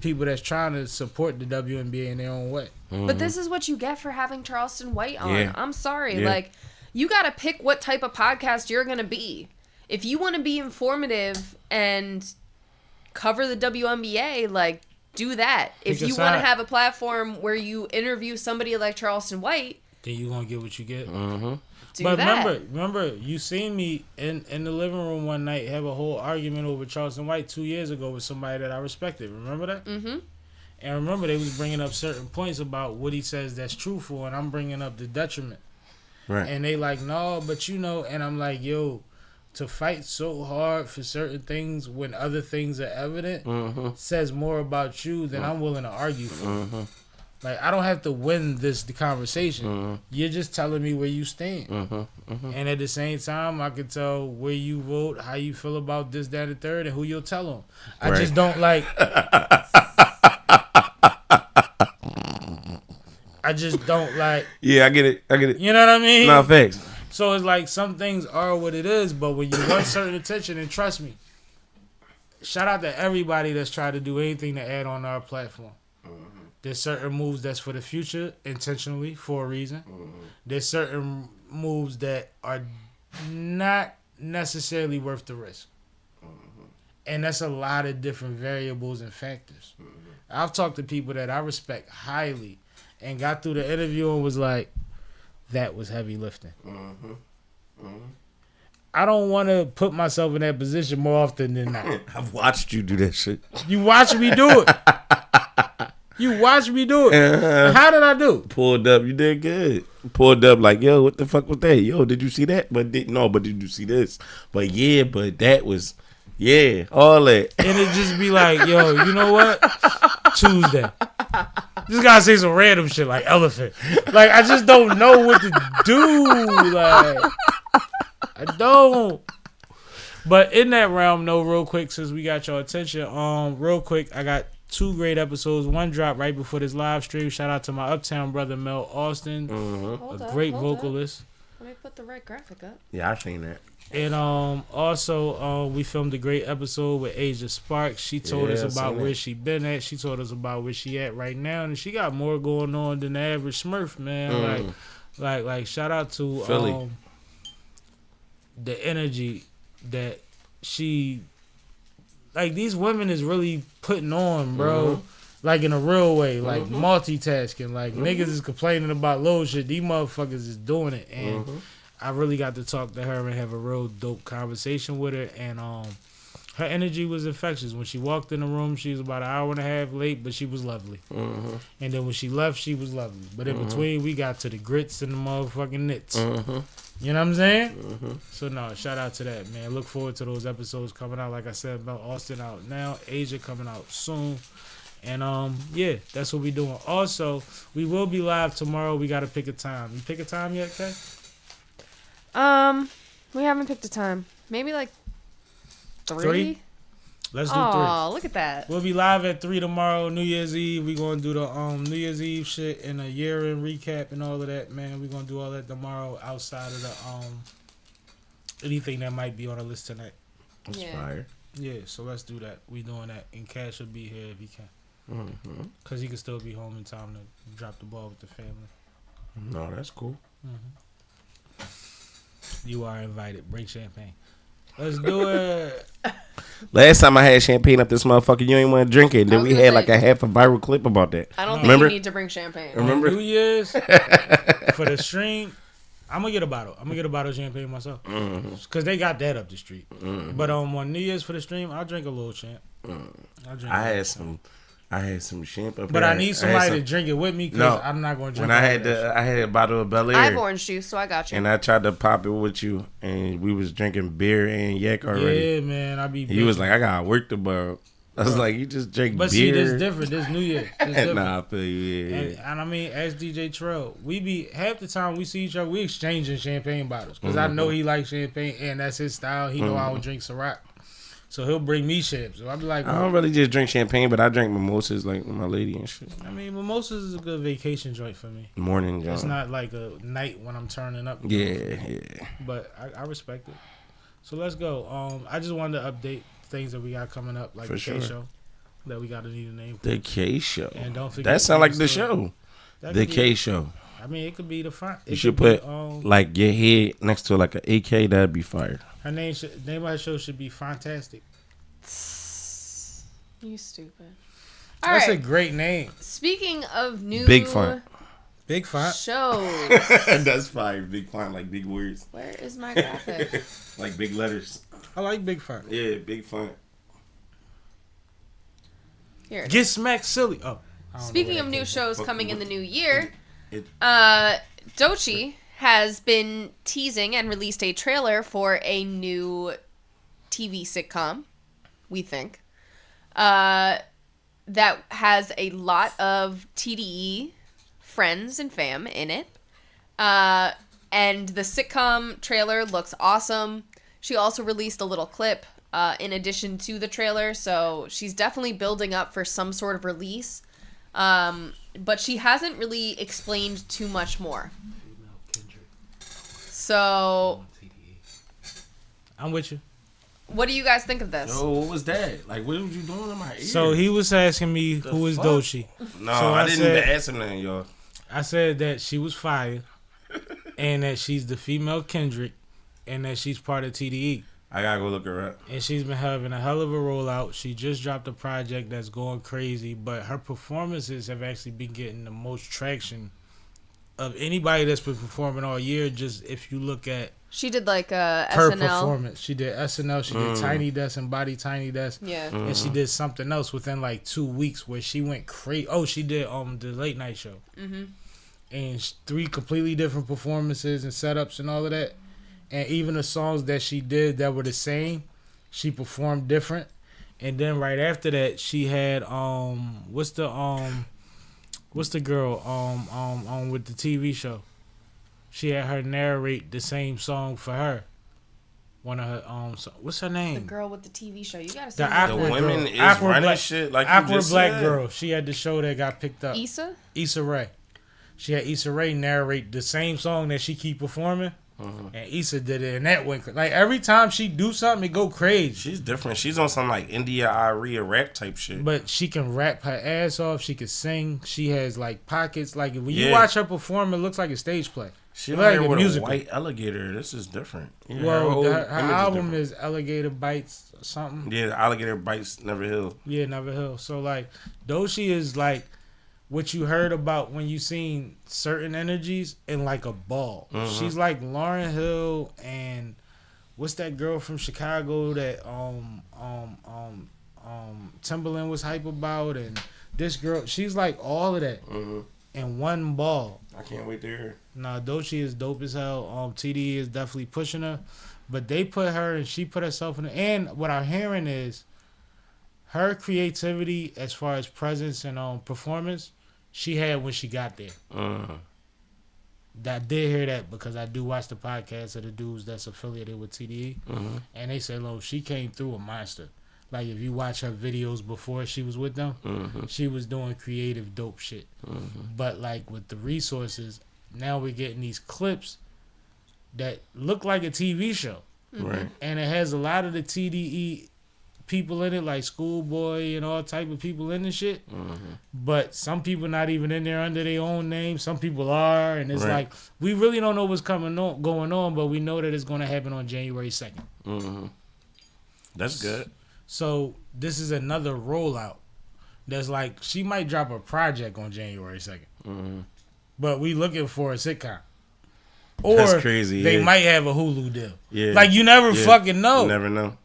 people that's trying to support the WNBA in their own way. But this is what you get for having Charleston White on. Yeah. I'm sorry. Yeah. Like, you got to pick what type of podcast you're going to be. If you want to be informative and cover the WNBA, like, do that. If you want to have a platform where you interview somebody like Charleston White, then you're going to get what you get. Do but that. remember, you seen me in the living room one night have a whole argument over Charleston White 2 years ago with somebody that I respected. Remember that? And remember, they was bringing up certain points about what he says that's truthful, and I'm bringing up the detriment. Right. And they like, no, but you know, and I'm like, yo, to fight so hard for certain things when other things are evident says more about you than I'm willing to argue for. Like, I don't have to win the conversation. You're just telling me where you stand. And at the same time, I can tell where you vote, how you feel about this, that, and the third, and who you'll tell them. I just don't like... I just don't like... Yeah, I get it. You know what I mean? No, facts. So it's like some things are what it is, but when you want certain attention, and trust me, shout out to everybody that's tried to do anything to add on our platform. There's certain moves that's for the future, intentionally, for a reason. There's certain moves that are not necessarily worth the risk. And that's a lot of different variables and factors. I've talked to people that I respect highly and got through the interview and was like, that was heavy lifting. I don't want to put myself in that position more often than not. I've watched you do that shit. You watch me do it. You watch me do it. How did I do? Pulled up. You did good. Pulled up like, yo, what the fuck was that? Yo, did you see that? But did you see this? But yeah, but that was, yeah, all that. And it just be like, yo, you know what? Tuesday. Just gotta say some random shit like elephant. Like, I just don't know what to do. Like, I don't. But in that realm, though, real quick, since we got your attention, real quick, I got 2 great episodes. One dropped right before this live stream. Shout out to my Uptown brother Mel Austin, a great vocalist. Let me put the right graphic up. Yeah, I seen that. And also we filmed a great episode with Asia Sparks. She told us about where she been at. She told us about where she at right now, and she got more going on than the average Smurf, man. Like shout out to Philly. The energy that she, like, these women is really putting on, bro. Like, in a real way, like multitasking. Like, niggas is complaining about low shit. These motherfuckers is doing it, and I really got to talk to her and have a real dope conversation with her, and her energy was infectious. When she walked in the room, she was about an hour and a half late, but she was lovely. And then when she left, she was lovely. But in between, we got to the grits and the motherfucking knits. You know what I'm saying? So, no, shout out to that, man. Look forward to those episodes coming out. Like I said, about Austin out now, Asia coming out soon. And, yeah, that's what we doing. Also, we will be live tomorrow. We got to pick a time. You pick a time yet, Kay? We haven't picked a time. Maybe like 3? 3? Let's do 3. Oh, look at that. We'll be live at 3 tomorrow, New Year's Eve. We're going to do the New Year's Eve shit and a year-end recap and all of that, man. We're going to do all that tomorrow outside of the anything that might be on the list tonight. That's fire. Yeah, so let's do that. We doing that. And Cash will be here if he can. Because he can still be home in time to drop the ball with the family. No, that's cool. You are invited. Bring champagne. Let's do it. Last time I had champagne up this motherfucker, you ain't want to drink it. And then we had like a half a viral clip about that. I don't think you need to bring champagne. Remember? New Year's, for the stream, I'm going to get a bottle. I'm going to get a bottle of champagne myself. Because they got that up the street. But on New Year's for the stream, I'll drink a little champ. I had some champagne. But I need somebody to drink it with me because I'm not going to drink it. I had a bottle of Bel Air. I have orange juice, so I got you. And I tried to pop it with you, and we was drinking beer and yak already. Yeah, man. He was like, I got to work tomorrow. I was like, you just drink beer. But see, this different. This New Year. Nah, I feel you. Yeah. And I mean, as DJ Trell, we be, half the time we see each other, we exchanging champagne bottles. Because I know he likes champagne, and that's his style. He know I don't drink Ciroc. So he'll bring me shit. So I'll be like, I don't really just drink champagne, but I drink mimosas like with my lady and shit. I mean, mimosas is a good vacation joint for me. Morning joint. It's not like a night when I'm turning up. Yeah. But I respect it. So let's go. I just wanted to update things that we got coming up, like the K Show that we got to need a name for. The K Show. And don't forget that sound like the show. The K Show. I mean, it could be the font. You should put like your head next to like an AK. That'd be fire. Her name of the show should be Fantastic. You stupid. That's a great name. Speaking of new Big font. Big font shows. That's fire. Big font, like big words. Where is my graphic? Like big letters. I like big font. Yeah, big font. Here. Get smacked silly. Oh. Speaking of new shows coming in the new year, Doechii has been teasing and released a trailer for a new TV sitcom, we think, that has a lot of TDE friends and fam in it. And the sitcom trailer looks awesome. She also released a little clip in addition to the trailer, so she's definitely building up for some sort of release. But she hasn't really explained too much more. So, I'm with you. what do you guys think of this? Yo, what was that? Like, what was you doing in my ear? So he was asking me who is Doechii. No, So I I didn't said- even ask him that, y'all. I said that she was fire, and that she's the female Kendrick, and that she's part of TDE. I gotta go look her up. And she's been having a hell of a rollout. She just dropped a project that's going crazy, but her performances have actually been getting the most traction of anybody that's been performing all year. Just if you look at She did like her SNL. performance, she did SNL, she did Tiny Desk and Body Tiny Desk, Yeah. and she did something else within like 2 weeks where she went crazy. Oh, she did the late night show, and 3 completely different performances and setups and all of that. And even the songs that she did that were the same, she performed different. And then right after that, she had what's the girl with the TV show? She had her narrate the same song for her. One of her what's her The name? girl with the TV show. You gotta The say The Awkward women girl. is Awkward running black- shit like you Awkward just black said. girl. She had the show that got picked up. Issa? Issa Rae. She had Issa Rae narrate the same song that she keep performing. And Issa did it, and that went like every time she do something, it go crazy. She's different. She's on some like India Aria rap type shit. But she can rap her ass off. She can sing. She has like pockets. Like when you Yeah. watch her perform, it looks like a stage play. She It like like here a with musical. a white alligator. This is different. Yeah, Well, her image album different. is Alligator Bites or something. Yeah, the alligator bites Never Heal. Yeah, Never Hill. So like, Doechii is like what you heard about when you seen certain energies in like a ball. She's like Lauryn Hill and what's that girl from Chicago that Timberland was hype about, and this girl, she's like all of that in one ball. I can't wait to hear her. Nah, Doechii is dope as hell. TDE is definitely pushing her, but they put her and she put herself in. And what I'm hearing is her creativity as far as presence and performance she had when she got there. I did hear that because I do watch the podcast of the dudes that's affiliated with TDE, and they say, "Look, she came through a monster." Like if you watch her videos before she was with them, she was doing creative dope shit. But like with the resources, now we're getting these clips that look like a TV show, Right. and it has a lot of the TDE people in it, like Schoolboy and all type of people in the shit. But some people not even in there under their own name. Some people are, and it's Right. like we really don't know what's going on, but we know that it's going to happen on January 2nd. That's good. So this is another rollout. That's like she might drop a project on January 2nd, but we looking for a sitcom. Or That's crazy, they yeah. might have a Hulu deal. Yeah. Like you never Yeah. fucking know. You never know.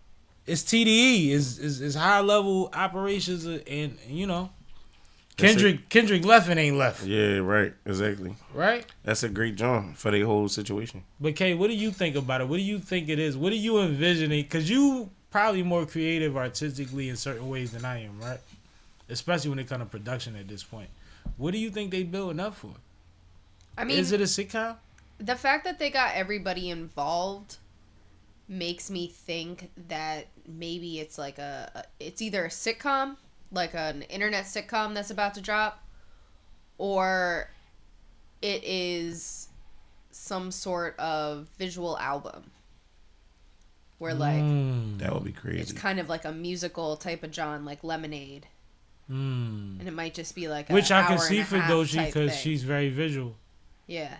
It's TDE, is high level operations, and you know, That's Kendrick left and ain't left, Yeah, right. Exactly. right? That's a great job for the whole situation. But Kay, what do you think about it? What do you think it is? What are you envisioning? Because you probably more creative artistically in certain ways than I am, right? Especially when it comes to production at this point. What do you think they building up for? I mean, Is it a sitcom? the fact that they got everybody involved makes me think that maybe it's like it's either a sitcom, like an internet sitcom that's about to drop, or it is some sort of visual album where like That would be it's crazy. kind of like a musical type of John, like Lemonade, and it might just be like Which a I can hour see and a for half Doechii type because thing. she's very visual. Yeah.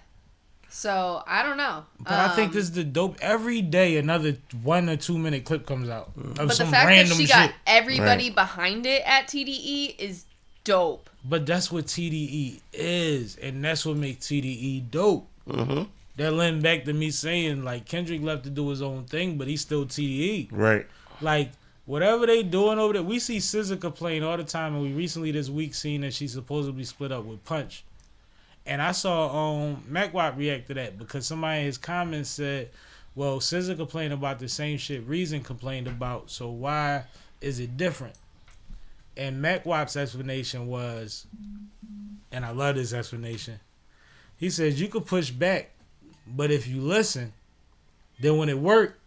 So I don't know. But I think this is the dope. Every day, another 1 or 2 minute clip comes out of But the some fact that random she shit. got everybody Right. behind it at TDE is dope. But that's what TDE is, and that's what makes TDE dope. That lend back to me saying like Kendrick left to do his own thing, but he's still TDE. Right. Like whatever they doing over there, we see SZA complain all the time, and we recently this week seen that she's supposedly split up with Punch. And I saw Wack react to that because somebody in his comments said, well, SZA complained about the same shit Reason complained about, so why is it different? And Wack's explanation was, and I love this explanation, he says you could push back, but if you listen, then when it worked,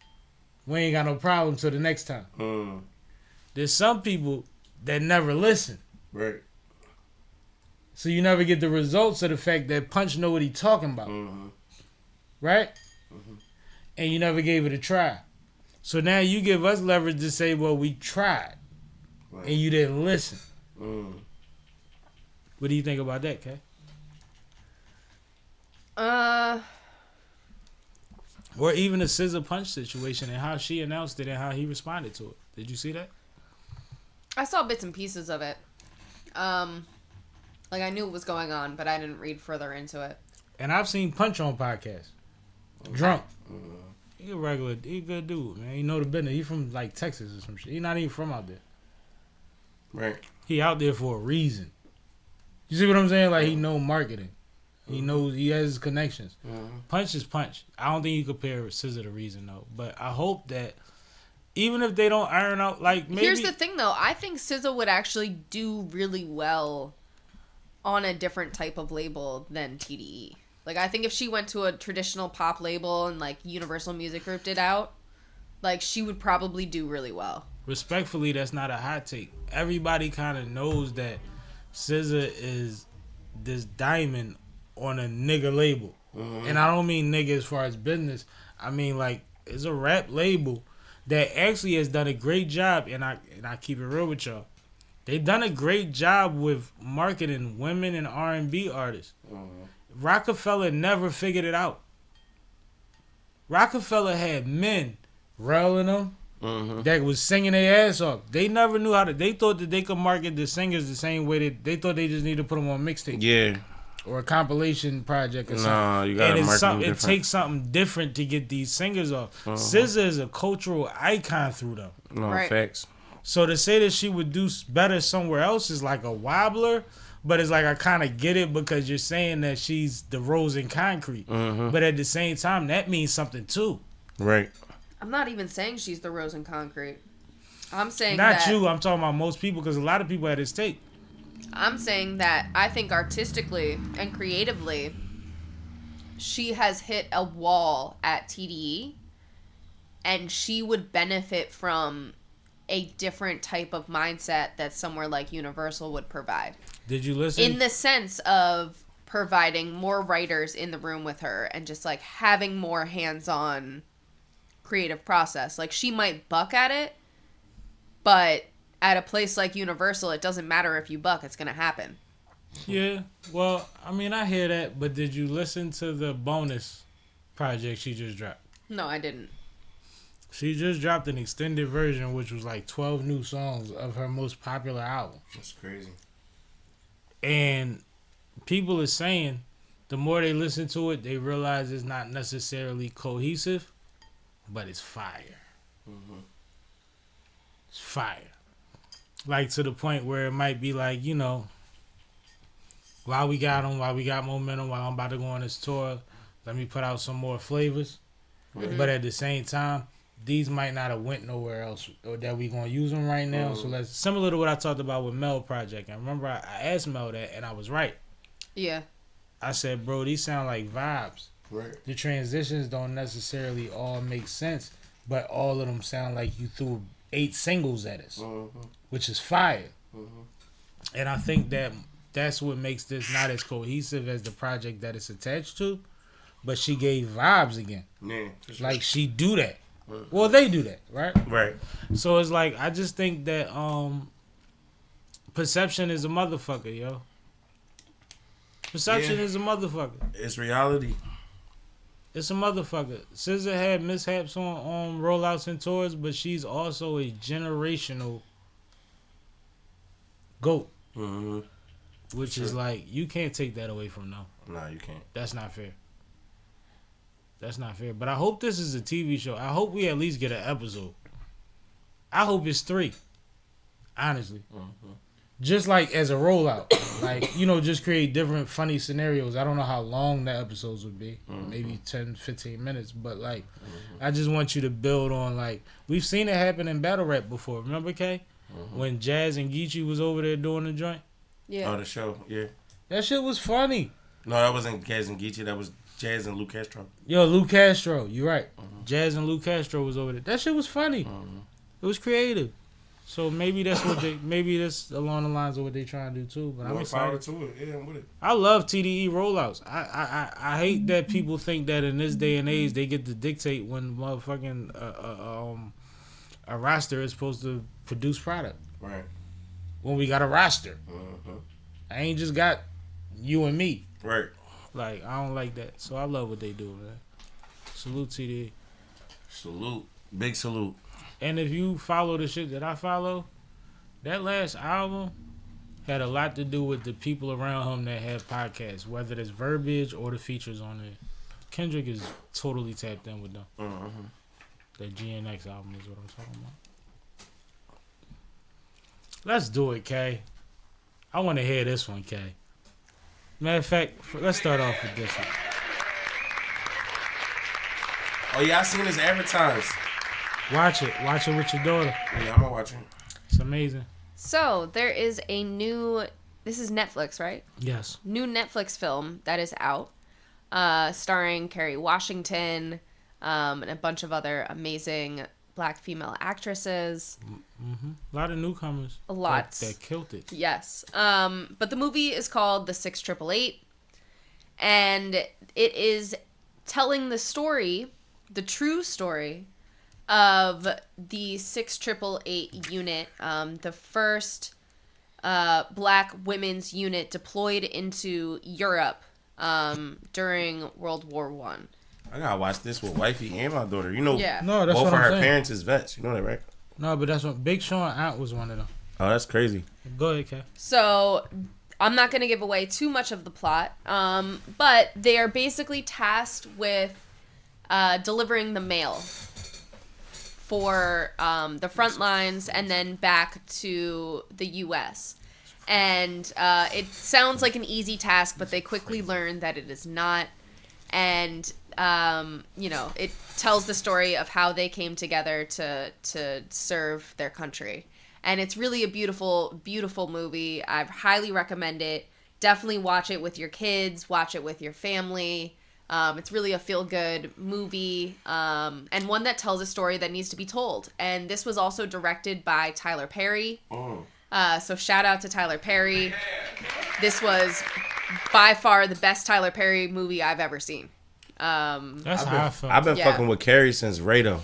we ain't got no problem till the next time. There's some people that never listen. Right. So you never get the results of the fact that Punch know what he talking about. Right? And you never gave it a try. So now you give us leverage to say, well, we tried. Right. And you didn't listen. What do you think about that, Kay? Or even the SZA Punch situation and how she announced it and how he responded to it. Did you see that? I saw bits and pieces of it. Like, I knew what was going on, but I didn't read further into it. And I've seen Punch on podcasts. Drunk. He a good dude, man. He know the business. He from, like, Texas or some shit. He not even from out there. Right. He out there for a reason. You see what I'm saying? Like, he know marketing. He knows, he has his connections. Punch is Punch. I don't think you compare SZA to Reason, though. But I hope that even if they don't iron out, like, maybe... Here's the thing, though. I think SZA would actually do really well on a different type of label than TDE. Like, I think if she went to a traditional pop label and, like, Universal Music Group did out, like, she would probably do really well. Respectfully, that's not a hot take. Everybody kind of knows that SZA is this diamond on a nigga label. And I don't mean nigga as far as business. I mean, like, it's a rap label that actually has done a great job, and I keep it real with y'all. They've done a great job with marketing women and R&B artists. Rockefeller never figured it out. Rockefeller had men railing them that was singing their ass off. They never knew how to. They thought that they could market the singers the same way that they thought they just needed to put them on mixtape. Yeah. Or a compilation project or something. No, you gotta market them different. It takes something different to get these singers off. SZA is a cultural icon through them. No, facts. So to say that she would do better somewhere else is like a wobbler, but it's like I kind of get it because you're saying that she's the rose in concrete. But at the same time, that means something too. Right. I'm not even saying she's the rose in concrete. I'm saying not you. I'm talking about most people because a lot of people had this take. I'm saying that I think artistically and creatively, she has hit a wall at TDE, and she would benefit from a different type of mindset that somewhere like Universal would provide. Did you listen? In the sense of providing more writers in the room with her and just like having more hands-on creative process. Like, she might buck at it, but at a place like Universal, it doesn't matter if you buck, it's going to happen. Yeah, well, I mean, I hear that, but did you listen to the bonus project she just dropped? No, I didn't. She just dropped an extended version, which was like 12 new songs of her most popular album. That's crazy. And people are saying the more they listen to it, they realize it's not necessarily cohesive, but it's fire. It's fire. Like, to the point where it might be like, you know, while we got momentum, while I'm about to go on this tour, let me put out some more flavors. But at the same time, these might not have went nowhere else, or that we gonna use them right now. So let's, similar to what I talked about with Mel Project. And remember, I asked Mel that, and I was right. Yeah. I said, bro, these sound like vibes. Right. The transitions don't necessarily all make sense, but all of them sound like you threw 8 singles at us, which is fire. And I think that that's what makes this not as cohesive as the project that it's attached to, but she gave vibes again. Yeah, like she do that. Well, they do that, right? Right. So it's like, I just think that perception is a motherfucker, yo. Perception is a motherfucker. It's reality. It's a motherfucker. SZA had mishaps on rollouts and tours, but she's also a generational GOAT. Which is like, you can't take that away from them. No, you can't. That's not fair. That's not fair. But I hope this is a TV show. I hope we at least get an episode. I hope it's 3. Honestly. just like as a rollout, like, you know, just create different funny scenarios. I don't know how long the episodes would be, maybe 10, 15 minutes, but like, I just want you to build on, like, we've seen it happen in battle rap before. Remember, Kay? When Jazz and Geechee was over there doing the joint? Yeah. Oh, the show, yeah. That shit was funny. No, that wasn't Jazz and Geechee. That was Jazz and Luke Castro. Yo, Luke Castro, you're right. Jazz and Luke Castro was over there. That shit was funny. It was creative. So maybe that's along the lines of what they trying to do too. But I'm excited to it. Yeah, I'm with it. I love TDE rollouts. I hate that people think that in this day and age they get to dictate when motherfucking a roster is supposed to produce product. Right. When we got a roster, I ain't just got you and me. Right. Like, I don't like that. So I love what they do, man. Salute TDE. Salute. Big salute. And if you follow the shit that I follow, that last album had a lot to do with the people around him that have podcasts, whether it's verbiage or the features on it. Kendrick is totally tapped in with them. That GNX album is what I'm talking about. Let's do it, Kay. I want to hear this one, Kay. Matter of fact, let's start off with this one. Oh, yeah, I seen this advertised. Watch it. Watch it with your daughter. Yeah, I'm watching. It's amazing. So there is a new. This is Netflix, right? Yes. New Netflix film that is out, starring Kerry Washington, and a bunch of other amazing Black female actresses. A lot of newcomers. A lot that killed it. Yes. But the movie is called The 6888, and it is telling the story, the true story, of the 6888 unit, the first Black women's unit deployed into Europe during World War I. I gotta watch this with wifey and my daughter. You know, Yeah. No, that's both what of I'm her saying. parents is vets. You know that, right? No, but that's what Big Sean aunt was one of them. Oh, that's crazy. Go ahead, Kay. So I'm not going to give away too much of the plot, but they are basically tasked with delivering the mail for the front lines and then back to the U.S. And it sounds like an easy task, but they quickly learn that it is not. And, you know, it tells the story of how they came together to serve their country. And it's really a beautiful, beautiful movie. I highly recommend it. Definitely watch it with your kids. Watch it with your family. It's really a feel-good movie, and one that tells a story that needs to be told. And this was also directed by Tyler Perry. So shout out to Tyler Perry. This was by far the best Tyler Perry movie I've ever seen. That's how I felt. I've been Yeah. fucking with Carrie since Rado.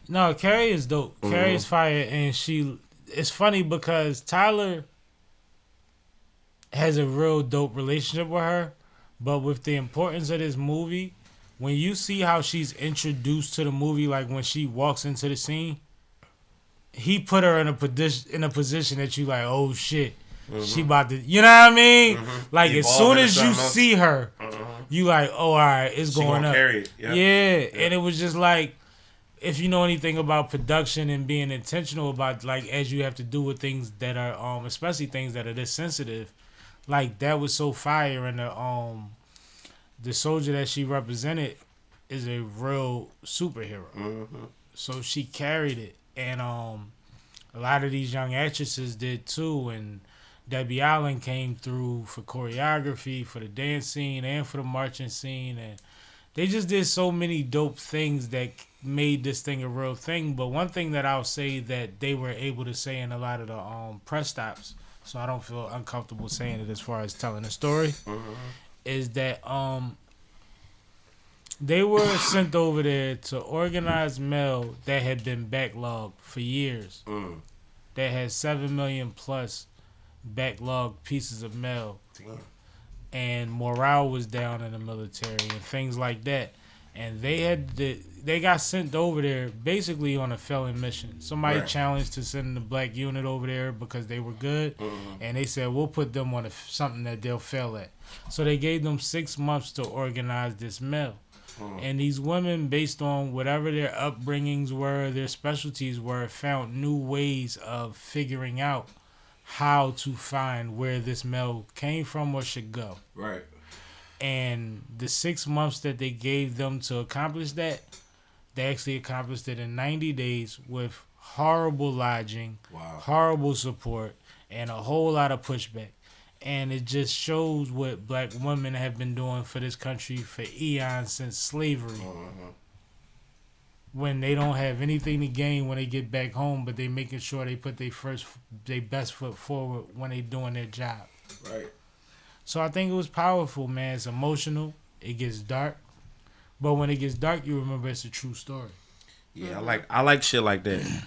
No, Carrie is dope. Carrie is fire, and it's funny because Tyler has a real dope relationship with her, but with the importance of this movie, when you see how she's introduced to the movie, like when she walks into the scene, he put her in a position that you like, oh shit, she about to, you know what I mean? Like as soon as you see her, you like, oh, all right, it's She going gonna up. carry it. Yep. Yeah, and it was just like, if you know anything about production and being intentional about, like, as you have to do with things that are, especially things that are this sensitive, like that was so fire. And the soldier that she represented is a real superhero. So she carried it, and a lot of these young actresses did too. And Debbie Allen came through for choreography, for the dance scene, and for the marching scene, and they just did so many dope things that made this thing a real thing. But one thing that I'll say that they were able to say in a lot of the press stops, so I don't feel uncomfortable saying it as far as telling the story, is that they were sent over there to organize mail that had been backlogged for years. That had 7 million plus backlogged pieces of mail. And morale was down in the military and things like that. And they got sent over there basically on a failing mission. Somebody challenged to send the black unit over there because they were good, and they said, we'll put them on something that they'll fail at. So they gave them 6 months to organize this mail. And these women, based on whatever their upbringings were, their specialties were, found new ways of figuring out how to find where this male came from or should go. Right. And the 6 months that they gave them to accomplish that, they actually accomplished it in 90 days with horrible lodging, horrible support, and a whole lot of pushback. And it just shows what black women have been doing for this country for eons since slavery. When they don't have anything to gain when they get back home, but they making sure they put their best foot forward when they doing their job. Right. So I think it was powerful, man. It's emotional. It gets dark. But when it gets dark, you remember it's a true story. Yeah, I like shit like that.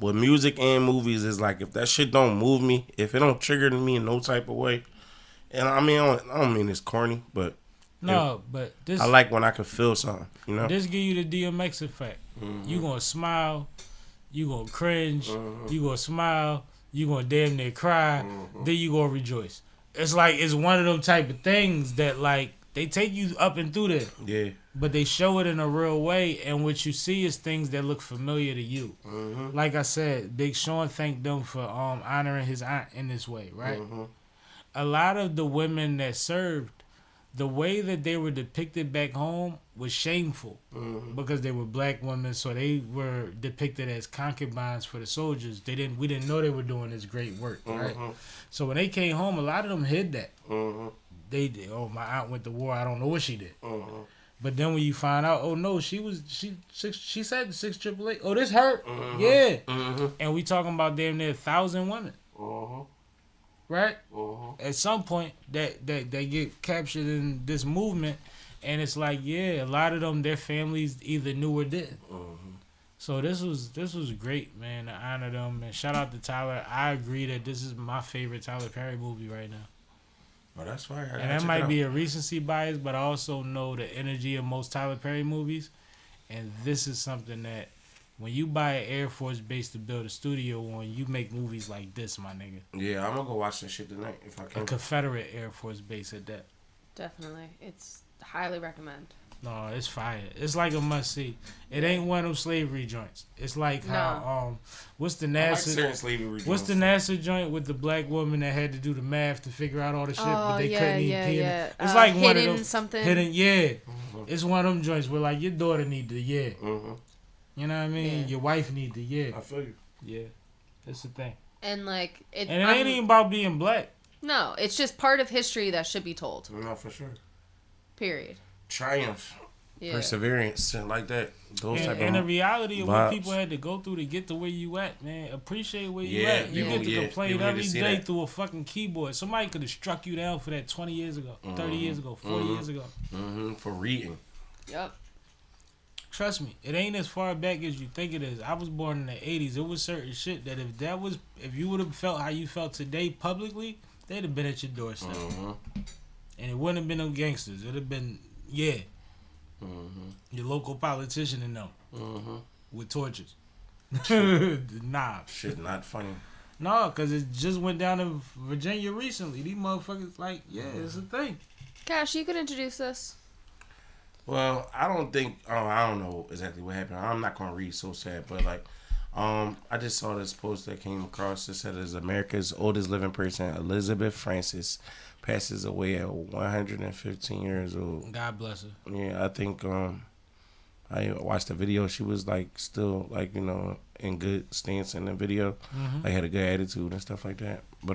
With music and movies, is like if that shit don't move me, if it don't trigger me in no type of way, and I mean I don't mean it's corny, but but this I like when I can feel something, you know. This give you the DMX effect. You gonna smile, you gonna cringe, you gonna smile, you gonna damn near cry, then you gonna rejoice. It's like it's one of them type of things that like they take you up and through there. Yeah. But they show it in a real way, and what you see is things that look familiar to you. Like I said, Big Sean thanked them for honoring his aunt in this way, right? A lot of the women that served, the way that they were depicted back home was shameful because they were black women, so they were depicted as concubines for the soldiers. We didn't know they were doing this great work, right? So when they came home, a lot of them hid that. They did. Oh, my aunt went to war. I don't know what she did. But then when you find out, oh no, she said 688. Oh, this hurt. Yeah. And we talking about damn near 1,000 women. Right? At some point that they get captured in this movement, and it's like, yeah, a lot of them, their families either knew or didn't. So this was great, man, to honor them, and shout out to Tyler. I agree that this is my favorite Tyler Perry movie right now. Oh, that's fire. And that might be a recency bias, but I also know the energy of most Tyler Perry movies. And this is something that when you buy an Air Force base to build a studio on, you make movies like this, my nigga. Yeah, I'm going to go watch this shit tonight if I can. A Confederate Air Force base at that. Definitely. It's highly recommend. No, it's fire. It's like a must see. It ain't one of them slavery joints. It's like how what's the NASA joint with the black woman that had to do the math to figure out all the shit, but they couldn't even pay it. It's like one of them something. Hidden, It's one of them joints where like your daughter need the You know what I mean? Yeah. Your wife need the I feel you. Yeah, that's the thing. And like it ain't even about being black. No, it's just part of history that should be told. No, for sure. Period. Triumph, perseverance, shit like that. And the reality of what people had to go through to get to where you at, man. Appreciate where you at. You get to complain every day through a fucking keyboard. Somebody could have struck you down for that 20 years ago, 30 years ago, 40 years ago. For reading. Yep. Trust me, it ain't as far back as you think it is. I was born in the 80s. It was certain shit that if you would have felt how you felt today publicly, they'd have been at your doorstep. And it wouldn't have been no gangsters. It'd have been, your local politician and them with torches. Nah. Shit not funny. No, because it just went down in Virginia recently. These motherfuckers like, it's a thing. Cash, you could introduce us. Well, I don't know exactly what happened. I'm not going to read so sad, but like, I just saw this post that came across that said as America's oldest living person, Elizabeth Francis, passes away at 115 years old. God bless her. Yeah, I think I watched the video. She was like still like, you know, in good stance in the video. Like had a good attitude and stuff like that. But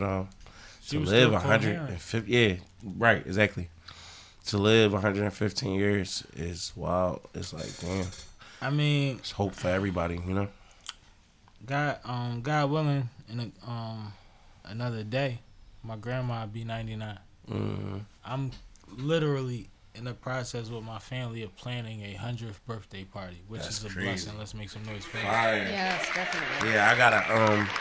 to live 150, yeah, right, exactly. To live 115 years is wild. It's like, damn. I mean, it's hope for everybody, you know. God willing, in another day, my grandma will be 99. I'm literally in the process with my family of planning a 100th birthday party, which is a blessing. Let's make some noise for it. Yes, definitely. Yeah, I got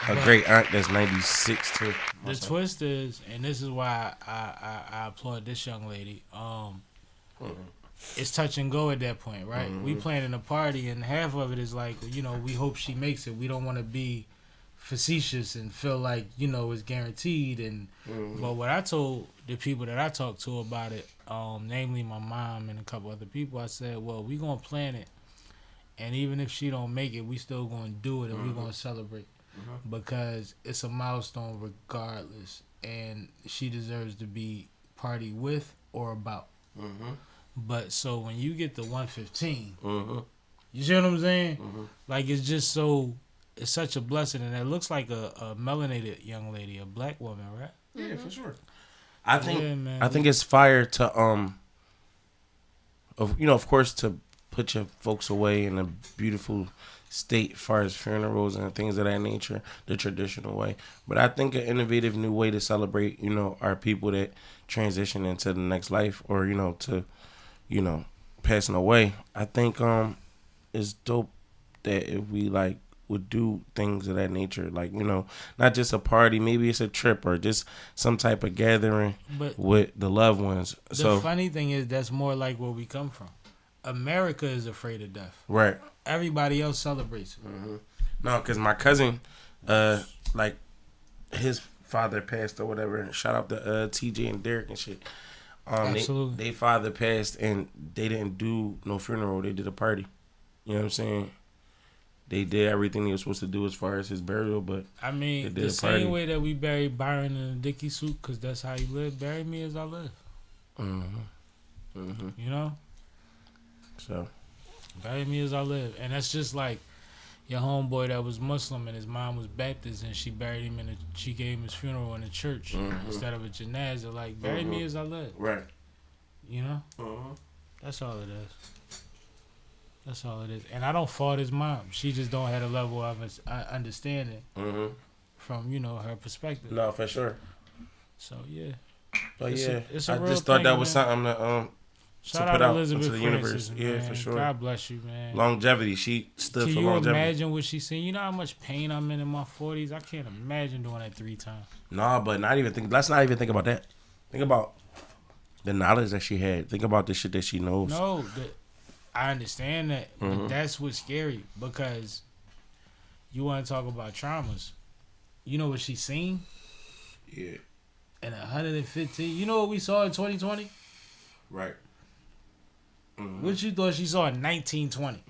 a great aunt that's 96 too. The twist is, and this is why I applaud this young lady. It's touch and go at that point, right? We planning a party, and half of it is like, you know, we hope she makes it. We don't want to be facetious and feel like, you know, it's guaranteed. And but what I told the people that I talked to about it, namely my mom and a couple other people, I said, well, we gonna plan it, and even if she don't make it, we still gonna do it, and we gonna celebrate. because it's a milestone regardless, and she deserves to be party with or about. But so when you get the 115, you see what I'm saying? Like it's just so, it's such a blessing, and it looks like a melanated young lady, a black woman, right? Yeah, for sure. I think it's fire to of course, to put your folks away in a beautiful state, as far as funerals and things of that nature, the traditional way. But I think an innovative new way to celebrate, our people that transition into the next life, or to, passing away. I think it's dope that if we would do things of that nature, not just a party, maybe it's a trip or just some type of gathering with the loved ones. The funny thing is, that's more like where we come from. America is afraid of death. Right. Everybody else celebrates it. No, because my cousin, his father passed or whatever. Shout out to TJ and Derek and shit. Absolutely. They father passed and they didn't do no funeral. They did a party. You know what I'm saying? They did everything they were supposed to do as far as his burial, but I mean, the same way that we buried Byron in a dicky suit, because that's how he lived. Bury me as I live. You know? So, bury me as I live. And that's just like your homeboy that was Muslim and his mom was Baptist, and she buried him she gave him his funeral in a church instead of a janazah. Like, bury me as I live. Right. You know? That's all it is. That's all it is. And I don't fault his mom. She just don't have a level of understanding from, her perspective. No, for sure. So, yeah. But it's a I real just thought thing, that was man. something to Shout put out out Elizabeth into the Francis, universe. Yeah, man. for sure. God bless you, man. Longevity. She stood Can for you longevity. imagine what she's seen? You know how much pain I'm in my 40s? I can't imagine doing that 3 times. Nah, but let's not even think about that. Think about the knowledge that she had. Think about the shit that she knows. No, I understand that, but that's what's scary, because you want to talk about traumas. You know what she's seen? Yeah. And 115. You know what we saw in 2020? Right. What you thought she saw in 1920?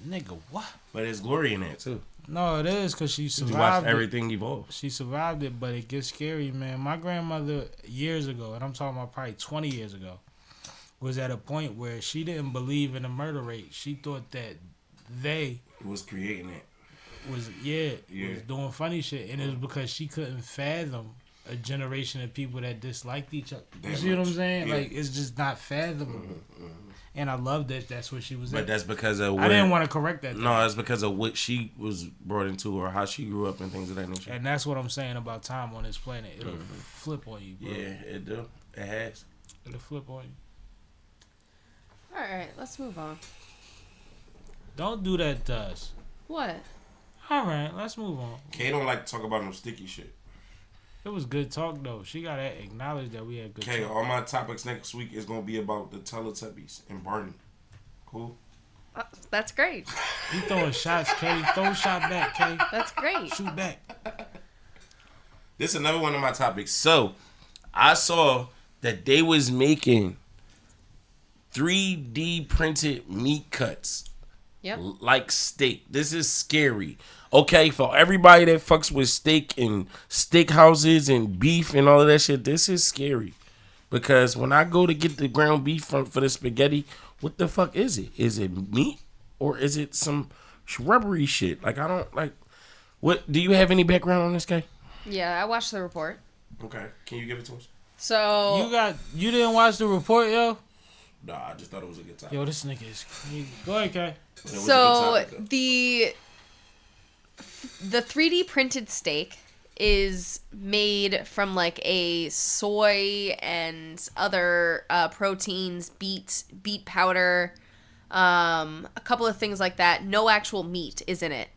Nigga, what? But there's glory in that too. No, it is, because she You survived watch it. everything evolve. She survived it, but it gets scary, man. My grandmother, years ago, and I'm talking about probably 20 years ago, was at a point where she didn't believe in the murder rate. She thought that they was creating it. was doing funny shit, and it was because she couldn't fathom a generation of people that disliked each other. You see what I'm saying? Yeah. Like, it's just not fathomable. And I love that that's what she was But at. that's because of I didn't want to correct that. No, it's because of what she was brought into or how she grew up and things of that nature. And that's what I'm saying about time on this planet. It'll flip on you, bro. Yeah, it do. It has. It'll flip on you. All right, let's move on. Don't do that to us. What? All right, let's move on. Kay don't like to talk about no sticky shit. It was good talk, though. She got to acknowledge that we had good Okay, talk. all my topics next week is going to be about the Teletubbies and Barney. Cool? That's great. You throwing shots, Kay. Throw a shot back, Kay. That's great. Shoot back. This is another one of my topics. So, I saw that they was making 3D printed meat cuts. Yep. Like steak. This is scary. Okay, for everybody that fucks with steak and steak houses and beef and all of that shit, this is scary. Because when I go to get the ground beef for the spaghetti, what the fuck is it? Is it meat or is it some shrubbery shit? Like, I don't like. What do you have any background on this guy? Yeah, I watched the report. Okay, can you give it to us? So You didn't watch the report, yo? Nah, I just thought it was a good topic. Yo, this nigga is crazy. Go ahead, Kay. So the 3D printed steak is made from like a soy and other proteins, beet powder, a couple of things like that. No actual meat is in it,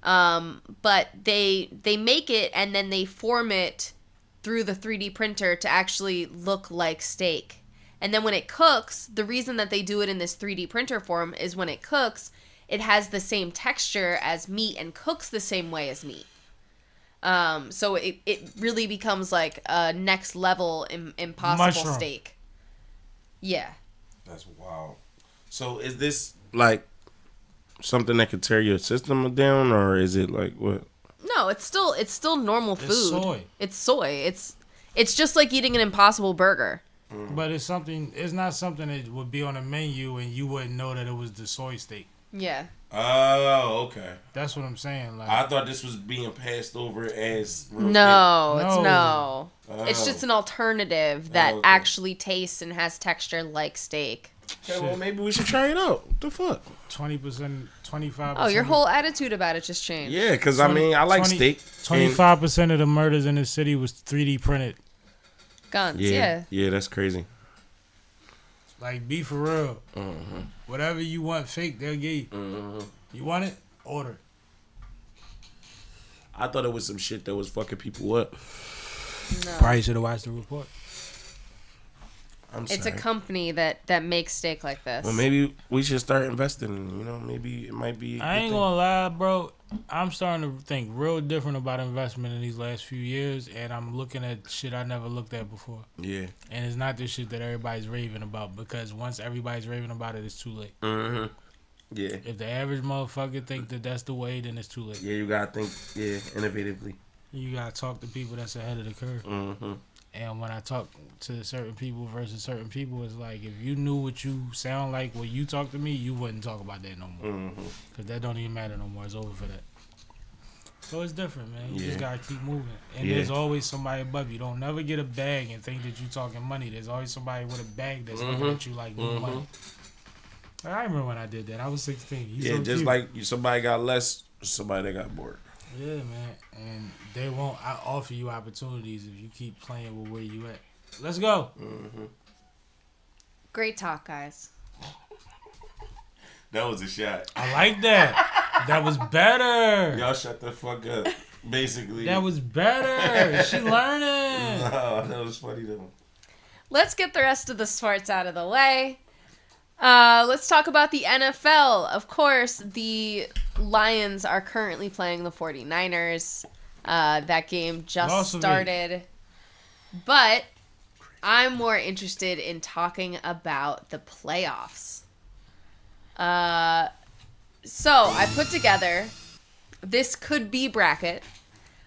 but they make it and then they form it through the 3D printer to actually look like steak. And then when it cooks, the reason that they do it in this 3D printer form is when it cooks, it has the same texture as meat and cooks the same way as meat. So it really becomes like a next level impossible Mushroom. steak. Yeah. That's wild. So is this like something that could tear your system down, or is it like what? No, it's still normal food. It's soy. It's soy. It's just like eating an Impossible Burger. But it's something. It's not something that would be on the menu and you wouldn't know that it was the soy steak. Yeah. Oh, okay. That's what I'm saying. Like, I thought this was being passed over as real No, steak. it's No. no. Oh. It's just an alternative that okay. actually tastes and has texture like steak. Okay, well, maybe we should try it out. What the fuck? 20%, 25%. Oh, your whole attitude about it just changed. Yeah, because I mean, I like steak. 25% of the murders in the city was 3D printed. Guns, Yeah, yeah. yeah, that's crazy. Like, be for real. Whatever you want fake, they'll give you. You want it? Order. I thought it was some shit that was fucking people up. No. Probably should have watched the report. I'm sorry. It's a company that makes steak like this. Well, maybe we should start investing. You know, maybe it might be. I ain't gonna lie, bro. I'm starting to think real different about investment in these last few years, and I'm looking at shit I never looked at before. Yeah. And it's not this shit that everybody's raving about, because once everybody's raving about it, it's too late. Mm-hmm. Yeah. If the average motherfucker think that that's the way, then it's too late. Yeah, you gotta think. Yeah, innovatively. You gotta talk to people that's ahead of the curve. Mm-hmm. And when I talk to certain people versus certain people, it's like, if you knew what you sound like when you talk to me, you wouldn't talk about that no more. Mm-hmm. Because that don't even matter no more. It's over for that. So it's different, man. You Yeah. just gotta keep moving. And Yeah. there's always somebody above you. Don't never get a bag and think that you talking money. There's always somebody with a bag that's looking at you like new money. I remember when I did that. I was 16. He's Yeah, so just cute. like somebody got less, somebody that got bored. Yeah, man. And they won't offer you opportunities if you keep playing with where you at. Let's go. Great talk, guys. That was a shot. I like that. That was better. Y'all shut the fuck up. Basically. That was better. She learning. No, that was funny though. Let's get the rest of the sports out of the way. Let's talk about the NFL. Of course, the Lions are currently playing the 49ers. That game just Lost of me. started. But I'm more interested in talking about the playoffs. So I put together, this could be bracket.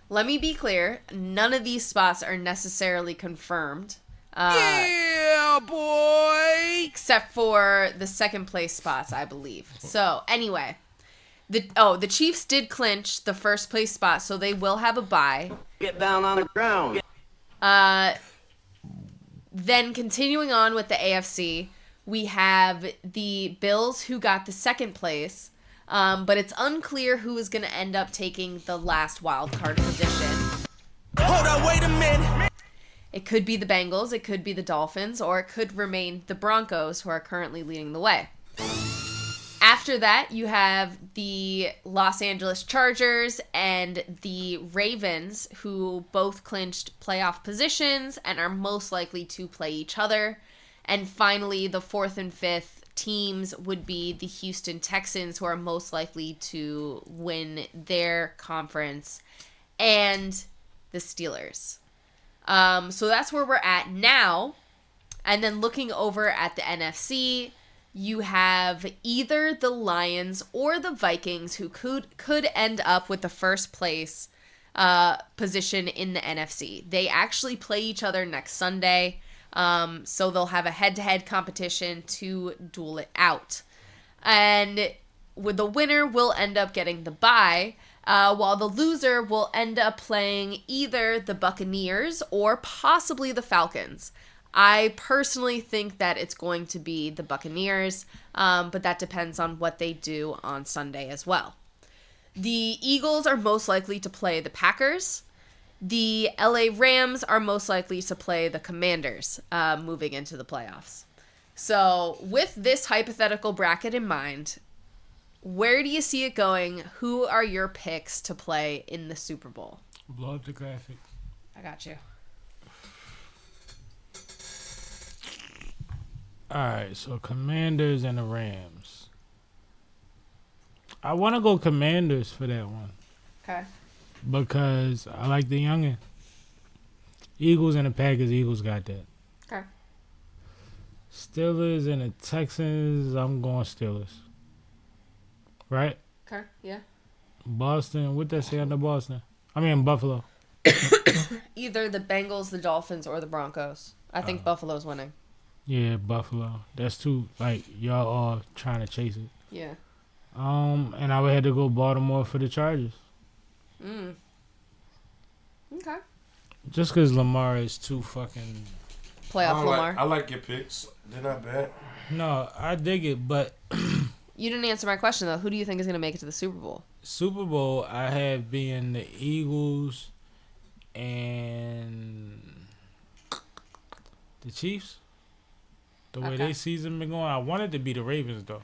Let me be clear, none of these spots are necessarily confirmed. Yeah, boy. Except for the second place spots, I believe. So anyway, the Chiefs did clinch the first place spot, so they will have a bye. Get down on the ground. Then continuing on with the AFC, we have the Bills, who got the second place, but it's unclear who is going to end up taking the last wild card position. Hold on, wait a minute. It could be the Bengals, it could be the Dolphins, or it could remain the Broncos, who are currently leading the way. After that, you have the Los Angeles Chargers and the Ravens, who both clinched playoff positions and are most likely to play each other. And finally, the fourth and fifth teams would be the Houston Texans, who are most likely to win their conference, and the Steelers. So that's where we're at now. And then looking over at the NFC, you have either the Lions or the Vikings, who could end up with the first place position in the NFC. They actually play each other next Sunday, so they'll have a head-to-head competition to duel it out. And with the winner will end up getting the bye, while the loser will end up playing either the Buccaneers or possibly the Falcons. I personally think that it's going to be the Buccaneers, but that depends on what they do on Sunday as well. The Eagles are most likely to play the Packers. The LA Rams are most likely to play the Commanders moving into the playoffs. So with this hypothetical bracket in mind, where do you see it going? Who are your picks to play in the Super Bowl? Blow up the graphic. I got you. Alright, so Commanders and the Rams. I want to go Commanders for that one. Okay. Because I like the youngin. Eagles and the Packers, Eagles got that. Okay. Steelers and the Texans, I'm going Steelers. right? Okay, yeah. Boston. What they say under Boston? I mean Buffalo. Either the Bengals, the Dolphins, or the Broncos. I think Buffalo's winning. Yeah, Buffalo. That's too, like, y'all all trying to chase it. Yeah. And I would have to go Baltimore for the Chargers. Okay. Just because Lamar is too fucking... Playoff Lamar. I like your picks. They're not bad. No, I dig it, but... You didn't answer my question, though. Who do you think is going to make it to the Super Bowl? Super Bowl, I have being the Eagles and the Chiefs. The way their season been going, I wanted to be the Ravens though,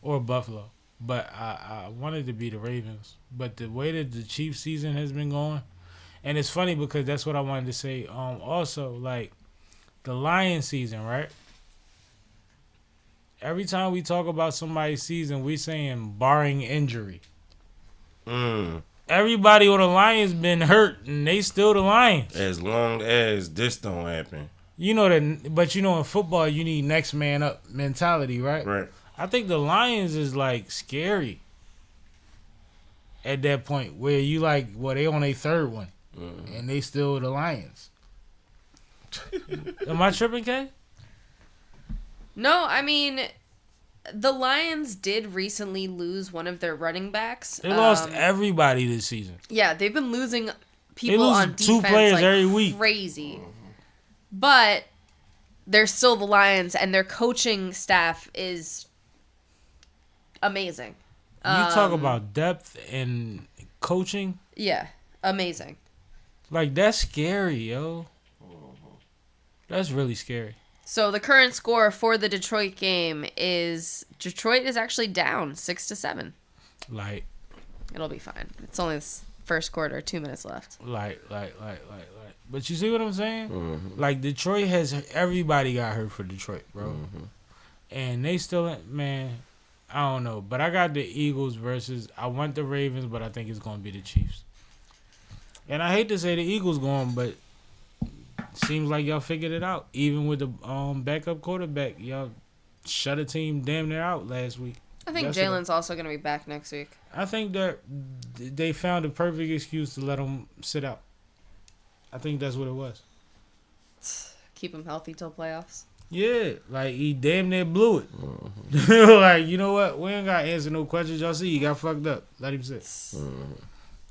or Buffalo, but I wanted to be the Ravens. But the way that the Chiefs season has been going, and it's funny because that's what I wanted to say. Also, like the Lions season, right? Every time we talk about somebody's season, we saying barring injury. Everybody on the Lions been hurt, and they still the Lions. As long as this don't happen. You know that, but you know in football you need next man up mentality, right? Right. I think the Lions is like scary at that point where you like, well, they on their third one, and they still the Lions. Am I tripping, Kay? No, I mean, the Lions did recently lose one of their running backs. They lost everybody this season. Yeah, they've been losing people They lose on defense 2 players like every week. Crazy. But they're still the Lions, and their coaching staff is amazing. You talk about depth and coaching. Yeah, amazing. Like, that's scary, yo. That's really scary. So the current score for the Detroit game is Detroit is actually down 6-7. Like, it'll be fine. It's only the first quarter, 2 minutes left. Like. But you see what I'm saying? Like, Detroit has, everybody got hurt for Detroit, bro. And they still, man, I don't know. But I got the Eagles versus, I want the Ravens, but I think it's going to be the Chiefs. And I hate to say the Eagles going, but seems like y'all figured it out. Even with the backup quarterback, y'all shut a team damn near out last week. I think Jalen's also going to be back next week. I think that they found a perfect excuse to let him sit out. I think that's what it was. Keep him healthy till playoffs. Yeah, like he damn near blew it. Like, you know what? We ain't got to answer no questions. Y'all see, he got fucked up. Let him sit.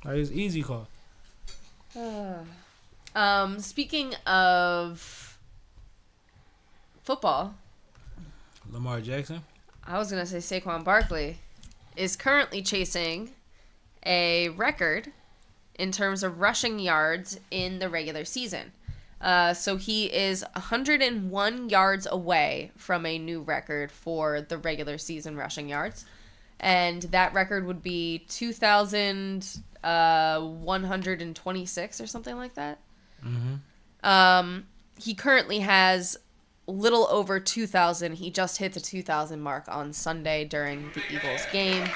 Like, it's easy call. Speaking of football, Lamar Jackson. I was going to say Saquon Barkley is currently chasing a record in terms of rushing yards in the regular season. So he is 101 yards away from a new record for the regular season rushing yards. And that record would be 2,126 or something like that. He currently has little over 2,000. He just hit the 2,000 mark on Sunday during the Eagles game.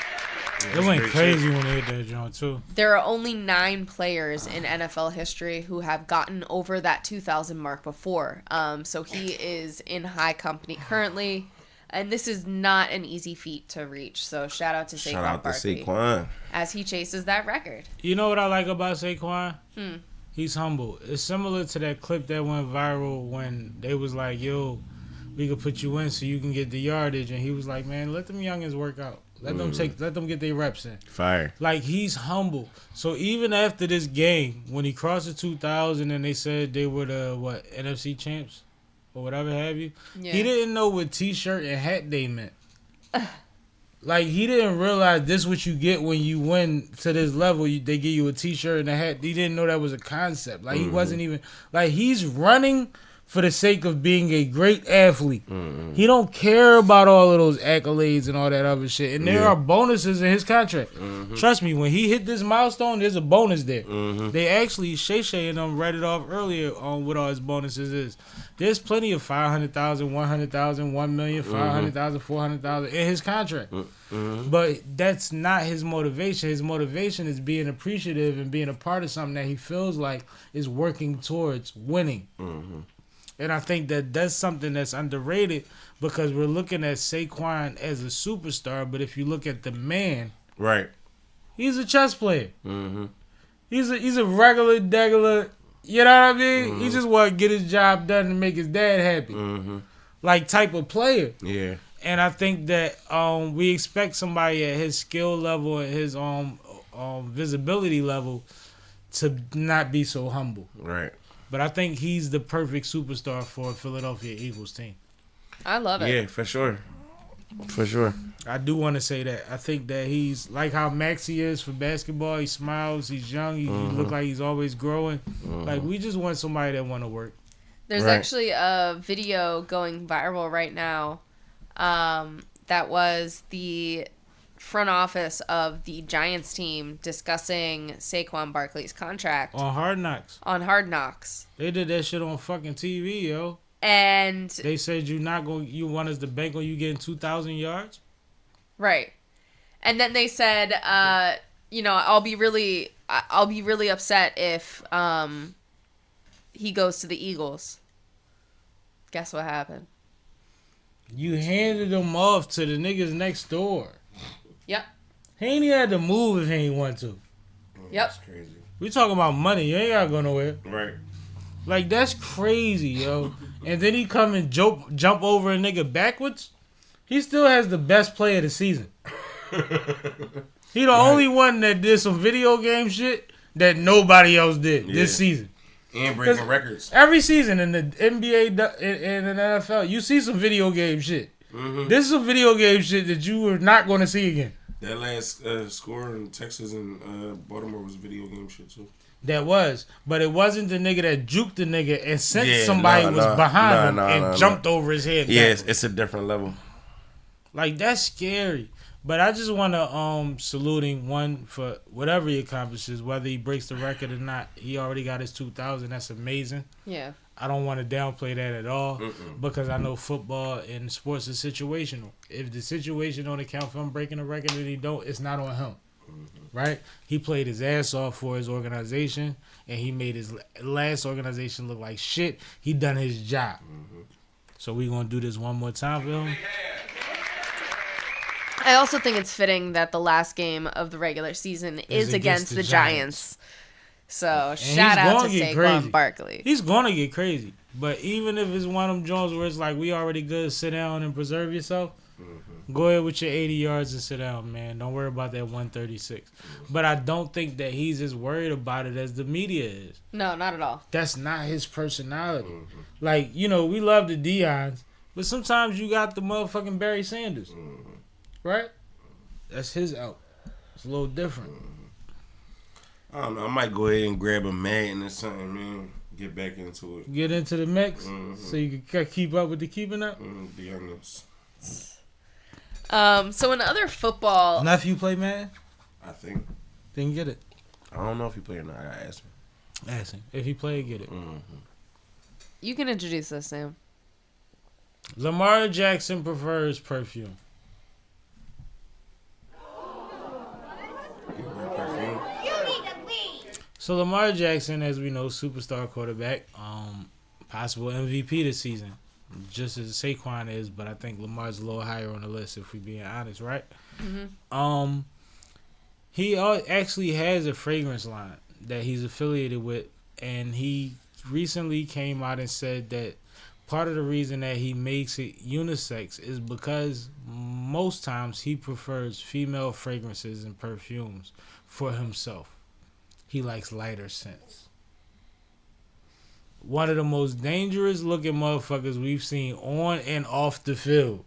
It went crazy when they hit that joint, too. There are only 9 players in NFL history who have gotten over that 2,000 mark before. So he is in high company currently. And this is not an easy feat to reach. So shout out to Saquon Barkley as he chases that record. You know what I like about Saquon? He's humble. It's similar to that clip that went viral when they was like, yo, we could put you in so you can get the yardage. And he was like, man, let them youngins work out. Let them get their reps in. Fire. Like, he's humble. So even after this game, when he crossed the 2,000 and they said they were the, NFC champs or whatever have you, he didn't know what T-shirt and hat they meant. Like, he didn't realize this is what you get when you win to this level. They give you a T-shirt and a hat. He didn't know that was a concept. Like, he wasn't even... Like, he's running for the sake of being a great athlete. He don't care about all of those accolades and all that other shit. And there are bonuses in his contract. Trust me, when he hit this milestone, there's a bonus there. They actually, Shay and them read it off earlier on what all his bonuses is. There's plenty of 500,000, 100,000, 1 million, 500,000, 400,000 in his contract. But that's not his motivation. His motivation is being appreciative and being a part of something that he feels like is working towards winning. And I think that that's something that's underrated because we're looking at Saquon as a superstar, but if you look at the man, Right. he's a chess player. Mm-hmm. He's a regular, degular, you know what I mean? He just want to get his job done and make his dad happy. Mm-hmm. Like type of player. Yeah. And I think that we expect somebody at his skill level and his visibility level to not be so humble. Right. But I think he's the perfect superstar for a Philadelphia Eagles team. I love it. Yeah, for sure. For sure. I do want to say that. I think that he's like how Maxey is for basketball. He smiles. He's young. He looks like he's always growing. Like, we just want somebody that want to work. There's actually a video going viral right now that was the front office of the Giants team discussing Saquon Barkley's contract. On Hard Knocks. On Hard Knocks. They did that shit on fucking TV, yo. And they said you want us to bank on you getting 2,000 yards? Right. And then they said, I'll be really upset if he goes to the Eagles. Guess what happened? You handed him off to the niggas next door. Yep. He ain't even had to move if he ain't want to. Yep. That's crazy. We talking about money. You ain't gotta go nowhere. Right. Like, that's crazy, yo. And then he come and jump over a nigga backwards. He still has the best play of the season. He the only one that did some video game shit that nobody else did this season. And breaking records. Every season in the NBA and in the NFL, you see some video game shit. Mm-hmm. This is some video game shit that you are not going to see again. That last score in Texas and Baltimore was video game shit too. That was. But it wasn't the nigga that juked the nigga and sent somebody was behind him and jumped over his head. Yeah, it's a different level. Like, that's scary. But I just want to salute him, one, for whatever he accomplishes, whether he breaks the record or not. He already got his 2,000. That's amazing. Yeah. I don't want to downplay that at all because I know football and sports is situational. If the situation don't account for him breaking a record and he don't, it's not on him. Right? He played his ass off for his organization and he made his last organization look like shit. He done his job. So we going to do this one more time for him. I also think it's fitting that the last game of the regular season is against the Giants. So, and shout out to Saquon Barkley. He's going to get crazy. But even if it's one of them Jones where it's like, we already good, sit down and preserve yourself, go ahead with your 80 yards and sit down, man. Don't worry about that 136. But I don't think that he's as worried about it as the media is. No, not at all. That's not his personality. Like, we love the Deions, but sometimes you got the motherfucking Barry Sanders. Right? That's his out. It's a little different. I don't know. I might go ahead and grab a Madden or something, man. Get back into it. Get into the mix so you can keep up with the keeping up? Be honest. So in other football... Nephew play Madden? I think. Then get it. I don't know if he played or not. I gotta ask him. Ask him. If he play, get it. You can introduce us, Sam. Lamar Jackson prefers perfume. So Lamar Jackson, as we know, superstar quarterback, possible MVP this season, just as Saquon is, but I think Lamar's a little higher on the list if we're being honest, right? He actually has a fragrance line that he's affiliated with, and he recently came out and said that part of the reason that he makes it unisex is because most times he prefers female fragrances and perfumes for himself. He likes lighter scents. One of the most dangerous looking motherfuckers we've seen on and off the field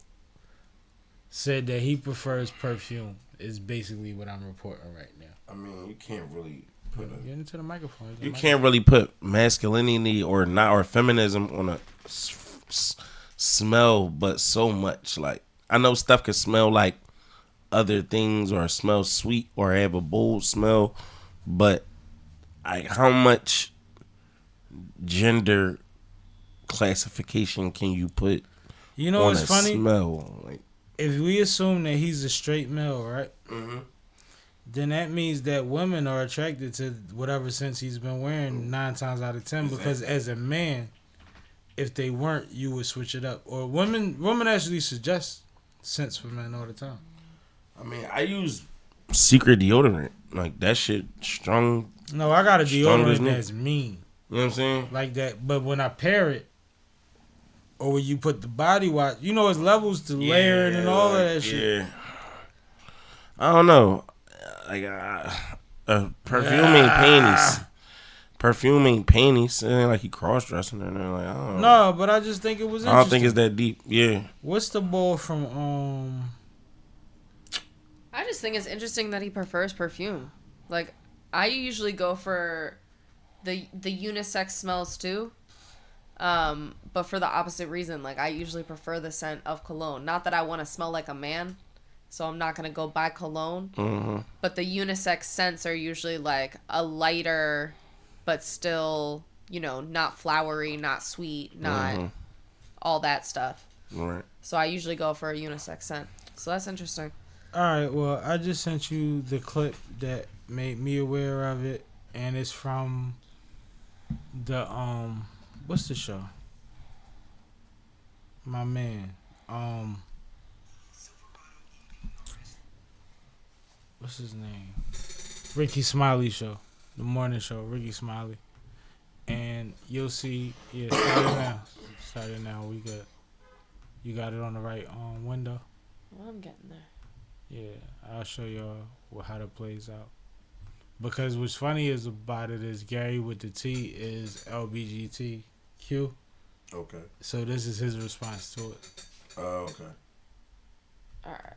said that he prefers perfume, is basically what I'm reporting right now. I mean, you can't really get into the microphone. You can't really put masculinity or feminism on a smell, but so much. Like, I know stuff can smell like other things or smell sweet or have a bold smell, but how much gender classification can you put on what's funny? Smell? Like, if we assume that he's a straight male, right? Then that means that women are attracted to whatever scents he's been wearing 9 times out of 10. Because as a man, if they weren't, you would switch it up. Or women actually suggest scents for men all the time. I mean, I use secret deodorant. Like, that shit strong. No, I got a Strong as deodorant me. that's mean. You know what I'm saying? Like that. But when I pair it, or when you put the body wash, you know, it's levels to layering and all of that shit. Yeah. I don't know. Like, perfume ain't panties. Perfume ain't panties. It ain't like he cross-dressing and like, I don't know. No, but I just think it was interesting. I don't think it's that deep. Yeah. What's the boy from, I just think it's interesting that he prefers perfume. Like, I usually go for the unisex smells too. But for the opposite reason. Like, I usually prefer the scent of cologne. Not that I want to smell like a man, so I'm not going to go buy cologne. Mm-hmm. But the unisex scents are usually like a lighter, but still, you know, not flowery, not sweet, not all that stuff. Right. So I usually go for a unisex scent. So that's interesting. all right, well, I just sent you the clip that made me aware of it, and it's from the, what's the show? My man, what's his name? Ricky Smiley show, the morning show, Ricky Smiley, and you'll see. Yeah, start it now. We good. You got it on the right window. Well, I'm getting there. Yeah, I'll show y'all how that plays out. Because what's funny is about it is Gary with the T is LBGTQ. Okay. So this is his response to it. Oh, okay. All right.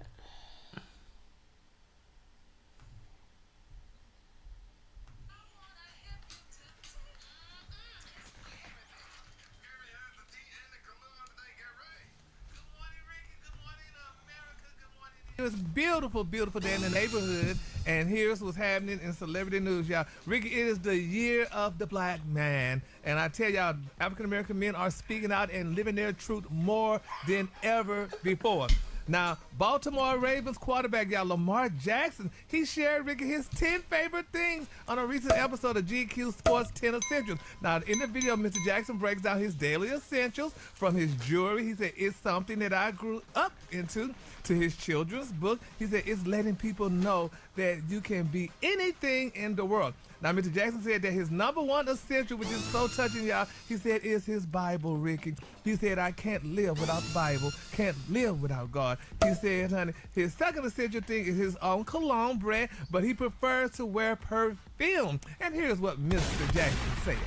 It was beautiful, beautiful day in the neighborhood, and here's what's happening in celebrity news, y'all. Ricky, it is the year of the black man, and I tell y'all, African-American men are speaking out and living their truth more than ever before. Now, Baltimore Ravens quarterback, y'all, Lamar Jackson, he shared, Ricky, his 10 favorite things on a recent episode of GQ Sports 10 Essentials. Now, in the video, Mr. Jackson breaks down his daily essentials from his jewelry. He said, it's something that I grew up into. To his children's book, he said, it's letting people know that you can be anything in the world. Now, Mr. Jackson said that his number one essential, which is so touching, y'all, he said, is his Bible, Ricky. He said, I can't live without the Bible, can't live without God. He said, honey, his second essential thing is his own cologne brand, but he prefers to wear perfume. And here's what Mr. Jackson said.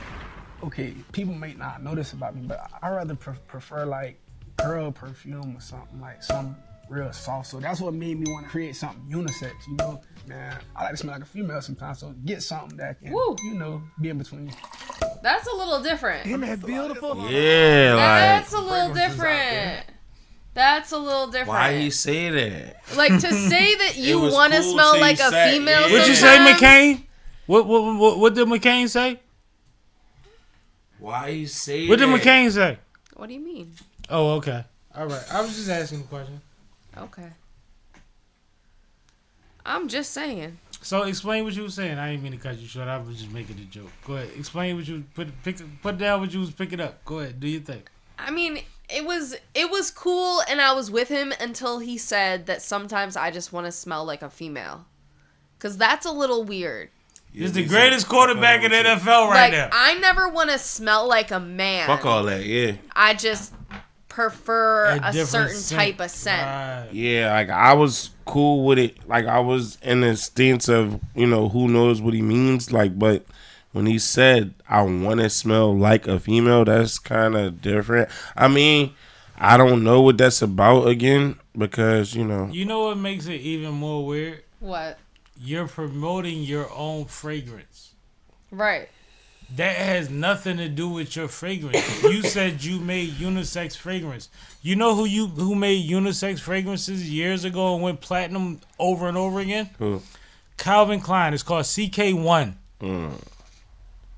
Okay, people may not know this about me, but I rather prefer like girl perfume or something, like some real soft. So that's what made me want to create something unisex, you know. Man, I like to smell like a female sometimes, so get something that can, you know, be in between. That's a little different. Isn't that beautiful? Yeah, That's a little different. That's a little different. Why he say that? Like, to say that you was want to cool smell till like you a said- female yeah. What'd you say, McCain? What did McCain say? Why he say What did that? McCain say? What do you mean? Oh, okay. All right. I was just asking a question. Okay. I'm just saying. So explain what you were saying. I didn't mean to cut you short. I was just making a joke. Go ahead. Explain what you put down what you was picking up. Go ahead. Do your thing. I mean, it was cool, and I was with him until he said that sometimes I just want to smell like a female. Because that's a little weird. He's the greatest quarterback in the NFL right like, now. I never want to smell like a man. Fuck all that, yeah. I just prefer a different certain scent. type of scent. Right. Yeah, like I was cool with it. Like I was in the stance of, you know, who knows what he means. Like, but when he said I want to smell like a female, that's kind of different. I mean, I don't know what that's about again because, you know. You know what makes it even more weird? What? You're promoting your own fragrance. Right. That has nothing to do with your fragrance. You said you made unisex fragrance. You know who made unisex fragrances years ago and went platinum over and over again? Who? Calvin Klein. It's called CK1.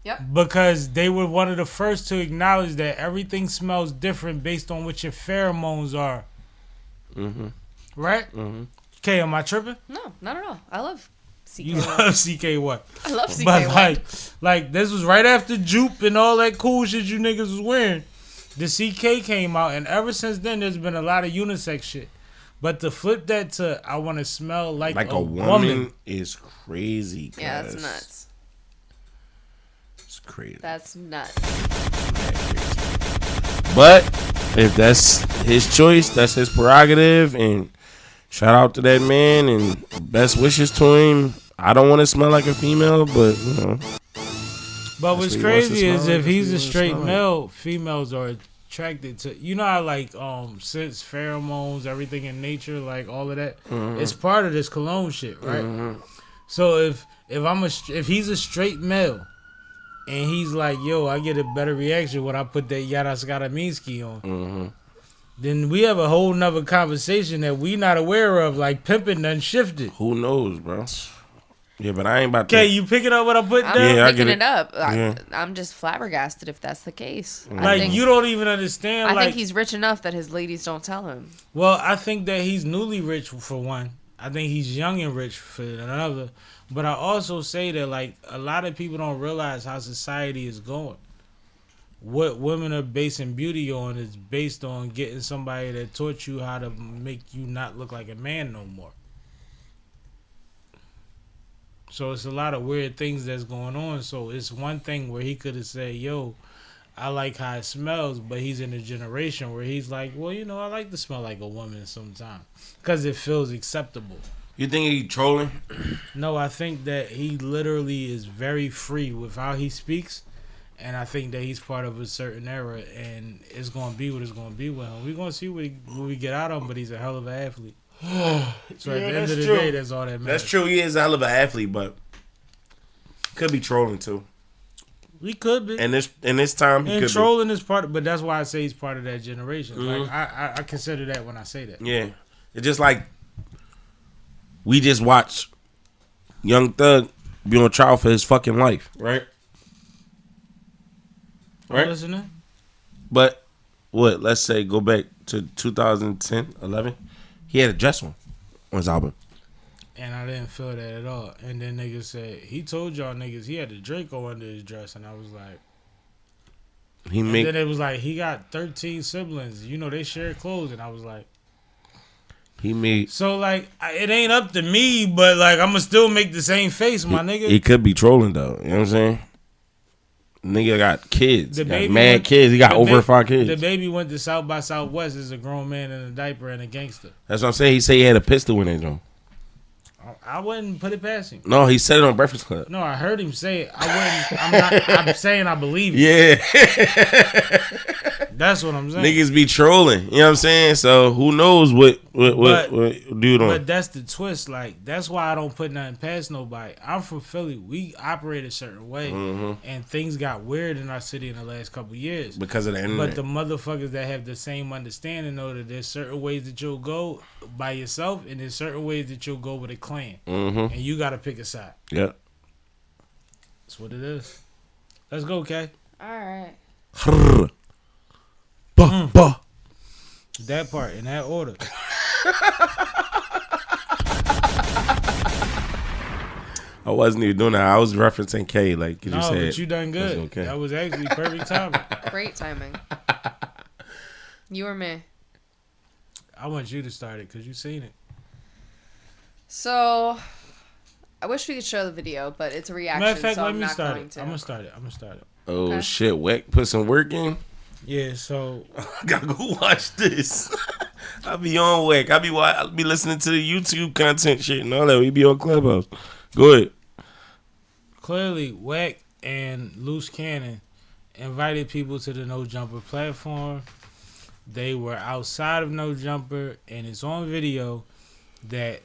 Yep. Because they were one of the first to acknowledge that everything smells different based on what your pheromones are. Mm-hmm. Right? Mm-hmm. Okay, am I tripping? No, not at all. I love CK1. You love CK1. I love CK1. But like this was right after Jupe and all that cool shit you niggas was wearing. The CK came out, and ever since then, there's been a lot of unisex shit. But to flip that to I want to smell like a woman is crazy. Yeah, that's nuts. It's crazy. That's nuts. But if that's his choice, that's his prerogative, and shout out to that man and best wishes to him. I don't want to smell like a female, but you know. But what's crazy is if he's a straight male, females are attracted to, you know how like scents, pheromones, everything in nature, like all of that. It's part of this cologne shit, right? So if he's a straight male and he's like, yo, I get a better reaction when I put that Yara Skaraminski on, then we have a whole nother conversation that we not aware of, like pimping done shifted. Who knows, bro? Yeah, but I ain't about to. Okay, you picking up what I put down? I'm picking it up. Yeah. I'm just flabbergasted if that's the case. Like, you don't even understand. I think he's rich enough that his ladies don't tell him. Well, I think that he's newly rich for one. I think he's young and rich for another. But I also say that, like, a lot of people don't realize how society is going. What women are basing beauty on is based on getting somebody that taught you how to make you not look like a man no more. So it's a lot of weird things that's going on. So it's one thing where he could have said, yo, I like how it smells, but he's in a generation where he's like, well, you know, I like to smell like a woman sometimes because it feels acceptable. You think he trolling? No, I think that he literally is very free with how he speaks, and I think that he's part of a certain era, and it's going to be what it's going to be with him. We're going to see what we get out of him, but he's a hell of an athlete. So at the end of the day, that's all that matters. That's true. He is a hell of an athlete, but could be trolling too. He could be. And this time, he could trolling is part, but that's why I say he's part of that generation. Like I consider that when I say that. Yeah, it's just like we just watched Young Thug be on trial for his fucking life, right? Right. Listening. But what? Let's say go back to 2010, 11. He had a dress on his album. And I didn't feel that at all. And then niggas said, he told y'all niggas he had the Draco under his dress. And I was like... then it was like, he got 13 siblings. You know, they share clothes. And I was like... So, like, it ain't up to me, but, like, I'm going to still make the same face, my nigga. He could be trolling, though. You know what I'm saying? Nigga got kids. Mad kids. He got over 5 kids. The baby went to South by Southwest as a grown man in a diaper and a gangster. That's what I'm saying. He said he had a pistol in his room. I wouldn't put it past him. No, he said it on Breakfast Club. No, I heard him say it. I'm saying I believe it. Yeah. That's what I'm saying. Niggas be trolling. You know what I'm saying? So who knows what dude on. But that's the twist. Like, that's why I don't put nothing past nobody. I'm from Philly. We operate a certain way. And things got weird in our city in the last couple of years. Because of the internet. But the motherfuckers that have the same understanding know that there's certain ways that you'll go by yourself and there's certain ways that you'll go with a clan. And you got to pick a side. Yep. That's what it is. Let's go, Kay. All right. That part in that order. I wasn't even doing that. I was referencing K, like you said. But you done good. Okay. That was actually perfect timing. Great timing. You or me? I want you to start it because you seen it. So, I wish we could show the video, but it's a reaction. Matter of fact, so let I'm me not start going it. to. I'm gonna start it. Oh Okay. shit, Wack put some work in. Yeah, so I gotta go watch this. I be on Wack. I be listening to the YouTube content shit and all that. We be on Clubhouse. Go ahead. Clearly, Wack and Loose Cannon invited people to the No Jumper platform. They were outside of No Jumper, and it's on video that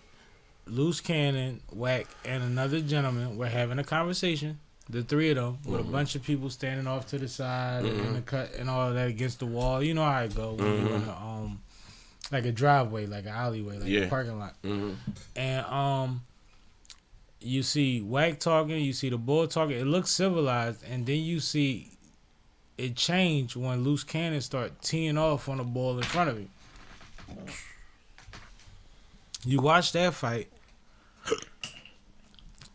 Loose Cannon, Wack, and another gentleman were having a conversation. The three of them with a bunch of people standing off to the side in the cut and all of that against the wall. You know how it go when you're in a, like a driveway, like an alleyway, like a parking lot. And you see Wack talking, you see the bull talking. It looks civilized, and then you see it change when Loose Cannon start teeing off on the ball in front of him. You watch that fight.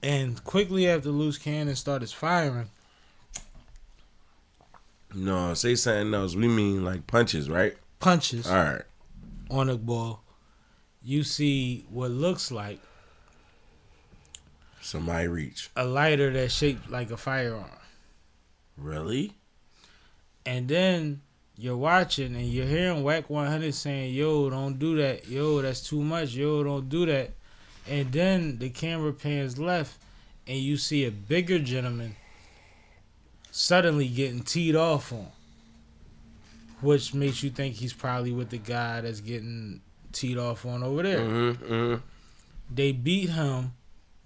And quickly after Loose Cannon started firing, No, say something else. We mean like punches, right? Punches All right. on a ball. You see what looks like Somebody reach. a lighter that's shaped like a firearm. Really? And then you're watching and you're hearing Wack 100 saying, yo, don't do that. Yo, that's too much. Yo, don't do that. And then the camera pans left and you see a bigger gentleman suddenly getting teed off on. Which makes you think he's probably with the guy that's getting teed off on over there. They beat him.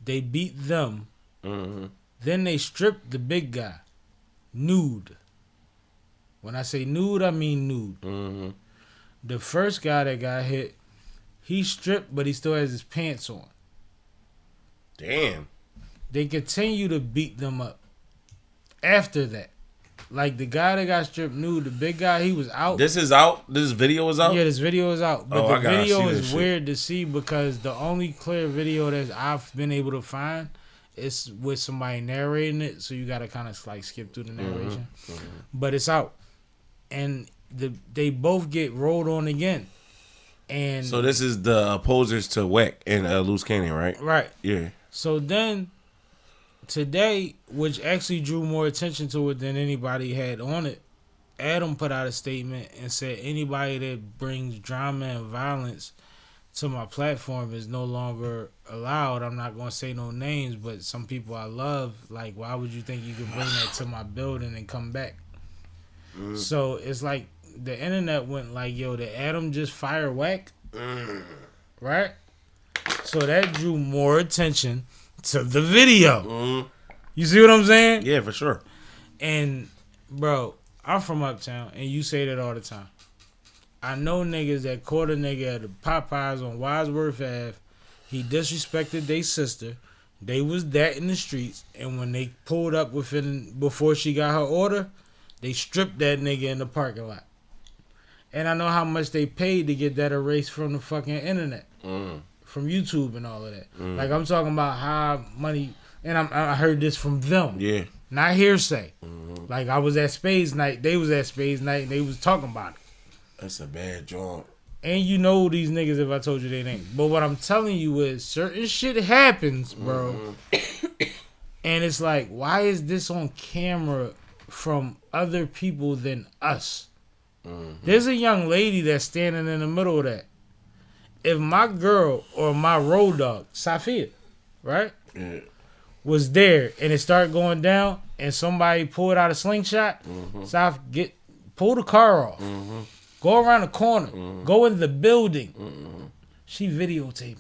They beat them. Then they stripped the big guy. Nude. When I say nude, I mean nude. The first guy that got hit, he stripped, but he still has his pants on. Damn. They continue to beat them up. After that, like the guy that got stripped nude, the big guy, he was out. This is out? This video is out? Yeah, this video is out. But Oh, I the gotta video see is that shit. weird to see because the only clear video that I've been able to find is with somebody narrating it. So you got to kind of like skip through the narration. But it's out. And they both get rolled on again. And So this is the opposers to Wack and Loose Cannon, right? right. Yeah. So then today, which actually drew more attention to it than anybody had on it, Adam put out a statement and said anybody that brings drama and violence to my platform is no longer allowed. I'm not going to say no names, but some people I love, like, why would you think you could bring that to my building and come back? So it's like the internet went like, yo, did Adam just fire Wack? Right? So that drew more attention to the video. You see what I'm saying? Yeah, for sure. And, bro, I'm from Uptown, and you say that all the time. I know niggas that caught a nigga at the Popeyes on Wadsworth Ave. He disrespected their sister. They was that in the streets, and when they pulled up before she got her order, they stripped that nigga in the parking lot. And I know how much they paid to get that erased from the fucking internet. From YouTube and all of that. Like, I'm talking about how money, and I heard this from them. Yeah. Not hearsay. Like, I was at Spades Night, they was at Spades Night, and they was talking about it. That's a bad joint. And you know these niggas if I told you their name. But what I'm telling you is certain shit happens, bro. And it's like, why is this on camera from other people than us? There's a young lady that's standing in the middle of that. If my girl or my road dog, Safia, right, was there and it started going down and somebody pulled out a slingshot, Saf, pull the car off. Go around the corner. Go in the building. She videotaping.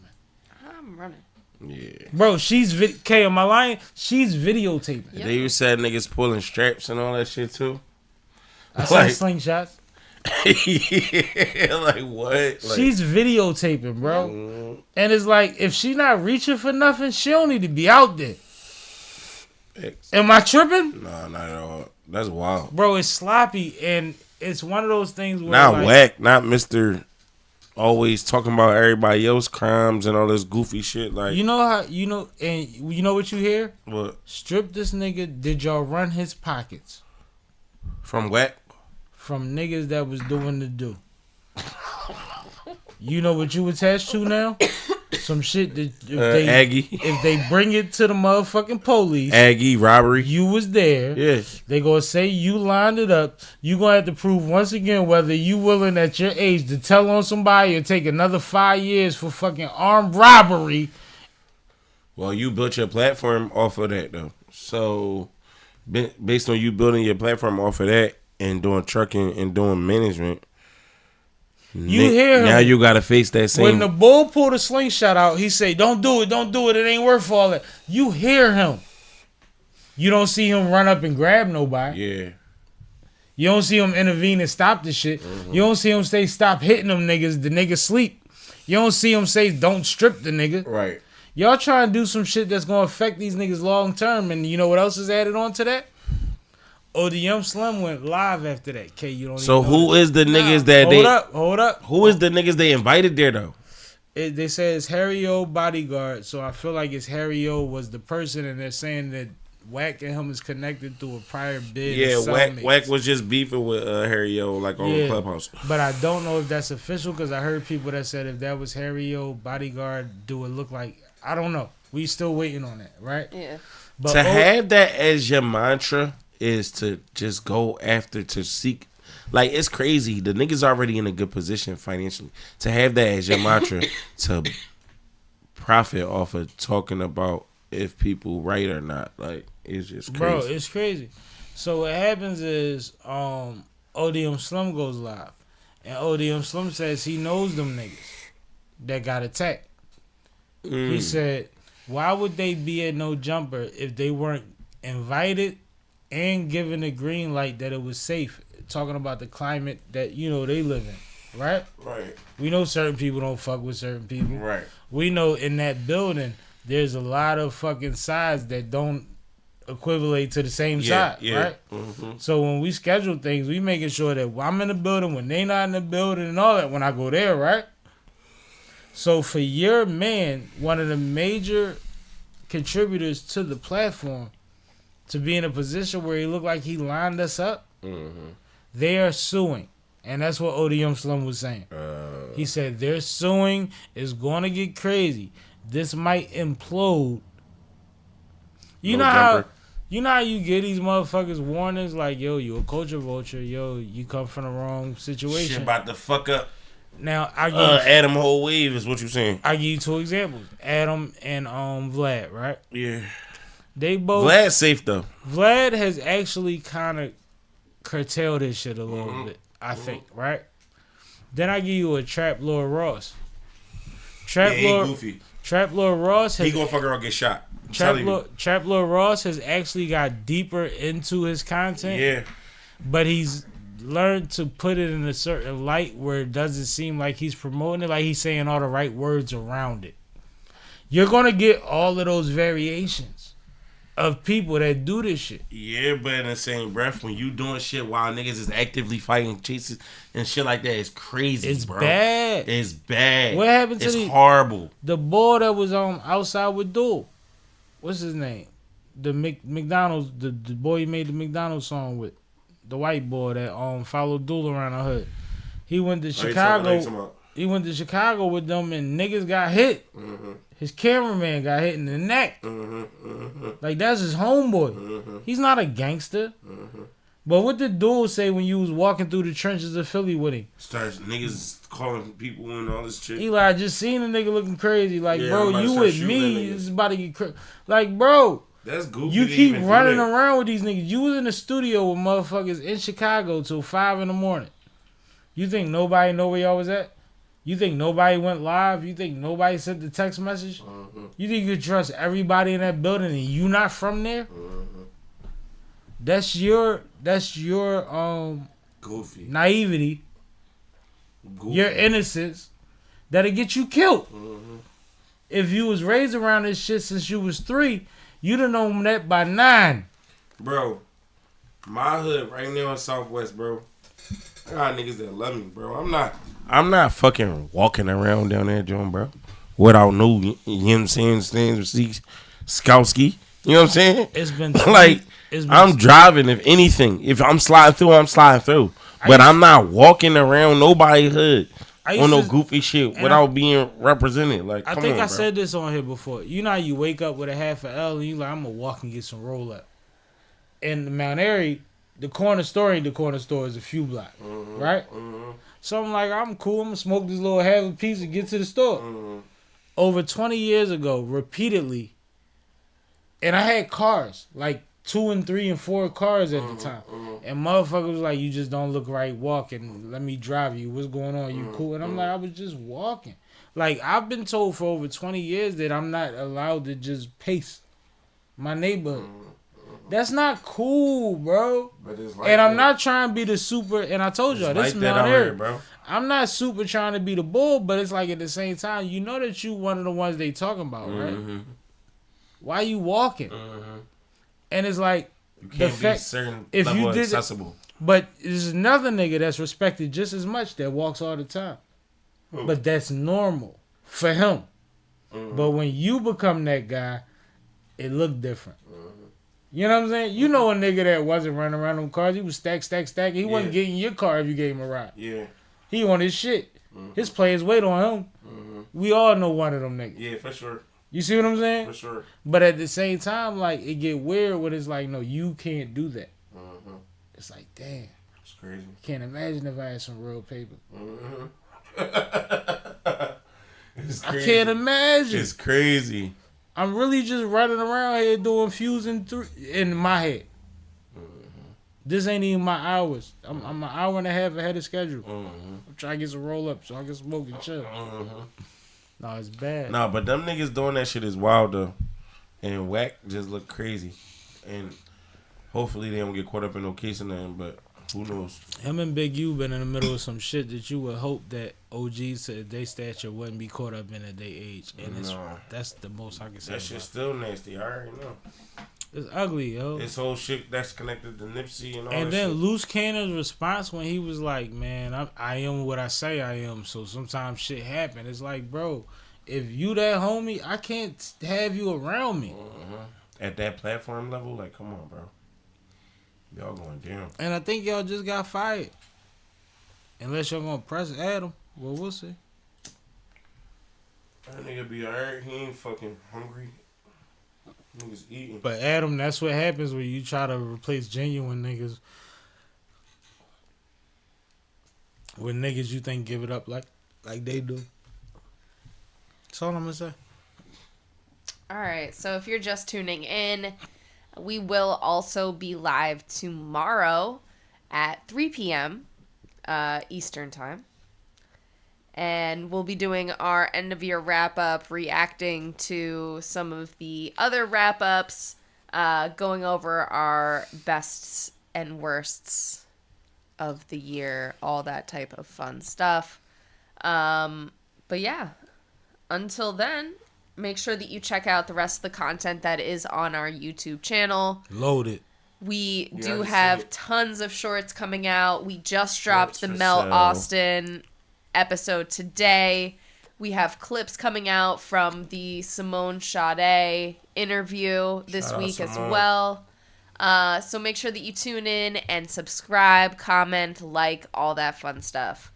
I'm running. Yeah. Bro, Kay, am I lying? She's videotaping. Yep. They used to have niggas pulling straps and all that shit too. I saw slingshots. Yeah, like what? Like, She's videotaping, bro. And it's like, if she not reaching for nothing, she don't need to be out there. Am I tripping? nah, not at all. That's wild. Bro, it's sloppy, and it's one of those things where Not like, Wack, not Mr. Always talking about everybody else crimes and all this goofy shit. Like, you know how, you know, and you know what you hear? what? Strip this nigga, did y'all run his pockets? From Wack? From niggas that was doing the do. You know what you attached to now? Some shit that Aggie. if they bring it to the motherfucking police, Aggie, robbery. you was there. Yeah. They gonna say you lined it up. You gonna have to prove once again whether you willing at your age to tell on somebody or take another 5 years for fucking armed robbery. Well, you built your platform off of that, though. So, based on you building your platform off of that and doing trucking and doing management, You hear him. now you got to face that same. When the bull pulled a slingshot out, he say, don't do it, it ain't worth all that. You hear him. You don't see him run up and grab nobody. Yeah. You don't see him intervene and stop the shit. You don't see him say, stop hitting them niggas, the niggas sleep. You don't see him say, don't strip the nigga. Right. Y'all trying to do some shit that's going to affect these niggas long term, and you know what else is added on to that? Oh, the Young Slim went live after that. K, you don't So even know who this. is the niggas that they? Hold up. Who is the niggas they invited there though? They say it's Harry O bodyguard, so I feel like it's Harry O was the person, and they're saying that Wack and him is connected through a prior bid. Yeah, Wack was just beefing with Harry O like on Clubhouse. But I don't know if that's official because I heard people that said if that was Harry O bodyguard, do it look like, I don't know. We still waiting on that, right? Yeah. But to have that as your mantra is to just go after, to seek. Like, it's crazy. The nigga's already in a good position financially. To have that as your mantra, to profit off of talking about if people right or not, like, it's just crazy. Bro, it's crazy. So what happens is ODM Slim goes live. And ODM Slim says he knows them niggas that got attacked. He said, why would they be at No Jumper if they weren't invited and given a green light that it was safe? Talking about the climate that, you know, they live in, right? Right. We know certain people don't fuck with certain people. Right. We know in that building, there's a lot of fucking sides that don't equivalate to the same side, right? Mm-hmm. So when we schedule things, we making sure that I'm in the building, when they not in the building and all that, when I go there, right? So for your man, one of the major contributors to the platform, to be in a position where he looked like he lined us up, they are suing. And that's what ODM Slum was saying. He said they're suing. It's going to get crazy. This might implode. You know how you get these motherfuckers warnings like, yo, you a culture vulture. Yo, you come from the wrong situation. Shit about to fuck up. Now, I give Adam whole wave is what you saying. I give you two examples. Adam and Vlad, right? Yeah. They both. Vlad's safe though. Vlad has actually kind of curtailed his shit a little bit, I think, right? Then I give you a Trap Lord Ross. He goofy. Trap Lord Ross has, he gonna fuck around and get shot. Trap Lord Ross has actually got deeper into his content. Yeah. But he's learned to put it in a certain light where it doesn't seem like he's promoting it, like he's saying all the right words around it. You're gonna get all of those variations of people that do this shit. Yeah, but in the same breath, when you doing shit while niggas is actively fighting chases and shit like that, it's crazy, it's bro. Bad. It's bad. What happened to It's horrible. The boy that was outside with Duel. What's his name? The McDonald's, the boy he made the McDonald's song with. The white boy that followed Duel around the hood. He went to Chicago. He went to Chicago with them and niggas got hit. His cameraman got hit in the neck. Like, that's his homeboy. He's not a gangster. But what did Duel say when you was walking through the trenches of Philly with him? Starts niggas calling people and all this shit. Eli, I just seen a nigga looking crazy. Like, bro, you with me, it's about to get crazy. Like, bro, that's goofy. You keep running around with these niggas. You was in the studio with motherfuckers in Chicago till 5 a.m. You think nobody know where y'all was at? You think nobody went live? You think nobody sent the text message? You think you trust everybody in that building and you not from there? That's your goofy naivety, your innocence that'll get you killed. If you was raised around this shit since you was 3, you'd have known that by 9. Bro, my hood right now in Southwest, bro. I got niggas that love me, bro. I'm not fucking walking around down there, John, bro. Without no, you know what I'm saying, Skowski. You know what I'm saying? It's been like, I'm driving, if anything. If I'm sliding through, I'm sliding through. But I'm not walking around nobody's hood on no goofy shit without being represented. Like, I think I said this on here before. You know how you wake up with a half an L and you like, I'm going to walk and get some roll up. In Mount Airy, the corner store ain't the corner store, is a few blocks, right? So I'm like, I'm cool. I'm going to smoke this little half a piece and get to the store. Over 20 years ago, repeatedly, and I had cars, like 2 and 3 and 4 cars at the time. And motherfuckers was like, you just don't look right walking. Let me drive you. What's going on? You cool? And I'm like, I was just walking. Like, I've been told for over 20 years that I'm not allowed to just pace my neighborhood. That's not cool, bro. But it's like, and I'm not trying to be the super, and I told y'all, this is Mount Airy, bro. I'm not super trying to be the bull, but it's like at the same time, you know that you one of the ones they talking about, right? Why you walking? And it's like, you can't be certain if level you did accessible. But there's another nigga that's respected just as much that walks all the time. But that's normal for him. But when you become that guy, it look different. You know what I'm saying? You know a nigga that wasn't running around them cars. He was stack. He wasn't getting your car if you gave him a ride. Yeah. He on his shit. His players wait on him. We all know one of them niggas. Yeah, for sure. You see what I'm saying? For sure. But at the same time, like, it get weird when it's like, no, you can't do that. It's like, damn. It's crazy. Can't imagine if I had some real paper. It's I crazy. can't imagine. It's crazy. I'm really just running around here doing fusing in my head. This ain't even my hours. I'm an hour and a half ahead of schedule. I'm trying to get some roll up so I can smoke and chill. No, it's bad. No, but them niggas doing that shit is wild though. And Wack just look crazy. And hopefully they don't get caught up in no case or nothing, but who knows? Him and Big U been in the middle of some shit that you would hope that OGs to their stature wouldn't be caught up in at their age. And that's the most I can say. That shit's still nasty. I already know. It's ugly, yo. This whole shit that's connected to Nipsey and all And that then shit. Loose Cannon's response when he was like, man, I am what I say I am, so sometimes shit happen. It's like, bro, if you that homie, I can't have you around me. At that platform level, like, come on, bro. Y'all going down. And I think y'all just got fired. Unless y'all gonna press Adam. Well, we'll see. That nigga be alright. He ain't fucking hungry. Niggas eating. But Adam, that's what happens when you try to replace genuine niggas with niggas you think give it up like they do. That's all I'm gonna say. All right, so if you're just tuning in, we will also be live tomorrow at 3 p.m. Eastern Time. And we'll be doing our end of year wrap up, reacting to some of the other wrap ups, going over our bests and worsts of the year, all that type of fun stuff. But yeah, until then, make sure that you check out the rest of the content that is on our YouTube channel. Loaded. We Yeah, do I have see it. tons of shorts coming out. We just dropped Shorts the for Mel sale. Austin episode today. We have clips coming out from the Simone Sade interview this Shout out week as Simone. well. So make sure that you tune in and subscribe, comment, like, all that fun stuff.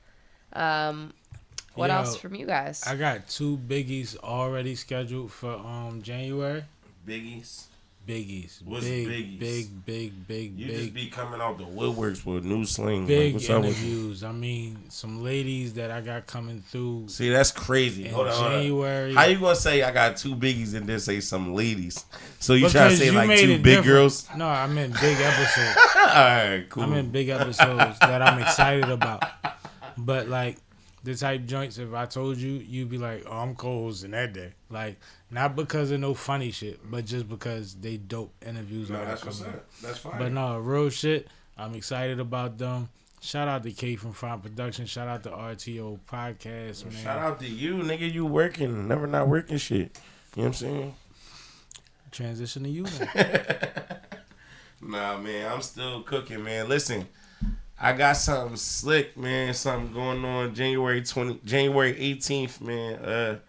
What Yo, else from you guys? I got 2 biggies already scheduled for January. Biggies. Biggies. What's big, biggies? big, You big. just be coming out the woodworks with new sling. Big What's up with you? interviews. I mean, some ladies that I got coming through See, that's crazy. in Hold on. January. How you gonna say I got 2 biggies and then say some ladies? So you trying to Because say you like made 2 it big different. girls? No, I meant big episodes. All right, cool. I meant big episodes that I'm excited about. But like the type joints, if I told you, you'd be like, "Oh, I'm co-hosting that day." Like, not because of no funny shit, but just because they dope interviews. No, I got that's what's coming up. up. That's fine. But no, real shit. I'm excited about them. Shout out to K from Fine Production. Shout out to RTO Podcast, man. Shout out to you, nigga. You working, never not working shit. You know what I'm saying? Transition to you, man. Nah, man, I'm still cooking, man. Listen, I got something slick, man. Something going on January 18th, man.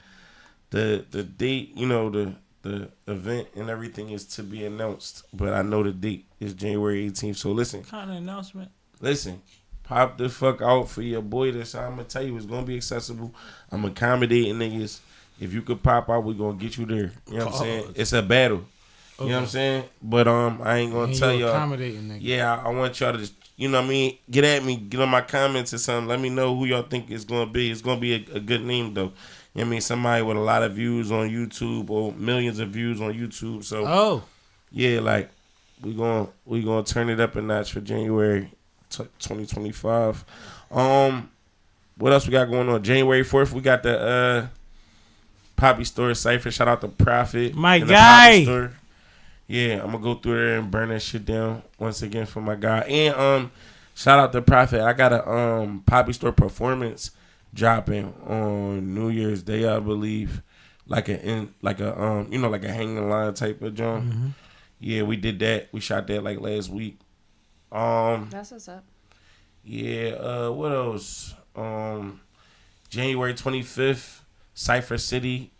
The date, you know, the event and everything is to be announced, but I know the date is January 18th. So listen, What kind of announcement? listen, pop the fuck out for your boy. That's how I'm gonna tell you. It's gonna be accessible. I'm accommodating niggas. If you could pop out, we gonna get you there. You know what I'm saying? It's a battle. You know what I'm saying? But I ain't gonna And tell you y'all. accommodating niggas. Yeah, I want y'all to just, you know what I mean? Get at me, get on my comments or something. Let me know who y'all think it's gonna be. It's gonna be a good name though. You know what I mean? Somebody with a lot of views on YouTube or millions of views on YouTube. So Oh, yeah, like we gonna turn it up a notch for January 2025. What else we got going on? January 4th, we got the Poppy Store Cypher. Shout out to Prophet. My and the guy. Poppy Store. Yeah, I'm gonna go through there and burn that shit down once again for my guy. And shout out to Prophet. I got a Poppy Store performance dropping on New Year's Day, I believe. Like a hanging line type of joint. Mm-hmm. Yeah, we did that. We shot that like last week. That's what's up. Yeah, what else? January 25th, Cypher City.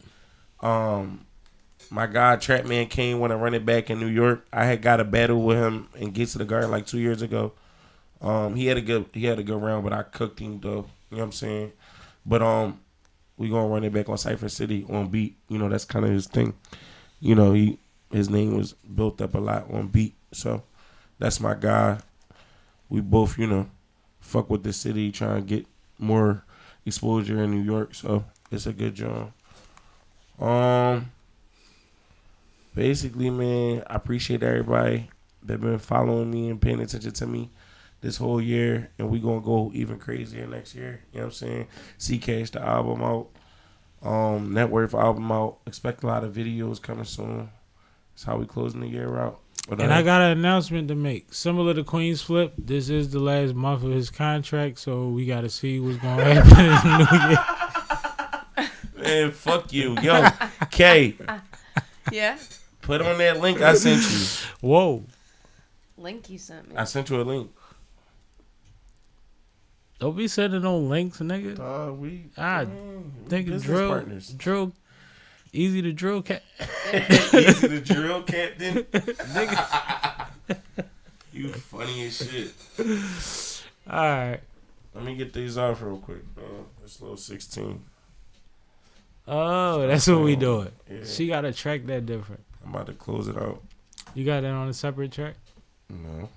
My guy Trapman King want to run it back in New York. I had got a battle with him in Get to the Garden like 2 years ago. He had a good round, but I cooked him though. You know what I'm saying? But we gonna run it back on Cypher City on beat. You know, that's kind of his thing. You know, his name was built up a lot on beat. So that's my guy. We both, you know, fuck with the city, trying to get more exposure in New York. So it's a good job. Basically, man, I appreciate everybody that been following me and paying attention to me this whole year, and we gonna go even crazier next year. You know what I'm saying? C-Cash, the album out, Net Worth album out. Expect a lot of videos coming soon. That's how we closing the year out. But, and I got an announcement to make. Similar to Queen's Flip, this is the last month of his contract, so we got to see what's going to happen in the new year. Man, fuck you. Yo, Kay. Yeah? Put on that link I sent you. Whoa. Link you sent me. I sent you a link. Don't be sending no links, nigga. Nigga, drill. Easy to drill, cat. Easy to drill, captain. Nigga. You funny as shit. All right. Let me get these off real quick. It's little 16. Oh, that's what we doing. Yeah. She got a track that different. I'm about to close it out. You got that on a separate track? No.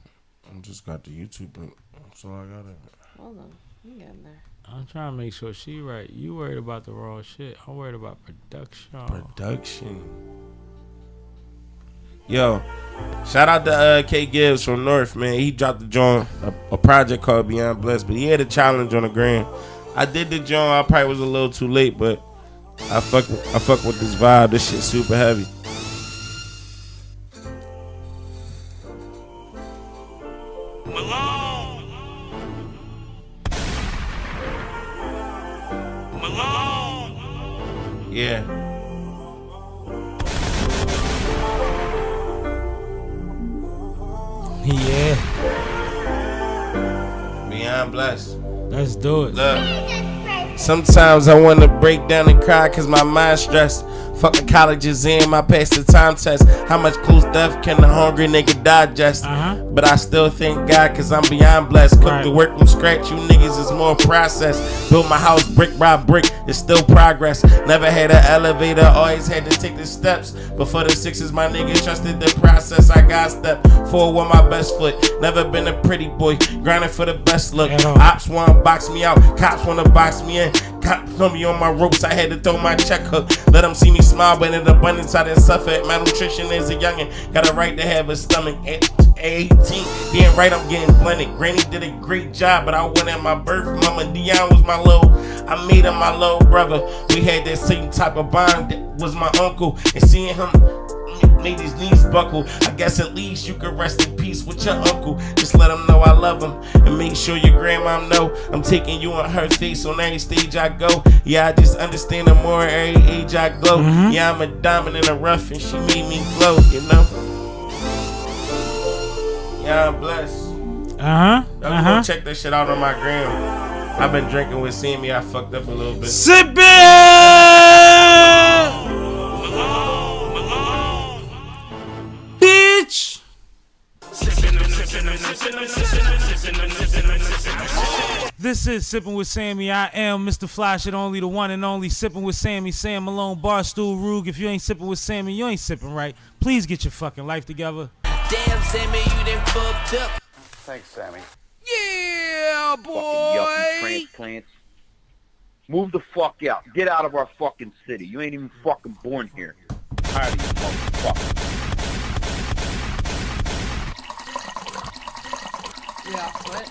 I just got the YouTube link. That's all I got it. Hold on. You get in there. I'm trying to make sure she right. You worried about the raw shit. I'm worried about production. Yo, shout out to K Gibbs from North, man. He dropped the joint, a project called Beyond Blessed, but he had a challenge on the gram. I did the joint. I probably was a little too late, but I fuck with this vibe. This shit super heavy. Yeah. Yeah. Beyond Blessed. Let's do it. Look. Sometimes I want to break down and cry cause my mind's stressed. Fucking colleges in, I passed the time test. How much close death can a hungry nigga digest? But I still thank God cause I'm beyond blessed. Cook the work from scratch, you niggas is more process. Built my house brick by brick, it's still progress. Never had an elevator, always had to take the steps. But for the sixes, my niggas trusted the process. I got step forward with my best foot. Never been a pretty boy, grinding for the best look. Ops wanna box me out, cops wanna box me in. Cops throw me on my ropes, I had to throw my check hook. Let them see me smile, but in abundance I didn't suffer. My nutrition is a youngin', got a right to have a stomach. At 18, being right, I'm getting blended. Granny did a great job, but I went at my birth. Mama Dion was my little, I made him my little brother. We had that same type of bond, that was my uncle. And seeing him made his knees buckle. I guess at least you could rest in peace with your uncle. Just let him know I love him, and make sure your grandma know I'm taking you on her face on every stage I go. Yeah, I just understand the more every age I glow. Yeah, I'm a diamond in the rough, and she made me glow, you know. Yeah, I'm blessed. Go check that shit out on my gram. I've been drinking with Sammy. I fucked up a little bit. Sippin'! Bitch! This is Sippin' with Sammie. I am Mr. Fly Shit, only the one and only Sippin' with Sammie. Sam Malone, Barstool Rug. If you ain't sippin' with Sammie, you ain't sippin' right. Please get your fucking life together. Damn, Sammie, you done fucked up. Thanks, Sammie. Yeah, boy. Fucking yuppie transplants. Move the fuck out. Get out of our fucking city. You ain't even fucking born here. Tired of you motherfuckers. Yeah, Twitch.